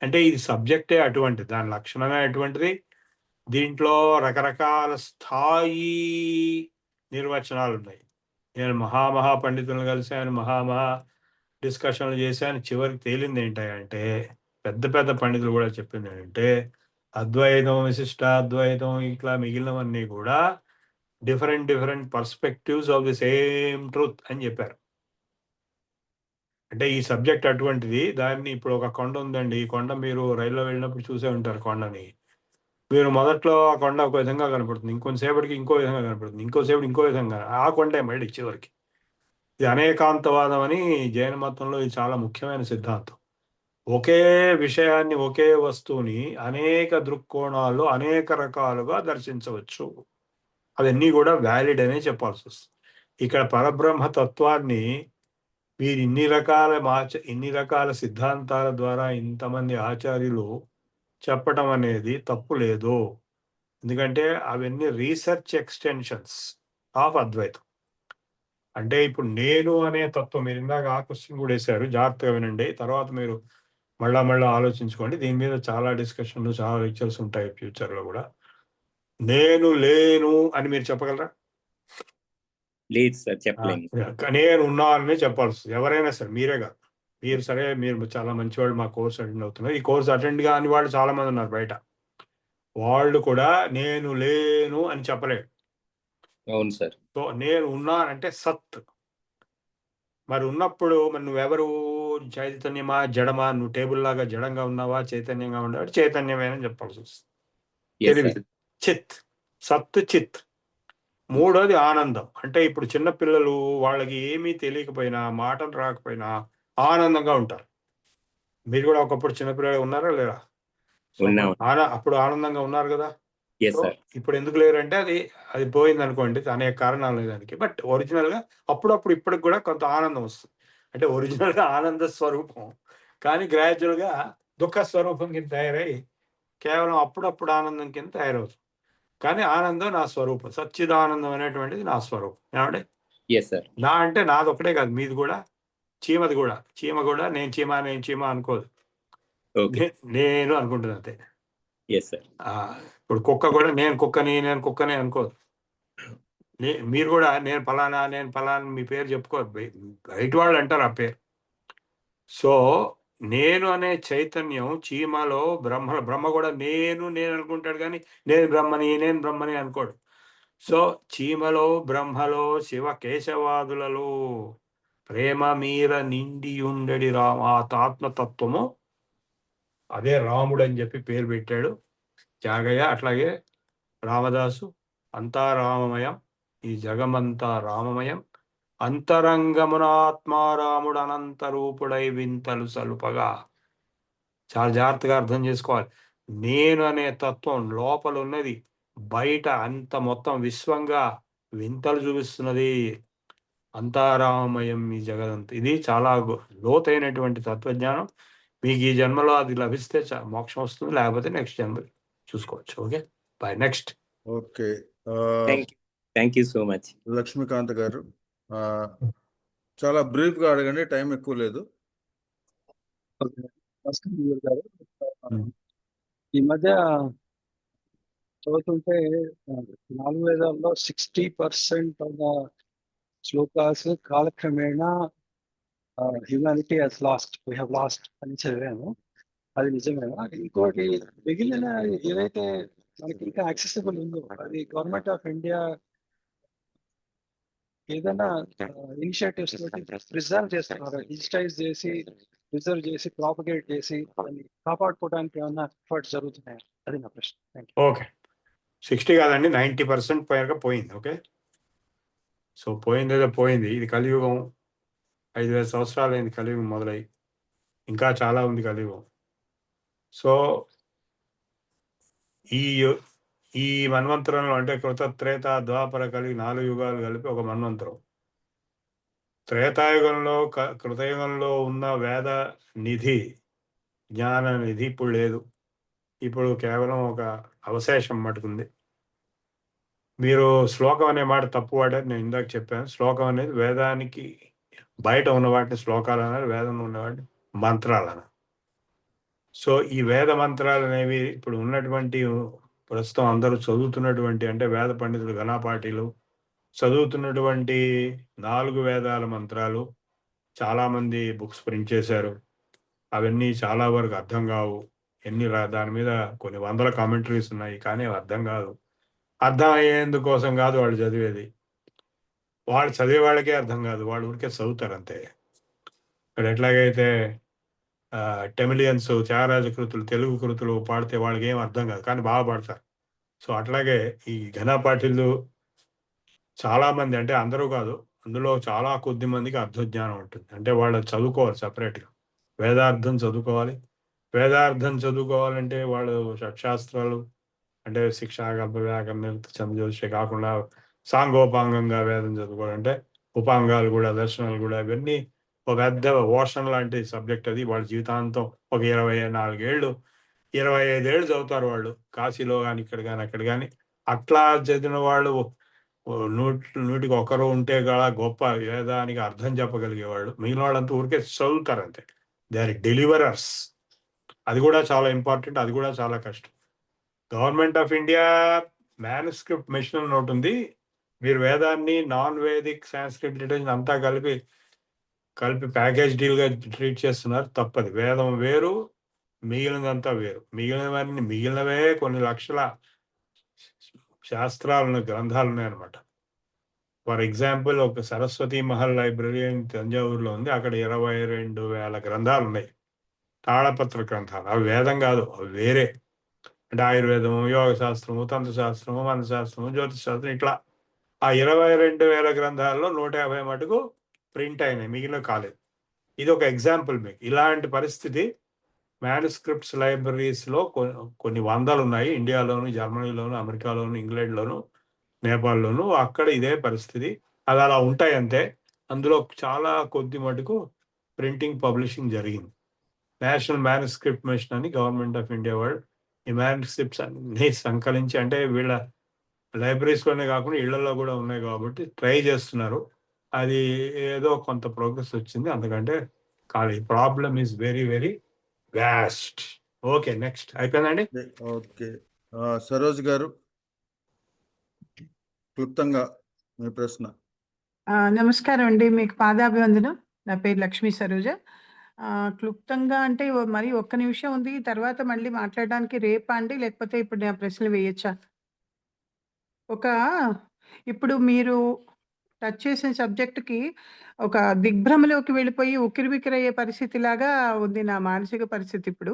అంటే ఇది సబ్జెక్టే అటువంటిది, దాని లక్షణమే అటువంటిది. దీంట్లో రకరకాల స్థాయి నిర్వచనాలు ఉన్నాయి. నేను మహా పండితులను కలిశాను, మహా డిస్కషన్లు చేశాను. చివరికి తేలింది ఏంటంటే, పెద్ద పండితులు కూడా చెప్పింది ఏంటంటే, అద్వైతం, విశిష్టాద్వైతం, ఇట్లా మిగిలినవన్నీ కూడా different perspectives of the same truth అని చెప్పారు. అంటే ఈ సబ్జెక్ట్ అటువంటిది. దాన్ని ఇప్పుడు ఒక కొండ ఉందండి, ఈ కొండ మీరు రైల్లో వెళ్ళినప్పుడు చూసే ఉంటారు. కొండని మీరు మొదట్లో ఆ కొండ ఒక విధంగా కనపడుతుంది, ఇంకొంతసేపటికి ఇంకో విధంగా కనపడుతుంది, ఇంకోసేపటి ఇంకో విధంగా, ఆ కొండే మళ్ళీ చివరికి. ఇది అనేకాంతవాదం అని జైన మతంలో ఇది చాలా ముఖ్యమైన సిద్ధాంతం. ఒకే విషయాన్ని, ఒకే వస్తువుని అనేక దృక్కోణాల్లో అనేక రకాలుగా దర్శించవచ్చు. అవన్నీ కూడా వ్యాలిడ్ అనే చెప్పాల్సి వస్తుంది. ఇక్కడ పరబ్రహ్మ తత్వాన్ని మీరు ఇన్ని రకాల సిద్ధాంతాల ద్వారా ఇంతమంది ఆచార్యులు చెప్పటం అనేది తప్పు లేదు. ఎందుకంటే అవన్నీ రీసెర్చ్ ఎక్స్టెన్షన్స్ ఆఫ్ అద్వైతం. అంటే ఇప్పుడు నేను అనే తత్వం, మీరు ఇందాక ఆ క్వశ్చన్ కూడా వేశారు, జాగ్రత్తగా వినండి, తర్వాత మీరు మళ్ళా ఆలోచించుకోండి. దీని మీద చాలా డిస్కషన్లు, చాలా లెక్చర్స్ ఉంటాయి ఫ్యూచర్లో కూడా. నేను లేను అని మీరు చెప్పగలరా? లేదు సార్, చెప్పలేను. నేను ఉన్నానని చెప్పాల్సి, ఎవరైనా సరే, మీరే కాదు, మీరు సరే, మీరు చాలా మంచివాళ్ళు, మా కోర్స్ అటెండ్ అవుతున్నారు. ఈ కోర్స్ అటెండ్ కాని వాళ్ళు చాలా మంది ఉన్నారు బయట. వాళ్ళు కూడా నేను లేను అని చెప్పలేడు. అవును సార్. సో నేను ఉన్నానంటే సత్. మరి ఉన్నప్పుడు మరి నువ్వెవరు? చైతన్యమా, జడమా? నువ్వు టేబుల్ లాగా జడంగా ఉన్నావా, చైతన్యంగా ఉన్నావా? చైతన్యమేనని చెప్పాల్సి వస్తుంది. తెలివి, చిత్, సత్, చిత్. మూడోది ఆనందం. అంటే ఇప్పుడు చిన్నపిల్లలు, వాళ్ళకి ఏమీ తెలియకపోయినా, మాటలు రాకపోయినా ఆనందంగా ఉంటారు. మీరు కూడా ఒకప్పుడు చిన్నపిల్లలు ఉన్నారా లేరా? అప్పుడు ఆనందంగా ఉన్నారు కదా. ఇప్పుడు ఎందుకు లేరంటే అది పోయింది అనుకోండి, అనేక కారణాలు దానికి. బట్ ఒరిజినల్ గా అప్పుడప్పుడు ఇప్పటికి కూడా కొంత ఆనందం వస్తుంది. అంటే ఒరిజినల్ గా ఆనంద స్వరూపం, కానీ గ్రాడ్యువల్ గా దుఃఖ స్వరూపం కింద తయారై కేవలం అప్పుడప్పుడు ఆనందం కింద తయారవుతుంది. కానీ ఆనందం నా స్వరూపం, సచ్చిదానందం అనేటువంటిది నా స్వరూపం. ఏమంటే నా అంటే నాది ఒకటే కాదు, మీది కూడా, చీమది కూడా. చీమ కూడా నేను చీమ అనుకోదు, నేను అనుకుంటుంది అంతే. ఇప్పుడు కుక్క కూడా నేను కుక్కనే అనుకోదు. మీరు కూడా నేను ఫలానా మీ పేరు చెప్పుకోదు, బయట వాళ్ళు అంటారు ఆ పేరు. సో నేను అనే చైతన్యం చీమలో, బ్రహ్మ కూడా నేను అనుకుంటాడు, కానీ నేను బ్రహ్మని అనుకోడు. సో చీమలో, బ్రహ్మలో, శివ కేశవాదులలో ప్రేమ మీర నిండి ఉండడి ఆత్మతత్వము, అదే రాముడు అని చెప్పి పేరు పెట్టాడు త్యాగయ్య. అట్లాగే రామదాసు, అంతా రామమయం, ఈ జగమంతా రామమయం, అంతరంగమున ఆత్మారాముడు అనంత రూపుడై వింతలు సలుపగా. చాలా జాగ్రత్తగా అర్థం చేసుకోవాలి. నేను అనే తత్వం లోపల ఉన్నది, బయట అంత మొత్తం విశ్వంగా వింతలు చూపిస్తున్నది. అంతారామయం ఈ జగదంత. ఇది చాలా లోతైనటువంటి తత్వజ్ఞానం. మీకు ఈ జన్మలో అది లభిస్తే మోక్షం వస్తుంది, లేకపోతే నెక్స్ట్ జన్మ చూసుకోవచ్చు. Okay, bye. Next. Okay, thank you so much. Lakshmikant garu చాలా బ్రీఫ్ గా అడగండి, టైం ఎక్కువ లేదు. నమస్కారం గురువు గారు. ఈ మధ్య చదువుతుంటే 4 వేదాల్లో 60% ఆఫ్ ద శ్లోకాస్ కాలక్రమేణా humanity Hess last, we have lost అని చదివాను. అది నిజమేనా? ఇంకోటి మిగిలిన ఏదైతే మనకి ఇంకా యాక్సెసిబుల్ ఉందో అది గవర్నమెంట్ ఆఫ్ ఇండియా ఏదైనా ఇనిషియేటివ్స్ ప్రిజర్వ్ చేస్తున్నారు, డిజిటైజ్ చేసి ప్రిజర్వ్ చేసి ప్రాపగేట్ చేసి దాన్ని కాపాడుకోవడానికి ఏమన్నా ఎఫర్ట్స్ జరుగుతున్నాయి? అది నా ప్రశ్న. Thank you. ఓకే, 60 కాదండి, 90% పైగా పోయింది. ఓకే, సో పోయిందేదో పోయింది. ఇది కలియుగం, 5,000 సంవత్సరాలు అయింది కలియుగం మొదలై, ఇంకా చాలా ఉంది కలియుగం. సో ఈ మన్వంతరంలో అంటే కృత, త్రేత, ద్వాపర కలిగి 4 యుగాలు కలిపి ఒక మన్వంతరం. త్రేతాయుగంలో కృతయుగంలో ఉన్న వేద నిధి, జ్ఞాన నిధి ఇప్పుడు లేదు. ఇప్పుడు కేవలం ఒక అవశేషం మటుకుంది. మీరు శ్లోకం అనే మాట తప్పు వాడారు, నేను ఇందాక చెప్పాను. శ్లోకం అనేది వేదానికి బయట ఉన్న వాటిని శ్లోకాలు అన్నారు, వేదంలో ఉన్న వాటిని మంత్రాలు అన్నారు. సో ఈ వేద మంత్రాలు అనేవి ఇప్పుడు ఉన్నటువంటి ప్రస్తుతం అందరూ చదువుతున్నటువంటి, అంటే వేద పండితులు, ఘనాపాఠీలు చదువుతున్నటువంటి 4 వేదాల మంత్రాలు చాలామంది బుక్స్ ప్రింట్ చేశారు. అవన్నీ చాలా వరకు అర్థం కావు. దాని మీద కొన్ని వందల కామెంటరీస్ ఉన్నాయి, కానీ అర్థం కాదు. అర్థం అయ్యేందుకోసం కాదు వాళ్ళు చదివేది, వాళ్ళు చదివే వాళ్ళకే అర్థం కాదు, వాళ్ళు ఊరికే చదువుతారు అంతే. ఇప్పుడు ఎట్లాగైతే టెమిలియన్స్ త్యాగరాజ కృతులు, తెలుగు కృతులు పాడితే వాళ్ళకి ఏం అర్థం కాదు, కానీ బాగా పాడతారు. సో అట్లాగే ఈ ఘనపాఠులు చాలామంది, అంటే అందరూ కాదు, అందులో చాలా కొద్ది మందికి అర్థజ్ఞానం ఉంటుంది. అంటే వాళ్ళు చదువుకోవాలి సపరేట్గా, వేదార్థం చదువుకోవాలి. వేదార్థం చదువుకోవాలంటే వాళ్ళు షట్శాస్త్రాలు అంటే శిక్ష, కల్ప, వ్యాకరణ, చంద్రజ్యోతిష కాకుండా సాంగోపాంగంగా వేదం చదువుకోవాలంటే ఉపాంగాలు కూడా, దర్శనాలు కూడా, ఇవన్నీ ఒక పెద్ద ఓషన్ లాంటి సబ్జెక్ట్. అది వాళ్ళ జీవితాంతం ఒక 24 ఏళ్ళు, 25 ఏళ్ళు చదువుతారు వాళ్ళు, కాశీలో కానీ ఇక్కడ కానీ అక్కడ కానీ. అట్లా చదివిన వాళ్ళు 100కి ఒకరు ఉంటే కూడా గొప్ప వేదానికి అర్థం చెప్పగలిగేవాళ్ళు. మిగిలిన వాళ్ళంతా ఊరికే చదువుతారు అంతే. They are deliverers. అది కూడా చాలా ఇంపార్టెంట్, అది కూడా చాలా కష్టం. Government of India manuscript mission అని ఒకటి ఉంది. మీరు వేదాన్ని నాన్ వేదిక్ సాంస్క్రిట్ లిటరేచర్ అంతా కలిపి ప్యాకేజ్ డీల్గా ట్రీట్ చేస్తున్నారు. తప్పది. వేదం వేరు, మిగిలినదంతా వేరు. మిగిలినవే కొన్ని లక్షల శాస్త్రాలను, గ్రంథాలు ఉన్నాయన్నమాట. ఫర్ ఎగ్జాంపుల్, ఒక సరస్వతి మహల్ లైబ్రరీ అని తంజావూరులో ఉంది. అక్కడ 22,000 గ్రంథాలు ఉన్నాయి, తాళపత్ర గ్రంథాలు. అవి వేదం కాదు, అవి వేరే. అంటే ఆయుర్వేదము, యోగ శాస్త్రము, తంత్రశాస్త్రము, మంత్రశాస్త్రము, జ్యోతిష్ శాస్త్రం, ఇట్లా ఆ 22,000 గ్రంథాల్లో 150 మటుకు ప్రింట్ అయినాయి, మిగిలిన కాలేదు. ఇది ఒక ఎగ్జాంపుల్ మీకు. ఇలాంటి పరిస్థితి మ్యానుస్క్రిప్ట్స్ లైబ్రరీస్లో కొన్ని వందలు ఉన్నాయి. ఇండియాలోను, జర్మనీలోను, అమెరికాలోను, ఇంగ్లాండ్లోను, నేపాల్లోను. అక్కడ ఇదే పరిస్థితి. అది అలా ఉంటాయి అంతే. అందులో చాలా కొద్ది మటుకు ప్రింటింగ్, పబ్లిషింగ్ జరిగింది. నేషనల్ మ్యానుస్క్రిప్ట్ మిషన్ అని గవర్నమెంట్ ఆఫ్ ఇండియా వాళ్ళు ఈ మ్యానుస్క్రిప్ట్స్ అన్ని సంకలించి, అంటే వీళ్ళ లైబ్రరీస్లోనే కాకుండా ఇళ్లలో కూడా ఉన్నాయి కాబట్టి ట్రై చేస్తున్నారు. అది ఏదో కొంత ప్రోగ్రెస్ వచ్చింది, అందుకంటే ఖాళీ. Problem is very very vast. Okay, next. అయిపోయిందండి. ఓకే, సరోజ్ గారు క్లుప్తంగా మీ ప్రశ్న. నమస్కారం అండి, మీకు పాదాభివందనం. నా పేరు లక్ష్మీ సరోజ. క్లుప్తంగా అంటే మరి ఒక్క నిమిషం ఉంది, తర్వాత మళ్ళీ మాట్లాడడానికి రేపా అండి, లేకపోతే ఇప్పుడు నేను ప్రశ్నలు వేయచ్చా? ఇప్పుడు మీరు టచ్ చేసిన సబ్జెక్ట్‌కి ఒక దిగ్భ్రమలోకి వెళ్ళిపోయి ఉక్కిరిబిక్కిరయ్యే పరిస్థితిలాగా ఉంది నా మానసిక పరిస్థితి ఇప్పుడు.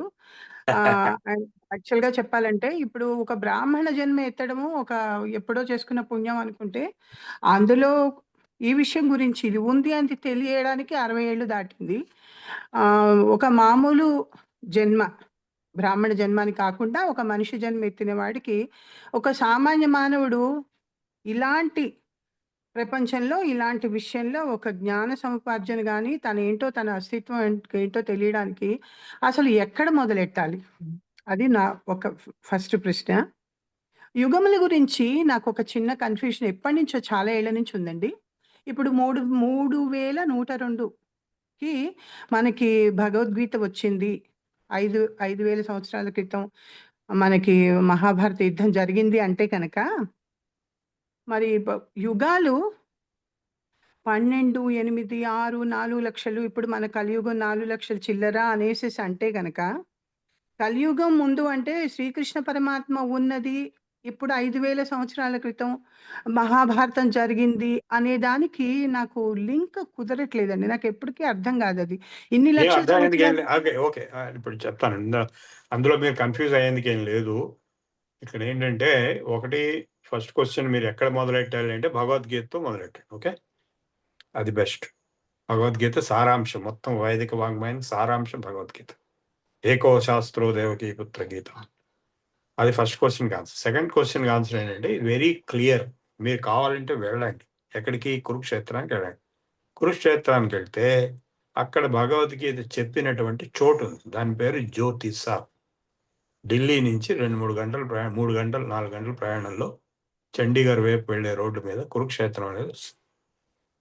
అండ్ యాక్చువల్‌గా చెప్పాలంటే, ఇప్పుడు ఒక బ్రాహ్మణ జన్మ ఎత్తడము ఎప్పుడో చేసుకున్న పుణ్యం అనుకుంటే, అందులో ఈ విషయం గురించి ఇది ఉంది అని తెలియడానికి 60 ఏళ్ళు దాటింది. ఒక మామూలు జన్మ, బ్రాహ్మణ జన్మ అని కాకుండా ఒక మనిషి జన్మ ఎత్తిన వాడికి, ఒక సామాన్య మానవుడు ఇలాంటి ప్రపంచంలో ఇలాంటి విషయంలో ఒక జ్ఞాన సముపార్జన గాని, తనేంటో తన అస్తిత్వం ఏంటో తెలియడానికి అసలు ఎక్కడ మొదలెట్టాలి? అది నా ఒక ఫస్ట్ ప్రశ్న. యుగముల గురించి నాకు ఒక చిన్న కన్ఫ్యూషన్ ఎప్పటినుంచో చాలా ఏళ్ల నుంచి ఉందండి. ఇప్పుడు 3102కి మనకి భగవద్గీత వచ్చింది. 5000 సంవత్సరాల క్రితం మనకి మహాభారత యుద్ధం జరిగింది అంటే కనుక మరి యుగాలు 12, 8, 6, 4 లక్షలు, ఇప్పుడు మన కలియుగం 4 లక్షల చిల్లర అనేసేసి అంటే గనక, కలియుగం ముందు అంటే శ్రీకృష్ణ పరమాత్మ ఉన్నది ఇప్పుడు 5000 సంవత్సరాల క్రితం మహాభారతం జరిగింది అనే దానికి నాకు లింక్ కుదరట్లేదండి. నాకు ఎప్పటికీ అర్థం కాదు అది. ఇన్ని ఏం లక్షల అర్థం అయ్యేందుకు ఏం సంవత్సరాలు. లేదు. ఓకే ఇప్పుడు చెప్తాను. అందులో మీరు కన్ఫ్యూజ్ అయ్యేందుకు ఏం లేదు. ఇక్కడ ఏంటంటే ఒకటి ఫస్ట్ క్వశ్చన్ మీరు ఎక్కడ మొదలెట్టాలి అంటే భగవద్గీతతో మొదలెట్టాలి. ఓకే, అది బెస్ట్. భగవద్గీత సారాంశం, మొత్తం వైదిక వాంగ్మయం సారాంశం భగవద్గీత. ఏకో శాస్త్రో దేవకీ పుత్ర గీత. అది ఫస్ట్ క్వశ్చన్కి ఆన్సర్. సెకండ్ క్వశ్చన్కి ఆన్సర్ ఏంటంటే వెరీ క్లియర్. మీరు కావాలంటే వెళ్ళండి, ఎక్కడికి? కురుక్షేత్రానికి వెళ్ళండి. కురుక్షేత్రానికి వెళ్తే అక్కడ భగవద్గీత చెప్పినటువంటి చోటు ఉంది, దాని పేరు జ్యోతిస. ఢిల్లీ నుంచి 2-3 గంటలు 3 గంటలు 4 గంటల ప్రయాణంలో చండీగఢ్ వైపు వెళ్ళే రోడ్డు మీద కురుక్షేత్రం అనేది వస్తుంది.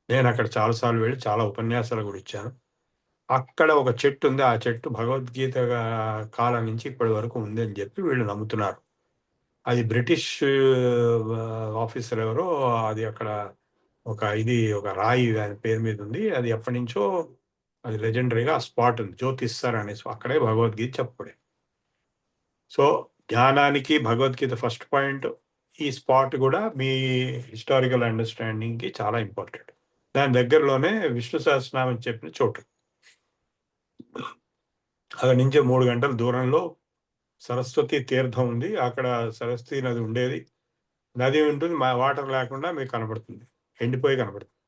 నేను అక్కడ చాలాసార్లు వెళ్ళి చాలా ఉపన్యాసాలు కూడా ఇచ్చాను. అక్కడ ఒక చెట్టు ఉంది, ఆ చెట్టు భగవద్గీత కాలం నుంచి ఇప్పటి వరకు ఉంది అని చెప్పి వీళ్ళు నమ్ముతున్నారు. అది బ్రిటిష్ ఆఫీసర్ ఎవరో, అది అక్కడ ఒక రాయి దాని పేరు మీద ఉంది. అది ఎప్పటి నుంచో అది లెజెండరీగా ఆ స్పాట్ ఉంది, జ్యోతిస్సర్ అనేసి. అక్కడే భగవద్గీత చెప్పబడి. సో జ్ఞానానికి భగవద్గీత ఫస్ట్ పాయింట్. ఈ స్పాట్ కూడా మీ హిస్టారికల్ అండర్స్టాండింగ్కి చాలా ఇంపార్టెంట్. దాని దగ్గరలోనే విష్ణు సహస్రనామం చెప్పిన చోటు. అక్కడి నుంచి 3 గంటల దూరంలో సరస్వతి తీర్థం ఉంది. అక్కడ సరస్వతి నది ఉండేది. నది ఉంటుంది, వాటర్ లేకుండా మీకు కనబడుతుంది, ఎండిపోయి కనబడుతుంది.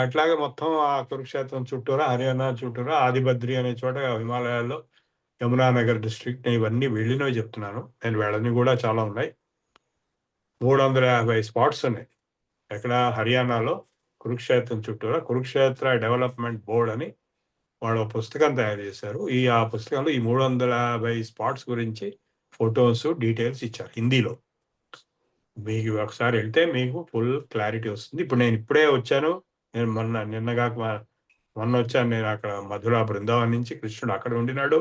అట్లాగే మొత్తం ఆ కురుక్షేత్రం చుట్టూరా, హర్యానా చుట్టూరా, ఆదిబద్రి అనే చోట హిమాలయాల్లో యమునా నగర్ డిస్ట్రిక్ట్, ఇవన్నీ వెళ్ళినవి చెప్తున్నాను. నేను వెళ్ళని కూడా చాలా ఉన్నాయి. 350 స్పాట్స్ ఉన్నాయి ఎక్కడ? హర్యానాలో కురుక్షేత్రం చుట్టూరా. కురుక్షేత్ర డెవలప్మెంట్ బోర్డ్ అని వాళ్ళు ఒక పుస్తకం తయారు చేశారు. ఆ పుస్తకంలో ఈ 350 స్పాట్స్ గురించి ఫొటోస్, డీటెయిల్స్ ఇచ్చారు హిందీలో. మీకు ఒకసారి వెళ్తే మీకు ఫుల్ క్లారిటీ వస్తుంది. ఇప్పుడు నేను ఇప్పుడే వచ్చాను, నేను మొన్న వచ్చాను. నేను అక్కడ మధుర బృందావనం నుంచి కృష్ణుడు అక్కడ ఉండినాడు,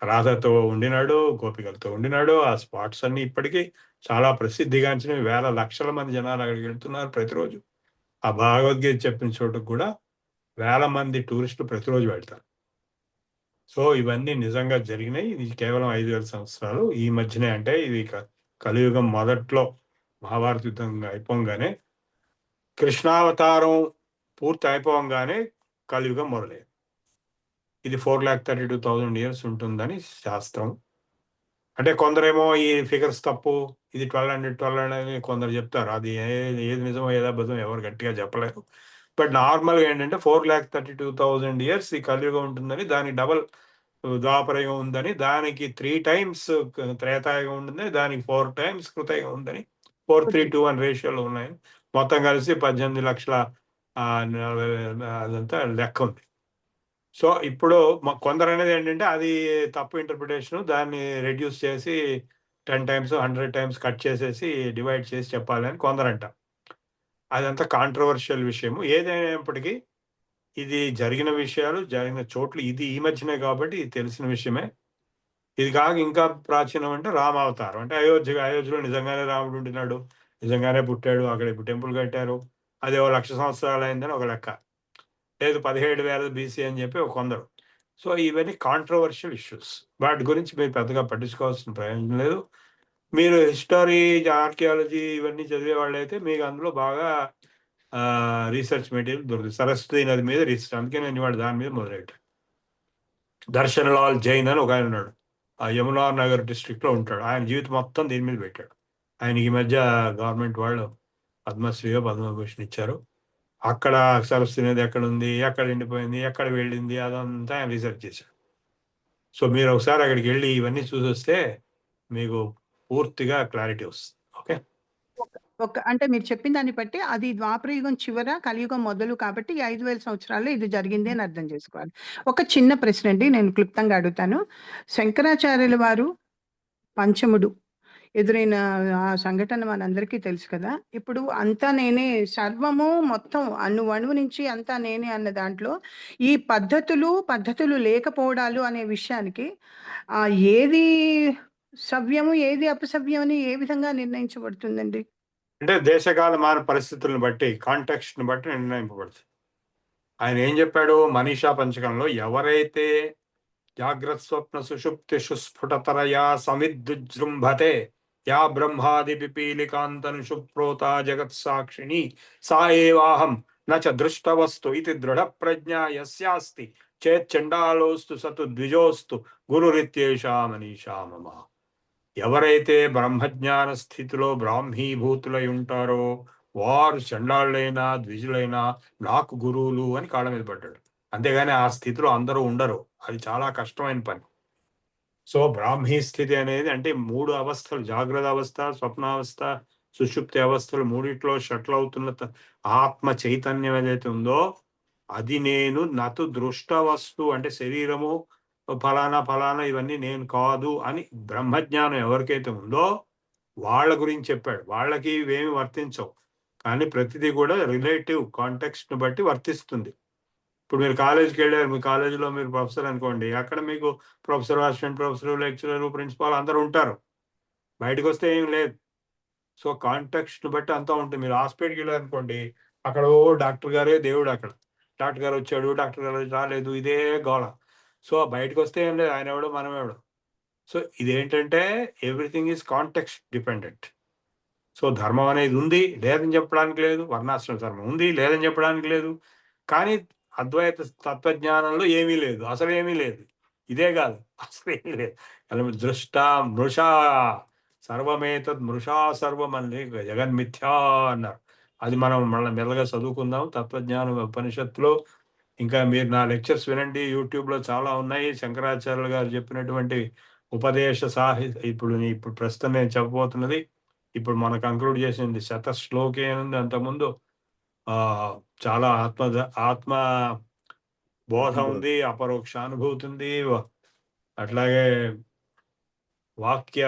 రాధతో ఉండినాడు, గోపికలతో ఉండినాడు. ఆ స్పాట్స్ అన్ని ఇప్పటికీ చాలా ప్రసిద్ధిగాంచినవి. వేల లక్షల మంది జనాలు అక్కడికి వెళ్తున్నారు ప్రతిరోజు. ఆ భగవద్గీత చెప్పిన చోటుకు కూడా వేల మంది టూరిస్టులు ప్రతిరోజు వెళ్తారు. సో ఇవన్నీ నిజంగా జరిగినాయి. ఇది కేవలం 5000 సంవత్సరాలు ఈ మధ్యనే, అంటే ఇది కలియుగం మొదట్లో మహాభారత యుద్ధం అయిపోగానే, కృష్ణావతారం పూర్తి అయిపోగానే కలియుగం మొదలైంది. ఇది 4,32,000 years ఉంటుందని శాస్త్రం. అంటే కొందరేమో ఈ ఫిగర్స్ తప్పు, ఇది 1200 అని కొందరు చెప్తారు. అది ఏది నిజమో ఏదో అబద్ధం ఎవరు గట్టిగా చెప్పలేరు. బట్ నార్మల్గా ఏంటంటే 4,32,000 years ఈ కలియుగం ఉంటుందని, దానికి డబల్ ద్వాపరయుగం ఉందని, దానికి 3 times త్రేతాయుగం ఉంటుందని, దానికి 4 times కృతయుగం ఉందని, 4:3:1 రేషియోలో ఉన్నాయి. మొత్తం కలిసి 18 లక్షల అదంతా లెక్క ఉంది. సో ఇప్పుడు కొందరు అనేది ఏంటంటే అది తప్పు ఇంటర్ప్రిటేషన్, దాన్ని రెడ్యూస్ చేసి 10 times 100 times కట్ చేసేసి డివైడ్ చేసి చెప్పాలి అని కొందరు అంటారు. అదంతా కాంట్రవర్షియల్ విషయము. ఏదైనప్పటికీ ఇది జరిగిన విషయాలు, జరిగిన చోట్లు, ఇది ఈ మధ్యనే కాబట్టి ఇది తెలిసిన విషయమే. ఇది కాక ఇంకా ప్రాచీనం అంటే రామావతారం. అంటే అయోధ్యలో నిజంగానే రాముడు ఉండినాడు, నిజంగానే పుట్టాడు, అక్కడ ఇప్పుడు టెంపుల్ కట్టారు, అది 1,00,000 సంవత్సరాలు అయిందని ఒక లెక్క, లేదు 17,000 BC అని చెప్పి ఒక కొందరు. సో ఇవన్నీ కాంట్రవర్షియల్ ఇష్యూస్. వాటి గురించి మీరు పెద్దగా పట్టించుకోవాల్సిన ప్రయోజనం లేదు. మీరు హిస్టరీ, ఆర్కియాలజీ ఇవన్నీ చదివే వాళ్ళైతే మీకు అందులో బాగా రీసెర్చ్ మెటీరియల్ దొరుకుతుంది. సరస్వతి నది మీద రీసెర్చ్, అందుకే నేను ఇవాళ దాని మీద మొదలెట్టాను. దర్శన్ లాల్ జైన్ అని ఒక ఆయన ఉన్నాడు, ఆ యమునా నగర్ డిస్ట్రిక్ట్లో ఉంటాడు. ఆయన జీవితం మొత్తం దీని మీద పెట్టాడు. ఆయనకి ఈ మధ్య గవర్నమెంట్ వాళ్ళు పద్మశ్రీయో పద్మభూషణ్ ఇచ్చారు. అక్కడ సరస్వతి నది ఎక్కడ ఉంది, ఎక్కడ ఎండిపోయింది, ఎక్కడ వెళ్ళింది, అదంతా ఆయన రీసెర్చ్ చేశాడు. సో మీరు ఒకసారి అక్కడికి వెళ్ళి ఇవన్నీ చూసి వస్తే మీకు పూర్తిగా క్లారిటీ వస్తుంది. ఓకే. అంటే మీరు చెప్పిన దాన్ని బట్టి అది ద్వాపరయుగం చివర, కలియుగం మొదలు కాబట్టి ఈ 5000 సంవత్సరాల్లో ఇది జరిగింది అని అర్థం చేసుకోవాలి. ఒక చిన్న ప్రశ్న అండి, నేను క్లుప్తంగా అడుగుతాను. శంకరాచార్యుల వారు పంచముడు ఎదురైన ఆ సంఘటన మనందరికీ తెలుసు కదా. ఇప్పుడు అంతా నేనే, సర్వము మొత్తం అణువణువు నుంచి అంతా నేనే అన్న దాంట్లో ఈ పద్ధతులు లేకపోవడాలు అనే విషయానికి ఏది సవ్యము, ఏది అపసవ్యం అని ఏ విధంగా నిర్ణయించబడుతుందండి? అంటే దేశకాలమాన పరిస్థితులను బట్టి, కాంటెక్స్ట్ని బట్టి నిర్ణయింపబడుతుంది. ఆయన ఏం చెప్పాడు మనీషా పంచకంలో, ఎవరైతే జాగ్రత్త స్వప్న సుషుప్తిషు స్ఫుటతరయా సమిద్దుజృంభతే యా బ్రహ్మాది పిపీలికాంతను సుప్రోత జగత్ సాక్షిణి సా ఏవాహం నచ దృష్టవస్తు ఇది దృఢ ప్రజ్ఞా యస్యాస్తి చేచ్చండాలోస్తు సతు ద్విజోస్తు గురురిత్యేషా మనీషా మమ. ఎవరైతే బ్రహ్మజ్ఞాన స్థితిలో బ్రాహ్మీభూతులై ఉంటారో వారు చండాళ్ళైనా ద్విజులైనా నాకు గురువులు అని కాళ్ళ మీద పడ్డాడు. అంతేగాని ఆ స్థితిలో అందరూ ఉండరు, అది చాలా కష్టమైన పని. సో బ్రాహ్మీ స్థితి అనేది అంటే 3 అవస్థలు, జాగ్రత్త అవస్థ, స్వప్నావస్థ, సుషుప్తి అవస్థలు, మూడిట్లో షట్లు అవుతున్న ఆత్మ చైతన్యం ఏదైతే ఉందో అది నేను నతు దృష్ట వస్తు, అంటే శరీరము ఫలానా ఇవన్నీ నేను కాదు అని బ్రహ్మజ్ఞానం ఎవరికైతే ఉందో వాళ్ళ గురించి చెప్పాడు. వాళ్ళకి ఇవేమి వర్తించవు, కానీ ప్రతిదీ కూడా రిలేటివ్ కాంటెక్స్ట్ని బట్టి వర్తిస్తుంది. ఇప్పుడు మీరు కాలేజీకి వెళ్ళారు, మీ కాలేజీలో మీరు ప్రొఫెసర్ అనుకోండి, అక్కడ మీకు professor, assistant professor, lecturer, principal అందరూ ఉంటారు. బయటకు వస్తే ఏం లేదు. సో కాంటెక్స్ట్ని బట్టి అంతా ఉంటుంది. మీరు హాస్పిటల్కి వెళ్ళారు అనుకోండి, అక్కడ డాక్టర్ గారే దేవుడు. అక్కడ డాక్టర్ గారు వచ్చాడు, డాక్టర్ గారు రాలేదు, ఇదే గోళ. సో బయటకు వస్తే ఏం లేదు, ఆయన ఎవడో మనం ఎవడో. సో ఇదేంటంటే everything is context dependent. So ధర్మం అనేది ఉంది, లేదని చెప్పడానికి లేదు. వర్ణాశ్రమ ధర్మం ఉంది, లేదని చెప్పడానికి లేదు. కానీ అద్వైత తత్వజ్ఞానంలో ఏమీ లేదు, అసలు ఏమీ లేదు. ఇదే కాదు, అసలు ఏమీ లేదు. దృష్ట మృషా సర్వమేతద్ మృషా సర్వం అని జగన్మిథ్యా అన్నారు. అది మనం మళ్ళీ మెల్లగా చదువుకుందాం తత్వజ్ఞానం ఉపనిషత్తులో. ఇంకా మీరు నా లెక్చర్స్ వినండి, యూట్యూబ్లో చాలా ఉన్నాయి. శంకరాచార్యులు గారు చెప్పినటువంటి ఉపదేశ ఇప్పుడు ప్రస్తుతం నేను చెప్పబోతున్నది, ఇప్పుడు మనం కంక్లూడ్ చేసింది శతశ్లోకే ఉంది. అంతకుముందు చాలా ఆత్మ బోధ ఉంది, అపరోక్ష అనుభూతి ఉంది, అట్లాగే వాక్య,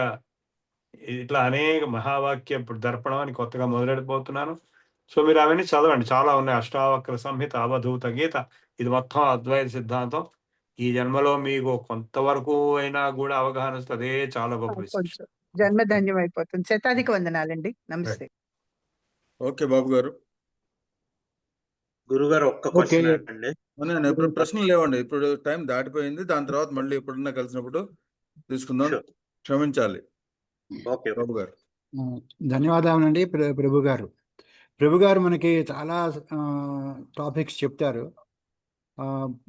ఇట్లా అనేక మహావాక్య దర్పణం అని కొత్తగా మొదలెడిపోతున్నాను. సో మీరు అవన్నీ చదవండి, చాలా ఉన్నాయి. అష్టావక్ర సంహిత, అవధూత గీత, ఇది మొత్తం అద్వైత సిద్ధాంతం. ఈ జన్మలో మీకు కొంతవరకు అయినా కూడా అవగాహన వస్తుంది, అదే చాలా గొప్ప విశేషం. జన్మధన్యం అయిపోతుంది. శతాధిక వందనాలండి. నమస్తే. ఓకే బాబు గారు. గురుగారు ఒక్క క్వశ్చన్ అండి. ఇప్పుడు ప్రశ్నలు లేవండి, ఇప్పుడు టైం దాటిపోయింది. దాని తర్వాత మళ్ళీ ఎప్పుడన్నా కలిసినప్పుడు తీసుకుందాం. క్షమించాలి బాబు గారు. ధన్యవాదాలండి ప్రభు గారు. ప్రభు గారు మనకి చాలా టాపిక్స్ చెప్తారు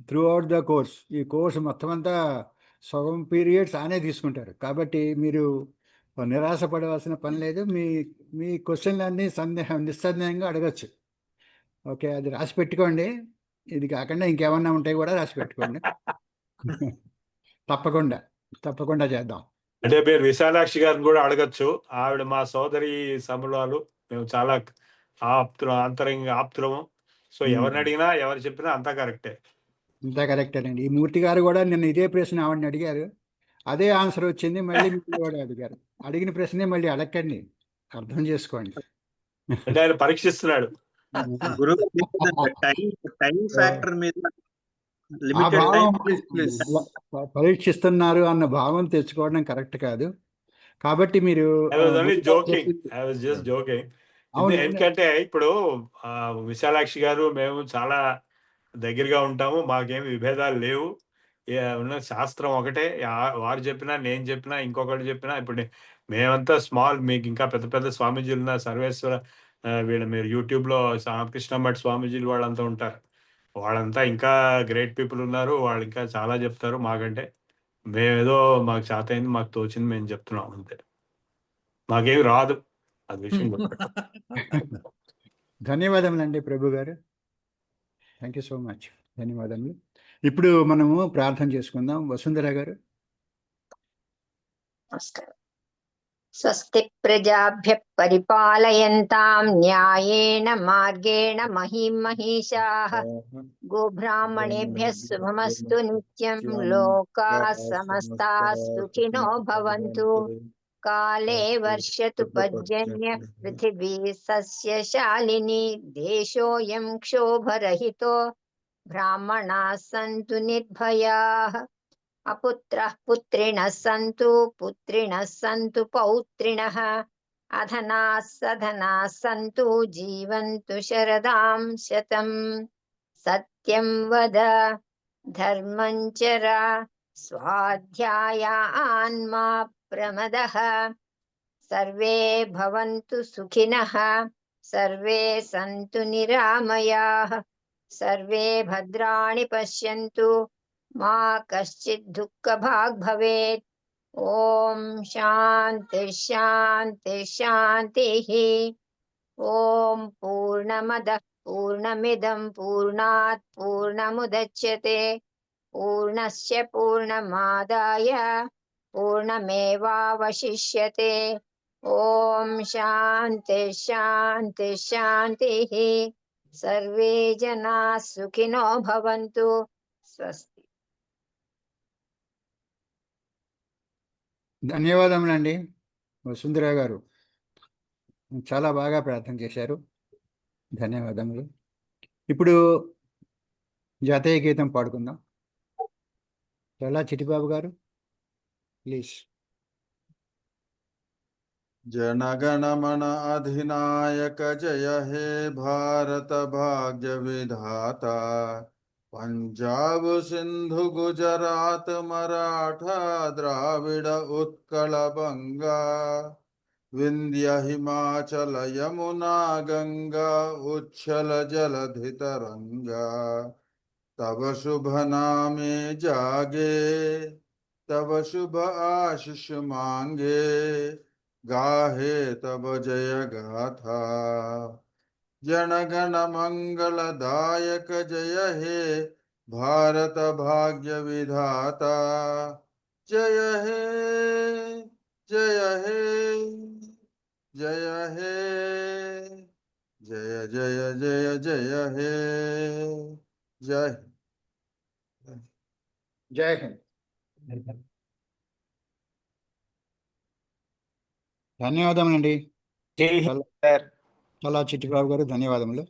త్రూ అవుట్ ద కోర్స్. ఈ కోర్స్ మొత్తం అంతా సగం పీరియడ్స్ ఆనే తీసుకుంటారు. కాబట్టి మీరు నిరాశపడవలసిన పని లేదు. మీ క్వశ్చన్లన్నీ నిస్సందేహంగా అడగచ్చు. ఓకే, అది రాసి పెట్టుకోండి. ఇది కాకుండా ఇంకేమన్నా ఉంటాయి కూడా రాసి పెట్టుకోండి. తప్పకుండా చేద్దాం. అంటే మీరు విశాలాక్షి గారిని కూడా అడగచ్చు. ఆవిడ మా సోదరి సమూలాలు, మేము చాలా ఆప్తులము. సో ఎవరిని అడిగినా ఎవరు చెప్పినా అంతా కరెక్టే. అంతా కరెక్టేనండి. ఈ మూర్తి గారు కూడా నిన్న ఇదే ప్రశ్న ఆవిడని అడిగారు, అదే ఆన్సర్ వచ్చింది. మళ్ళీ మీరు కూడా అడిగారు. అడిగిన ప్రశ్నే మళ్ళీ అడగండి, అర్థం చేసుకోండి. అంటే ఆయన పరీక్షిస్తున్నాడు. పరీక్షిస్తున్నారు అన్న భావం తెచ్చుకోవడం కరెక్ట్ కాదు. కాబట్టి మీరు ఎందుకంటే ఇప్పుడు విశాలాక్షి గారు మేము చాలా దగ్గరగా ఉంటాము, మాకేమి విభేదాలు లేవు. ఉన్న శాస్త్రం ఒకటే, వారు చెప్పినా నేను చెప్పినా ఇంకొకటి చెప్పినా. ఇప్పుడు మేమంతా స్మాల్, మీకు ఇంకా పెద్ద పెద్ద స్వామీజీలు ఉన్న సర్వేశ్వర వీళ్ళు మీరు యూట్యూబ్లో రామకృష్ణ మఠ్ స్వామీజీలు వాళ్ళంతా ఉంటారు. వాళ్ళంతా ఇంకా గ్రేట్ పీపుల్ ఉన్నారు, వాళ్ళు ఇంకా చాలా చెప్తారు మాకంటే. మేమేదో మాకు చేత అయింది, మాకు తోచింది మేము చెప్తున్నాం అంతే, మాకేమి రాదు అది విషయం. ధన్యవాదములండి ప్రభు గారు. Thank you so much. ధన్యవాదములు. ఇప్పుడు మనము ప్రార్థన చేసుకుందాం. వసుంధర గారు. నమస్కారం. స్వస్తి ప్రజాభ్యః పరిపాలయంతాం న్యాయేన మార్గేణ మహిమహీషాః గోబ్రాహ్మణేభ్యः శుభమస్తు నిత్యం లోకాः సమస్తాः సుఖినో భవంతు కాలే వర్షతు పర్జన్యః పృథివీ సస్యశాలిని దేశోऽयं క్షోభరహితో బ్రాహ్మణాः సంతు నిర్భయాः అపుత్రః పుత్రిణः సంతు పౌత్రిణः అధనాः సధనాः సంతు జీవంతు శరదాం శతం సత్యం వద ధర్మం చర స్వాధ్యాయాన్ మా ప్రమదః సర్వే భవంతు సుఖినః సర్వే సంతు నిరామయాః సర్వే భద్రాణి పశ్యంతు మా కశ్చిద్ దుఃఖభాగ్ భవేత్. ఓం శాంతి శాంతి శాంతిః. ఓం పూర్ణమదః పూర్ణమిదం పూర్ణాత్ పూర్ణముదచ్యతే పూర్ణస్య పూర్ణమాదాయ పూర్ణమేవావశిష్యతే. ఓం శాంతి శాంతి శాంతిః. సర్వే జనాః సుఖినో భవంతు. స్వస్తి. ధన్యవాదములండి వసుంధర గారు, చాలా బాగా ప్రార్థన చేశారు. ధన్యవాదములు. ఇప్పుడు జాతీయ గీతం పాడుకుందాం. చాలా చిట్టిబాబు గారు ప్లీజ్. जनगणमन अधिनायक जय हे भारत भाग्य विधाता पंजाब सिंधु गुजरात मराठा द्राविड उत्कल बंगा विंध्य हिमाचल यमुना गंगा उच्छल जलधि तरंगा तब शुभ नामे जागे तब शुभ आशीष मांगे गाहे तब जय गाथा जनगण मंगलदायक जय हे भारत भाग्य विधाता जय हे जय हे जय हे जय जय जय जय हे जय జై హింద్. ధన్యవాదములండి. జై హింద్ సార్. చాలా చిట్టిబాబు గారు ధన్యవాదములు.